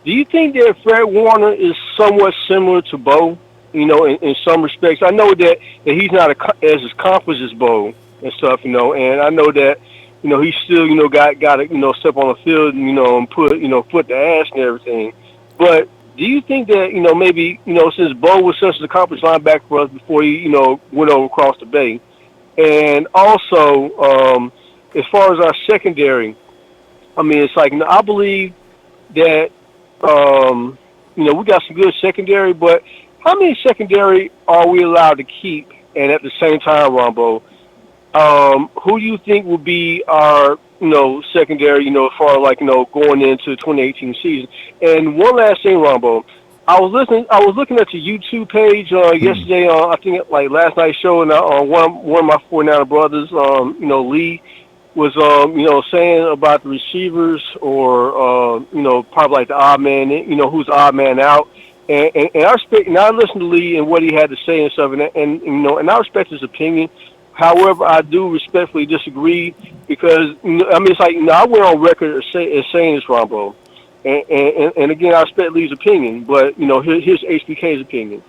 Do you think that Fred Warner is somewhat similar to Bo, in some respects? I know that he's not as accomplished as Bo and stuff, and I know that, he still, got to, step on the field, and put the ass and everything. But do you think that, maybe, since Bo was such an accomplished linebacker for us before he, went over across the bay, and also as far as our secondary, I mean, it's like, I believe that, we got some good secondary, but how many secondary are we allowed to keep? And at the same time, Ronbo, who do you think will be our, secondary, as far as going into the 2018 season? And one last thing, Ronbo, I was looking at your YouTube page yesterday. I think last night's show, and one of my 49er brothers, Lee, was saying about the receivers, or probably like the odd man, who's the odd man out. And I respect, and I listened to Lee and what he had to say and stuff, and I respect his opinion. However, I do respectfully disagree, because it's like, I went on record as saying this, Ronbo, and again, I respect Lee's opinion, but here's HBK's opinion.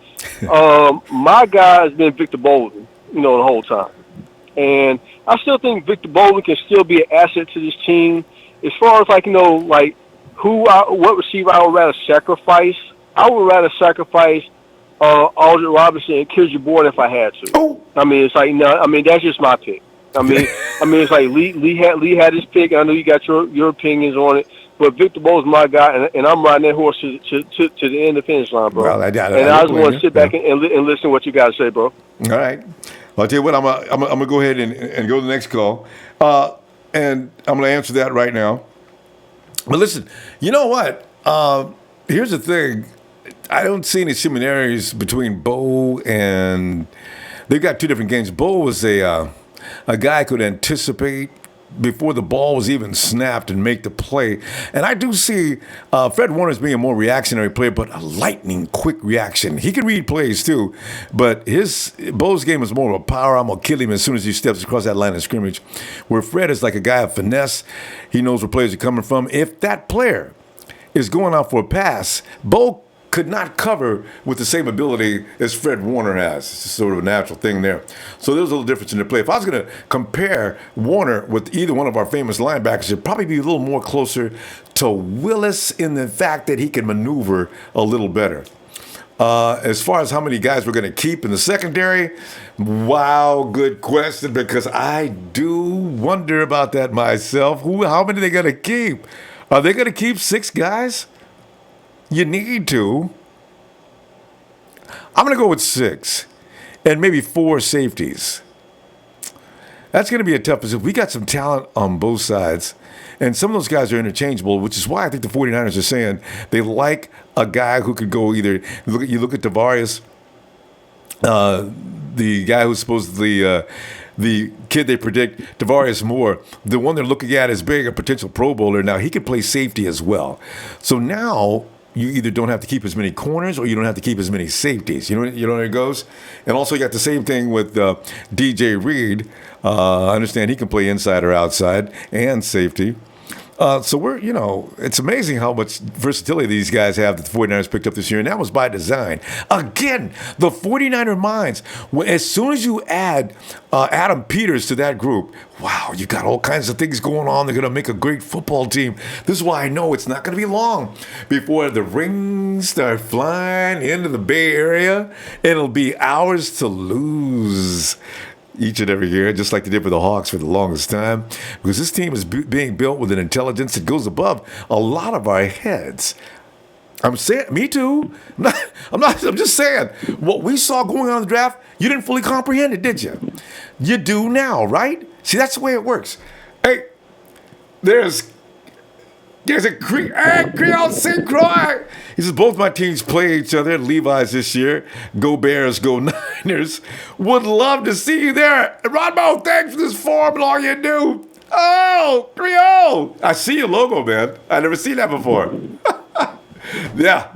My guy has been Victor Bolden, the whole time, and I still think Victor Bolden can still be an asset to this team. As far as what receiver I would rather sacrifice. I would rather sacrifice Aldridge Robinson and Kildry Bourne if I had to. Oh. It's like, that's just my pick. It's like Lee had his pick. I know you got your opinions on it, but Victor Bowe's my guy, and I'm riding that horse to the end of the finish line, bro. Well, I just want to sit back and listen to what you got to say, bro. All right. Well, I'll tell you what, I'm gonna go ahead and go to the next call, and I'm gonna answer that right now. But listen, you know what? Here's the thing. I don't see any similarities between Bo and they've got two different games. Bo was a guy who could anticipate before the ball was even snapped and make the play. And I do see Fred Warner as being a more reactionary player, but a lightning quick reaction. He can read plays too, but Bo's game is more of a power. I'm gonna kill him as soon as he steps across that line of scrimmage. Where Fred is like a guy of finesse. He knows where players are coming from. If that player is going out for a pass, Bo could not cover with the same ability as Fred Warner has. It's just sort of a natural thing there. So there's a little difference in the play. If I was going to compare Warner with either one of our famous linebackers, it'd probably be a little more closer to Willis in the fact that he can maneuver a little better. As far as how many guys we're going to keep in the secondary, wow, good question, because I do wonder about that myself. How many are they going to keep? Are they going to keep 6 guys? You need to. I'm going to go with 6 and maybe 4 safeties. That's going to be a tough position. We got some talent on both sides, and some of those guys are interchangeable, which is why I think the 49ers are saying they like a guy who could go either. You look at Tavares, the guy who's supposedly the kid they predict, Tavares Moore, the one they're looking at as being a potential Pro Bowler. Now, he could play safety as well. So now you either don't have to keep as many corners or you don't have to keep as many safeties. You know where it goes? And also you got the same thing with DJ Reed. I understand he can play inside or outside and safety. So it's amazing how much versatility these guys have that the 49ers picked up this year, and that was by design. Again, the 49er minds, as soon as you add Adam Peters to that group, wow, you got all kinds of things going on. They're going to make a great football team. This is why I know it's not going to be long before the rings start flying into the Bay Area. It'll be ours to lose each and every year, just like they did with the Hawks for the longest time, because this team is being built with an intelligence that goes above a lot of our heads. I'm saying, me too. I'm just saying, what we saw going on in the draft, you didn't fully comprehend it, did you? You do now, right? See, that's the way it works. Hey, there's a Creole St. Croix. He says, both my teams play each other at Levi's this year. Go Bears, go Niners. Would love to see you there. And Ronbo, thanks for this form and all you do. Oh, Creole. I see your logo, man. I've never seen that before. Yeah.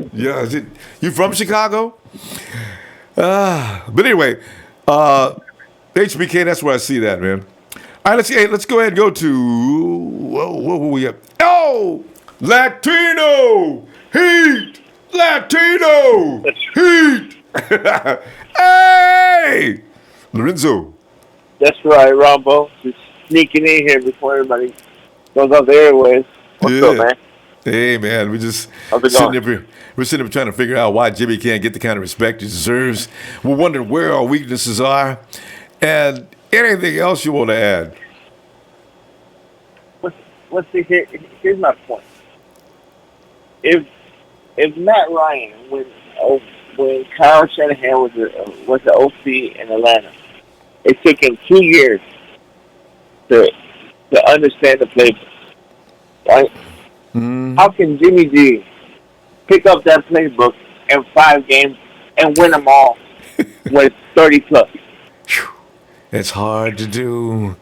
You from Chicago? But anyway, HBK, that's where I see that, man. All right, let's go ahead and go to, what we have? Oh, Latino Heat! Latino Heat! Hey! Lorenzo. That's right, Ronbo. Just sneaking in here before everybody goes off the airways. What's up, man? Hey, man, we're sitting up trying to figure out why Jimmy can't get the kind of respect he deserves. We're wondering where our weaknesses are, and anything else you want to add. Let's see. Here's my point. If Matt Ryan, when Kyle Shanahan was the OC in Atlanta, it took him 2 years to understand the playbook, right? How can Jimmy G pick up that playbook in 5 games and win them all with 30+? It's hard to do.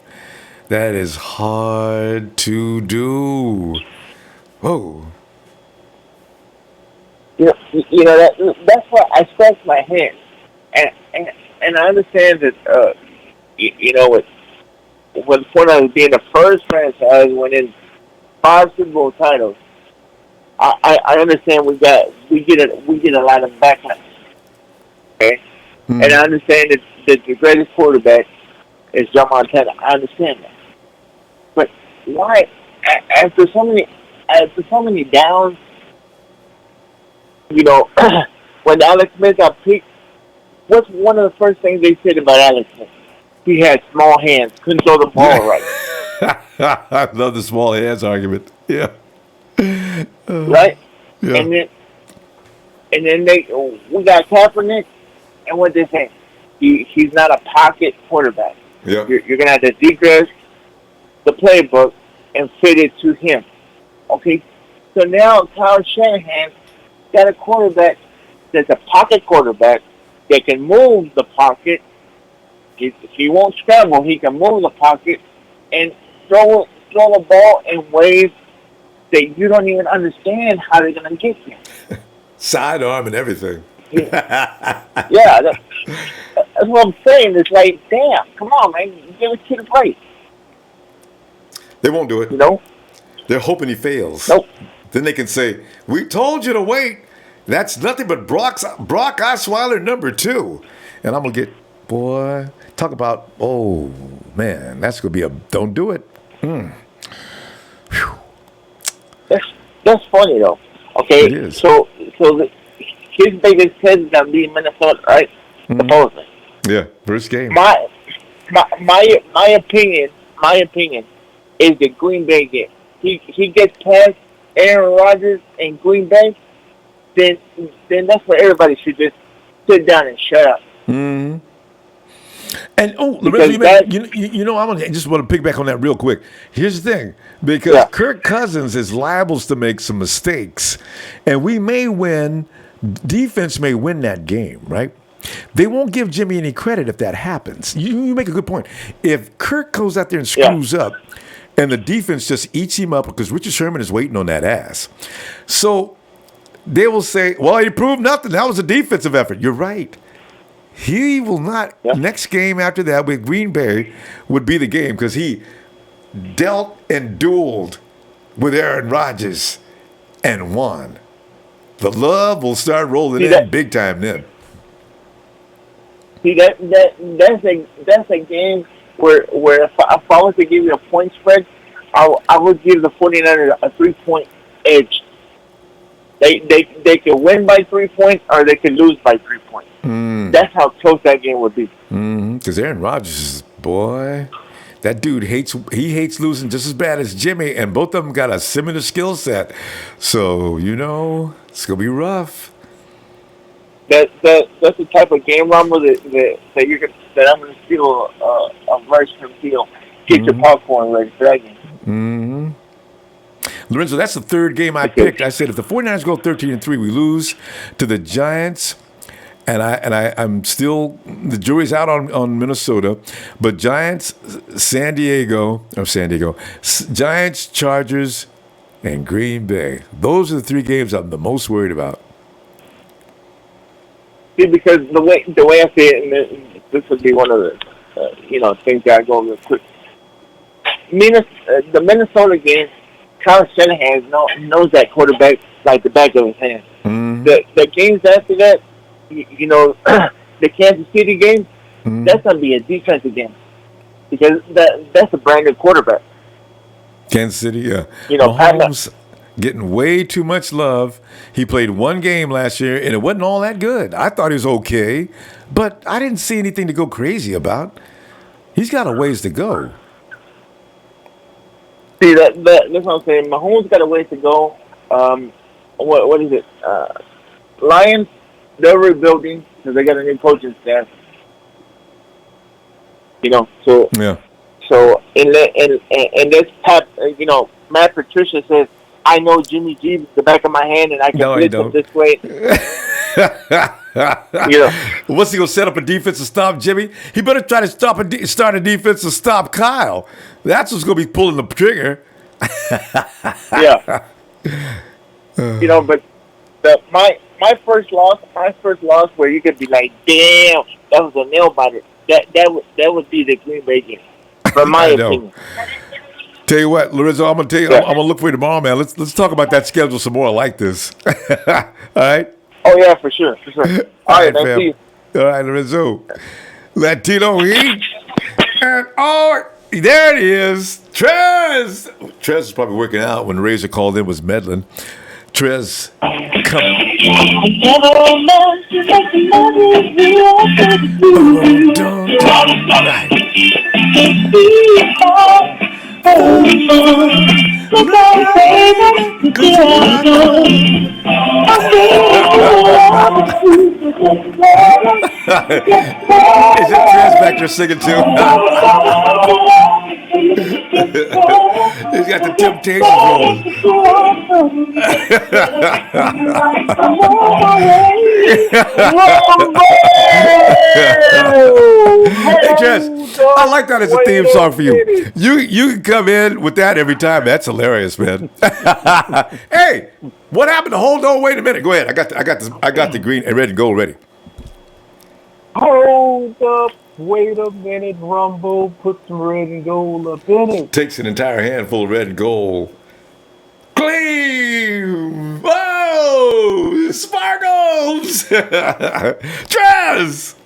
That is hard to do. Whoa. That's why I scratch my head, and I understand that with the point of being the first franchise winning 5 Super Bowl titles, I understand we get a lot of backlash. Okay, and I understand that the greatest quarterback is Joe Montana. I understand that, but why after so many downs? When Alex Smith got picked, what's one of the first things they said about Alex Smith? He had small hands, couldn't throw the ball right. I love the small hands argument. Yeah. Right? Yeah. And then we got Kaepernick, and what they say? He's not a pocket quarterback. Yeah. You're going to have to decrease the playbook and fit it to him. Okay? So now Kyle Shanahan got a quarterback that's a pocket quarterback that can move the pocket. He won't scramble. He can move the pocket and throw the ball in ways that you don't even understand how they're going to get there. Sidearm and everything. Yeah, that's what I'm saying. It's like, damn, come on, man. Give a kid a break. They won't do it. They're hoping he fails. Nope. Then they can say, we told you to wait. That's nothing but Brock Osweiler number 2. And I'm going to get, boy, talk about, oh, man, that's going to be don't do it. That's funny, though. Okay? It is. So his biggest test is going to be Minnesota, right? Supposedly. Yeah, first game. My opinion is the Green Bay game. He gets past Aaron Rodgers in Green Bay, then that's where everybody should just sit down and shut up. Mm-hmm. And I just want to pick back on that real quick. Here's the thing, because Kirk Cousins is liable to make some mistakes, and we may win. Defense may win that game, right? They won't give Jimmy any credit if that happens. You make a good point. If Kirk goes out there and screws up, and the defense just eats him up because Richard Sherman is waiting on that ass. So they will say, well, he proved nothing. That was a defensive effort. You're right. He will not. Next game after that with Green Bay would be the game because he dealt and dueled with Aaron Rodgers and won. The love will start rolling in big time then. See, that's a game where if I was to give you a point spread, I would give the 49ers a 3-point edge. They could win by 3 points or they could lose by 3 points. That's how close that game would be. Because Aaron Rodgers, boy, that dude hates losing just as bad as Jimmy, and both of them got a similar skill set. So it's gonna be rough. That's the type of game rumble that I'm gonna feel a version feel. Get your popcorn ready for that game. Lorenzo, that's the third game I picked. I said if the 49ers go 13-3, we lose to the Giants. And I'm still, the jury's out on Minnesota, but Giants, Giants, Chargers, and Green Bay. Those are the 3 games I'm the most worried about. See, because the way I see it, and this would be one of the things that I go real quick. The Minnesota game, Kyle Shanahan knows that quarterback like the back of his hand. The games after that, the Kansas City game, that's going to be a defensive game because that's a brand new quarterback. Kansas City, yeah. Mahomes, getting way too much love. He played one game last year, and it wasn't all that good. I thought he was okay, but I didn't see anything to go crazy about. He's got a ways to go. See, that's what I'm saying. Mahomes got a ways to go. What is it? Lions, they're rebuilding because they got a new coaching staff. So yeah. So in this Pat, Matt Patricia says, "I know Jimmy G is the back of my hand, and I can blitz him this way." What's he gonna set up a defense to stop Jimmy? He better try to start a defense to stop Kyle. That's what's gonna be pulling the trigger. Yeah. But my first loss where you could be like, damn, that was a nail biter. That would be the Green Bay game, from my opinion. Tell you what, Lorenzo, I'm gonna tell you, I'm gonna look for you tomorrow, man. Let's talk about that schedule some more. I like this. All right. Oh yeah, for sure. All right, man. See you. All right, Lorenzo. Latino Heat. And there it is. Trez. Trez was probably working out when Razor called in, was meddling. Trez, come. Is that Trez back there singing too? He's got the Temptations rolling. Hey, Trez, I like that as a theme song for you. You can come in with that every time. That's hilarious, man. Hey, what happened to hold on? Wait a minute. Go ahead. I got the green and red and gold ready. Hold up. Wait a minute, Rumble. Put some red and gold up in it. Takes an entire handful of red and gold. Clean! Whoa! Sparkles! Trez!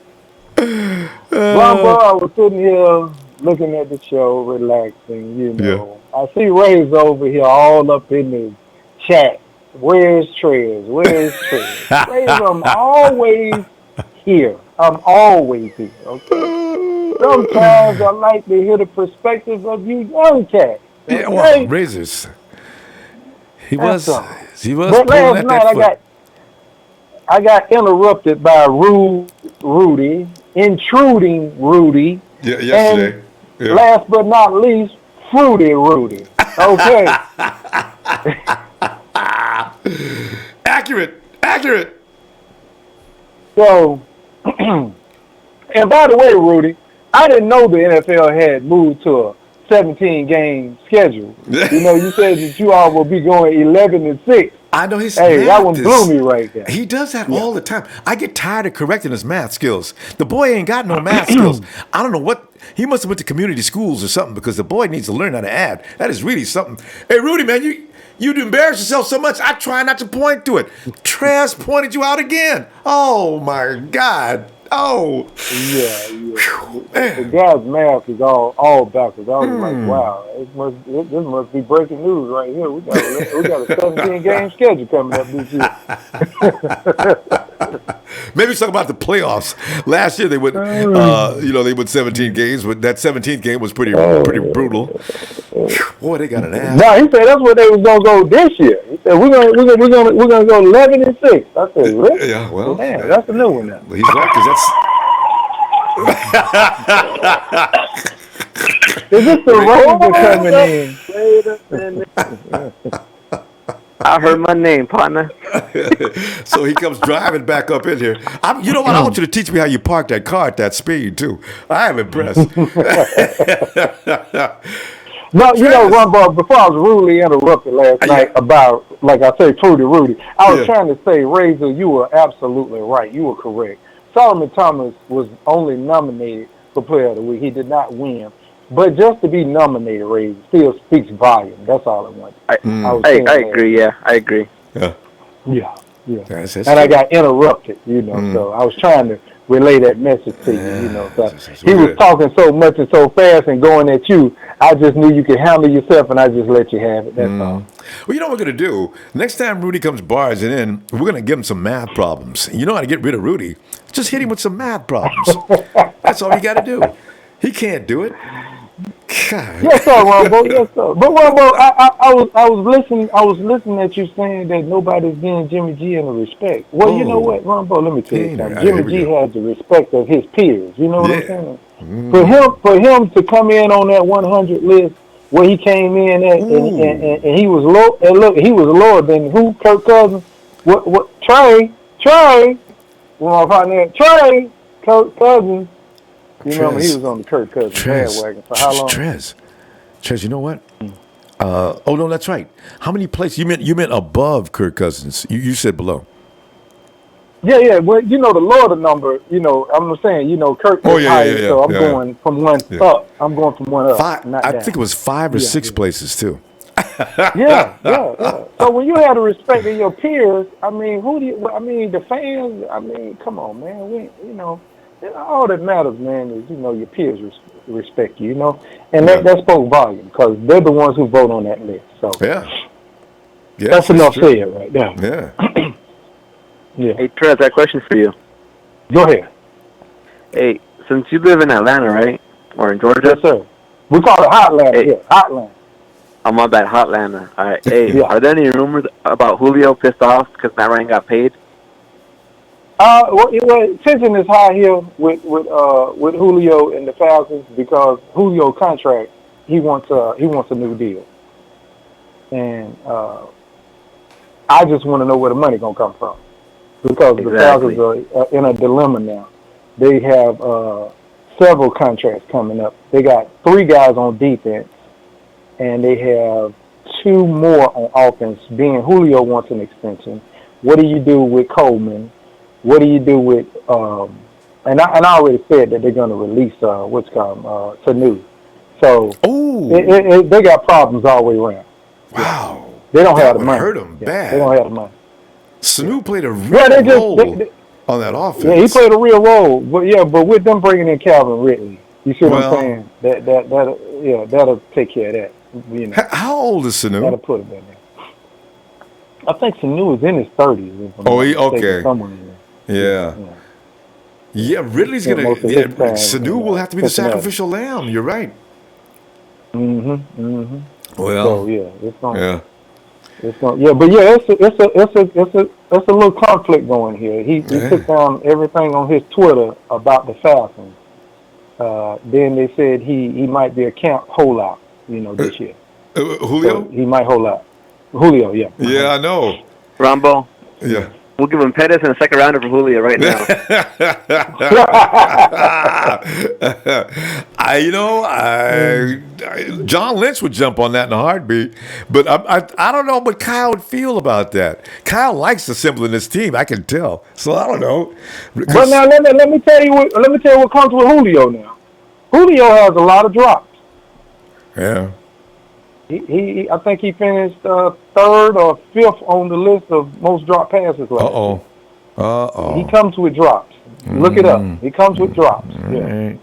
Rumble, I was sitting here looking at the show, relaxing, Yeah. I see Ray's over here all up in the chat. Where's Trez? Where's Trez? Ray's, I'm always here. I'm always here, okay? Sometimes I like to hear the perspective of you young cats. Okay? Yeah, well, Razors. He was But last night I got interrupted by Rudy, intruding Rudy. Yeah, yesterday. And last but not least, Fruity Rudy. Okay. Accurate. So, and by the way, Rudy, I didn't know the NFL had moved to a 17-game schedule. You said that you all will be going 11-6. I know his Hey, math that one blew me right there. He does that all the time. I get tired of correcting his math skills. The boy ain't got no math skills. I don't know what. He must have went to community schools or something because the boy needs to learn how to add. That is really something. Hey, Rudy, man, you'd embarrass yourself so much, I try not to point to it. Trez pointed you out again. Oh, my God. Oh. Yeah. The guy's math is all backwards. I was like, wow, this must be breaking news right here. We got a 17-game schedule coming up this year. Maybe talk about the playoffs. Last year they went, they went 17 games, but that 17th game was pretty brutal. Boy, they got an ass. No, he said that's what they was gonna go this year. He said we're gonna go 11-6. I said, really? Yeah, well, damn, that's a new one now. He's right because that's. Is this the Ranger coming in? I heard my name, partner. So he comes driving back up in here. You know what? I want you to teach me how you park that car at that speed, too. I am impressed. No, Ronbo, before I was rudely interrupted last night about, like I say, Fruity Rudy, I was trying to say, Razor, you were absolutely right. You were correct. Solomon Thomas was only nominated for Player of the Week. He did not win. But just to be nominated, Razor, still speaks volume. That's all I want. I agree, yeah. I agree. Yeah. That's and I got interrupted, so I was trying to relay that message to you, So he was talking so much and so fast and going at you, I just knew you could handle yourself, and I just let you have it. That's all. Well, you know what we're going to do? Next time Rudy comes barging in, we're going to give him some math problems. You know how to get rid of Rudy? Just hit him with some math problems. That's all you got to do. He can't do it. God. Yes, sir, Ronbo. Yes, sir. But Ronbo, I was listening at you saying that nobody's giving Jimmy G any respect. Well, you know what, Ronbo? Let me tell you something. Jimmy G has the respect of his peers. You know what I'm saying? For him to come in on that 100 list where he came in at, and he was low. And look, he was lower than who? Kirk Cousins. What? Trey. Well, my partner, Trey. Kirk Cousins. You remember he was on the Kirk Cousins bandwagon for how long? Trez, you know what? Oh no, that's right. How many places? You meant above Kirk Cousins. You said below. Yeah. Well, you know the lower the number. You know, I'm saying. You know, Kirk is higher, so I'm going from one up. I'm going from one up. I think it was 5 or 6 places too. Yeah. So when you have the respect of your peers, I mean, the fans. I mean, come on, man. All that matters, man, is your peers respect you, and that spoke volume because they're the ones who vote on that list. So that's enough said right there. Yeah. Yeah. Hey, Trez, I have a question for you. Go ahead. Hey, since you live in Atlanta, right, or in Georgia? Yes, sir. We call it Hotlanta. Hey. Yeah, Hotlanta. Oh, my bad, Hotlanta. All right. Hey, are there any rumors about Julio pissed off because Matt Ryan got paid? Tension is high here with Julio and the Falcons because Julio contract he wants a new deal, and I just want to know where the money gonna come from because the Falcons are in a dilemma now. They have several contracts coming up. They got 3 guys on defense, and they have 2 more on offense. Being Julio wants an extension. What do you do with Coleman? What do you do with and I already said that they're going to release Sanu. So they got problems all the way around. Wow, they don't have the money. Hurt them bad. They don't have the money. Sanu played a real role on that offense. Yeah, he played a real role. But with them bringing in Calvin Ridley, you see what I'm saying? That'll take care of that. How old is Sanu? That'll put him in there. I think Sanu is in his 30s. Okay. Somewhere in there. Yeah, Ridley's going to... Sanu will have to be the sacrificial lamb. You're right. Mm-hmm. Well... So, it's going it's a little conflict going here. He took down everything on his Twitter about the Falcons. Then they said he might be a camp holdout, this year. Julio? So he might hold out. Julio, yeah. Yeah, I know. Rombo? Yeah. We'll give him Pettis and a second rounder for Julio right now. John Lynch would jump on that in a heartbeat, but I don't know what Kyle would feel about that. Kyle likes the symbol in his team, I can tell. So I don't know. But now let me tell you what comes with Julio now. Julio has a lot of drops. Yeah. I think he finished 3rd or 5th on the list of most drop passes last year. He comes with drops. Look it up. He comes with drops. Yeah.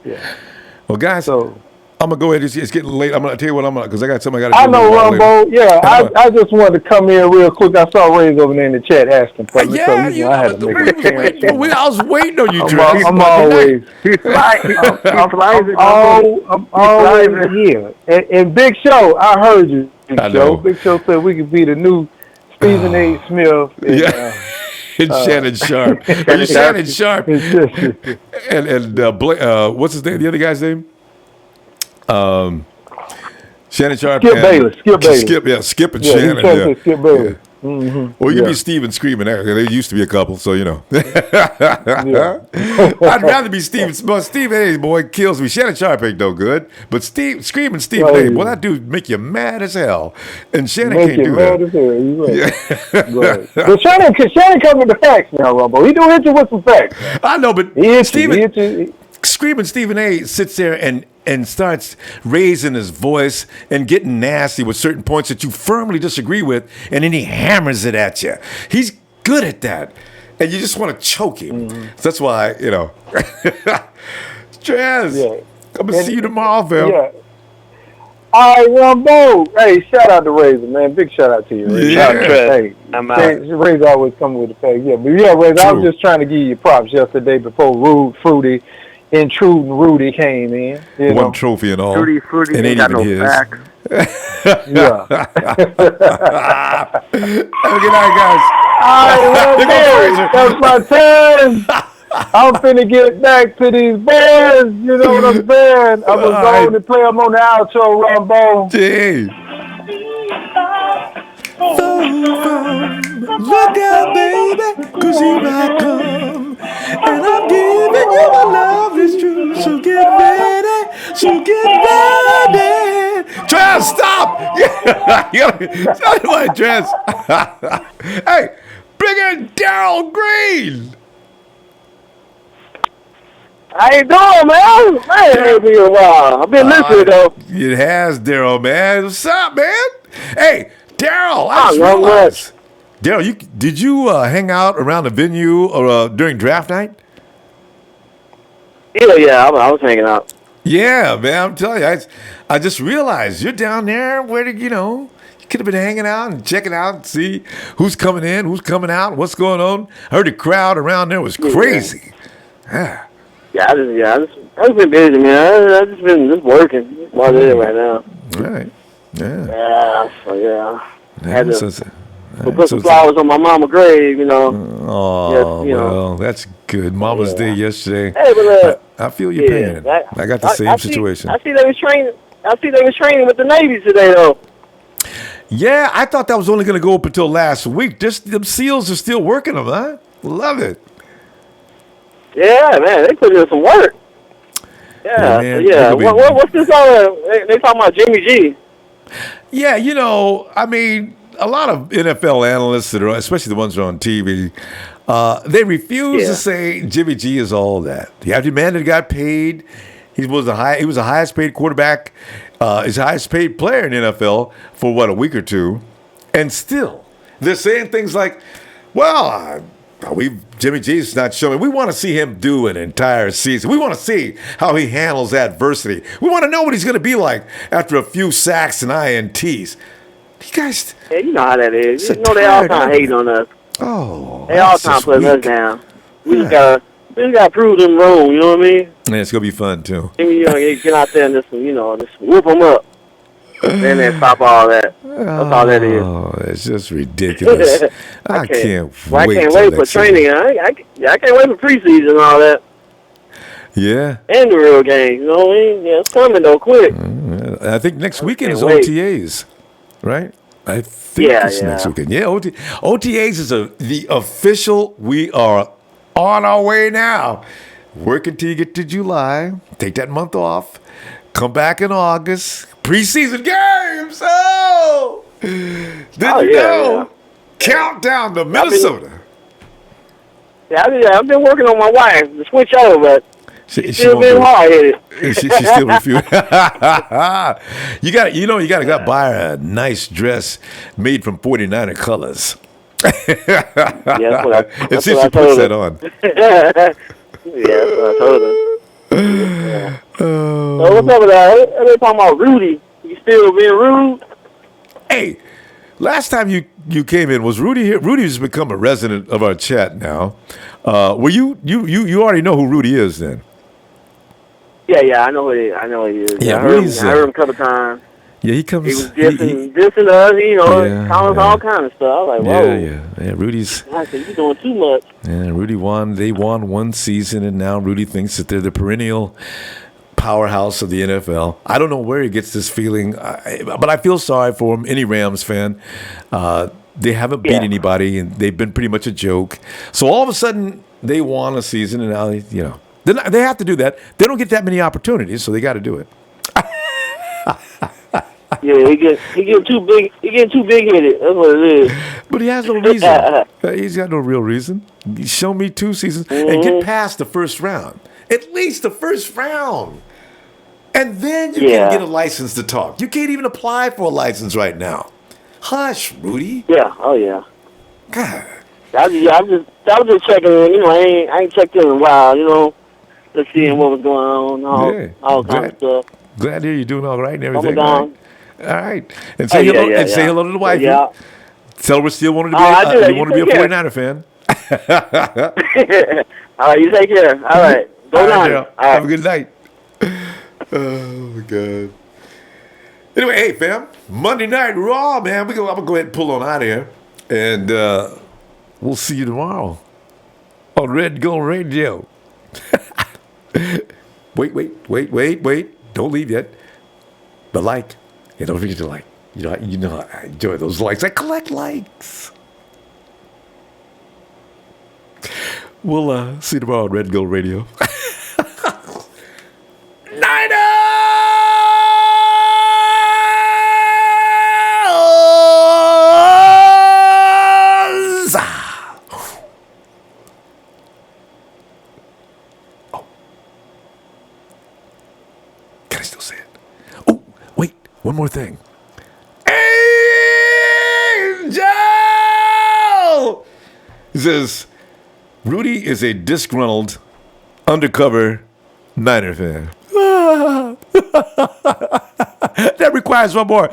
Well, guys, I'm gonna go ahead. It's getting late. I'm gonna tell you what because I got something I got to do. I know, Ronbo. Yeah, I just wanted to come in real quick. I saw Ray's over there in the chat asking for me. I had to make it. I was waiting on you, Drew. I'm always. I'm always here. And Big Show, I heard you. Big Show said we could be the new Stephen A. Smith. And Shannon Sharp. Shannon Sharp. and what's his name? The other guy's name? Shannon Sharp. Skip Bayless. Skip and Shannon. Skip Bayless. Mm-hmm. Well, you can be Steven Screaming. There used to be a couple, so I'd rather be Steven. But Steve A, boy, kills me. Shannon Sharp ain't no good, but Screaming Stephen A, boy, that dude make you mad as hell. And Shannon can't do that. As hell. You're right. But Shannon comes with the facts now, Rumbo. He do hit you with some facts. I know, but Screaming Stephen A sits there and starts raising his voice and getting nasty with certain points that you firmly disagree with, and then he hammers it at you. He's good at that, and you just want to choke him. So that's why, Trez, I'm going to see you tomorrow, Phil. Yeah. All right, Ronbo. Hey, shout out to Razor, man. Big shout out to you, Razor. Yeah. Hey, I'm out. Razor always coming with the pay. Yeah, but yeah, Razor, I was just trying to give you props yesterday before Fruity and Rudy came in. One trophy and all. Fruity it ain't got even no his. facts. Yeah. Have a good night, guys. All right, that's my turn. I'm finna get back to these bands. You know what I'm saying? I was going to play them on the outro, Ronbo. Hey. Look out, baby, 'cause here I come. And I'm giving you my love, it's true. So get ready, Trez, stop! Stop my Trez. Hey, bring in Daryl Green. How you doing, man? Man, it's been a while. I've been listening, though. It has, Daryl, man. What's up, man? Hey, Daryl, I just realized. Daryl, did you hang out around the venue or during draft night? Yeah, I was hanging out. Yeah, man, I'm telling you, I just realized you're down there where, you could have been hanging out and checking out and see who's coming in, who's coming out, what's going on. I heard the crowd around there was crazy. Yeah, I just been busy, man. I just been working while there right now. All right. Yeah. Yeah, so yeah. I had to Put some flowers on my mama's grave, Oh, yes, well, that's good. Mama's Day yesterday. Hey, but I feel your pain. I got the same situation. I see they was training with the Navy today, though. Yeah, I thought that was only going to go up until last week. Just them SEALs are still working them, huh? Love it. Yeah, man, they put in some work. Yeah, man, what's this all? They talking about Jimmy G. Yeah, I mean, a lot of NFL analysts that are, especially the ones that are on TV, they refuse to say Jimmy G is all that. The man that got paid, he was the highest paid quarterback, he's the highest paid player in the NFL for a week or two, and still they're saying things like, "Well, Jimmy G's not showing. We want to see him do an entire season. We want to see how he handles adversity. We want to know what he's going to be like after a few sacks and INTs." You guys, yeah, you know how that is. You know they all time hating on us. Oh, they all time putting us down. We just gotta prove them wrong. You know what I mean? Yeah, it's gonna be fun too. Get out there and just whoop them up. Then they stop all that. That's all that is. Oh, it's just ridiculous. I can't wait. I can't wait for training. I can't wait for preseason and all that. Yeah. And the real game. You know what I mean? Yeah, it's coming though, quick. I think next weekend is OTAs, right? I think it's next weekend. Yeah, OTAs is the official. We are on our way now. Work until you get to July. Take that month off. Come back in August. Preseason games. Oh, did you know? Countdown to Minnesota. I've been working on my wife to switch over, but she's still been hard-headed. She still refused. You got to buy her a nice dress made from 49er colors. That's and see if she puts that on. Yeah, that's what I told her. Yeah. So what's up with that? They talking about Rudy. You still being rude? Hey, last time you came in, was Rudy here? Rudy's become a resident of our chat now. Were you already know who Rudy is then? Yeah, I know who he is. Yeah, I heard him a couple times. Yeah, he comes. He was dissing us, calling us all kind of stuff. I was like, whoa. Yeah. Rudy's. I said, you're doing too much. Yeah, Rudy won. They won one season, and now Rudy thinks that they're the perennial powerhouse of the NFL. I don't know where he gets this feeling, but I feel sorry for him. Any Rams fan, they haven't beat anybody, and they've been pretty much a joke. So all of a sudden, they won a season, and now they have to do that. They don't get that many opportunities, so they got to do it. Yeah, he get too big. He getting too big headed. That's what it is. But he has no reason. He's got no real reason. Show me 2 seasons and get past the first round. At least the first round. And then you can get a license to talk. You can't even apply for a license right now. Hush, Rudy. Yeah. Oh yeah. God. I was just checking in. I ain't checked in a while. Just seeing what was going on. All kind of stuff. Glad to hear you're doing all right and everything. All right. And say hello. Say hello to the wife. Yeah. Tell her we still wanted to be. You want to be a 49er fan. All right, you take care. All right. Go down. All right. Have a good night. Oh my God. Anyway, hey fam, Monday Night Raw, man. I'm gonna go ahead and pull on out of here, and we'll see you tomorrow on Red Gold Radio. Wait. Don't leave yet. But like, and don't forget to like. You know I enjoy those likes. I collect likes. We'll see you tomorrow on Red Gold Radio. Niners! Oh. Can I still say it? Oh, wait. One more thing. Angel! He says, Rudy is a disgruntled, undercover Niner fan. That requires one more.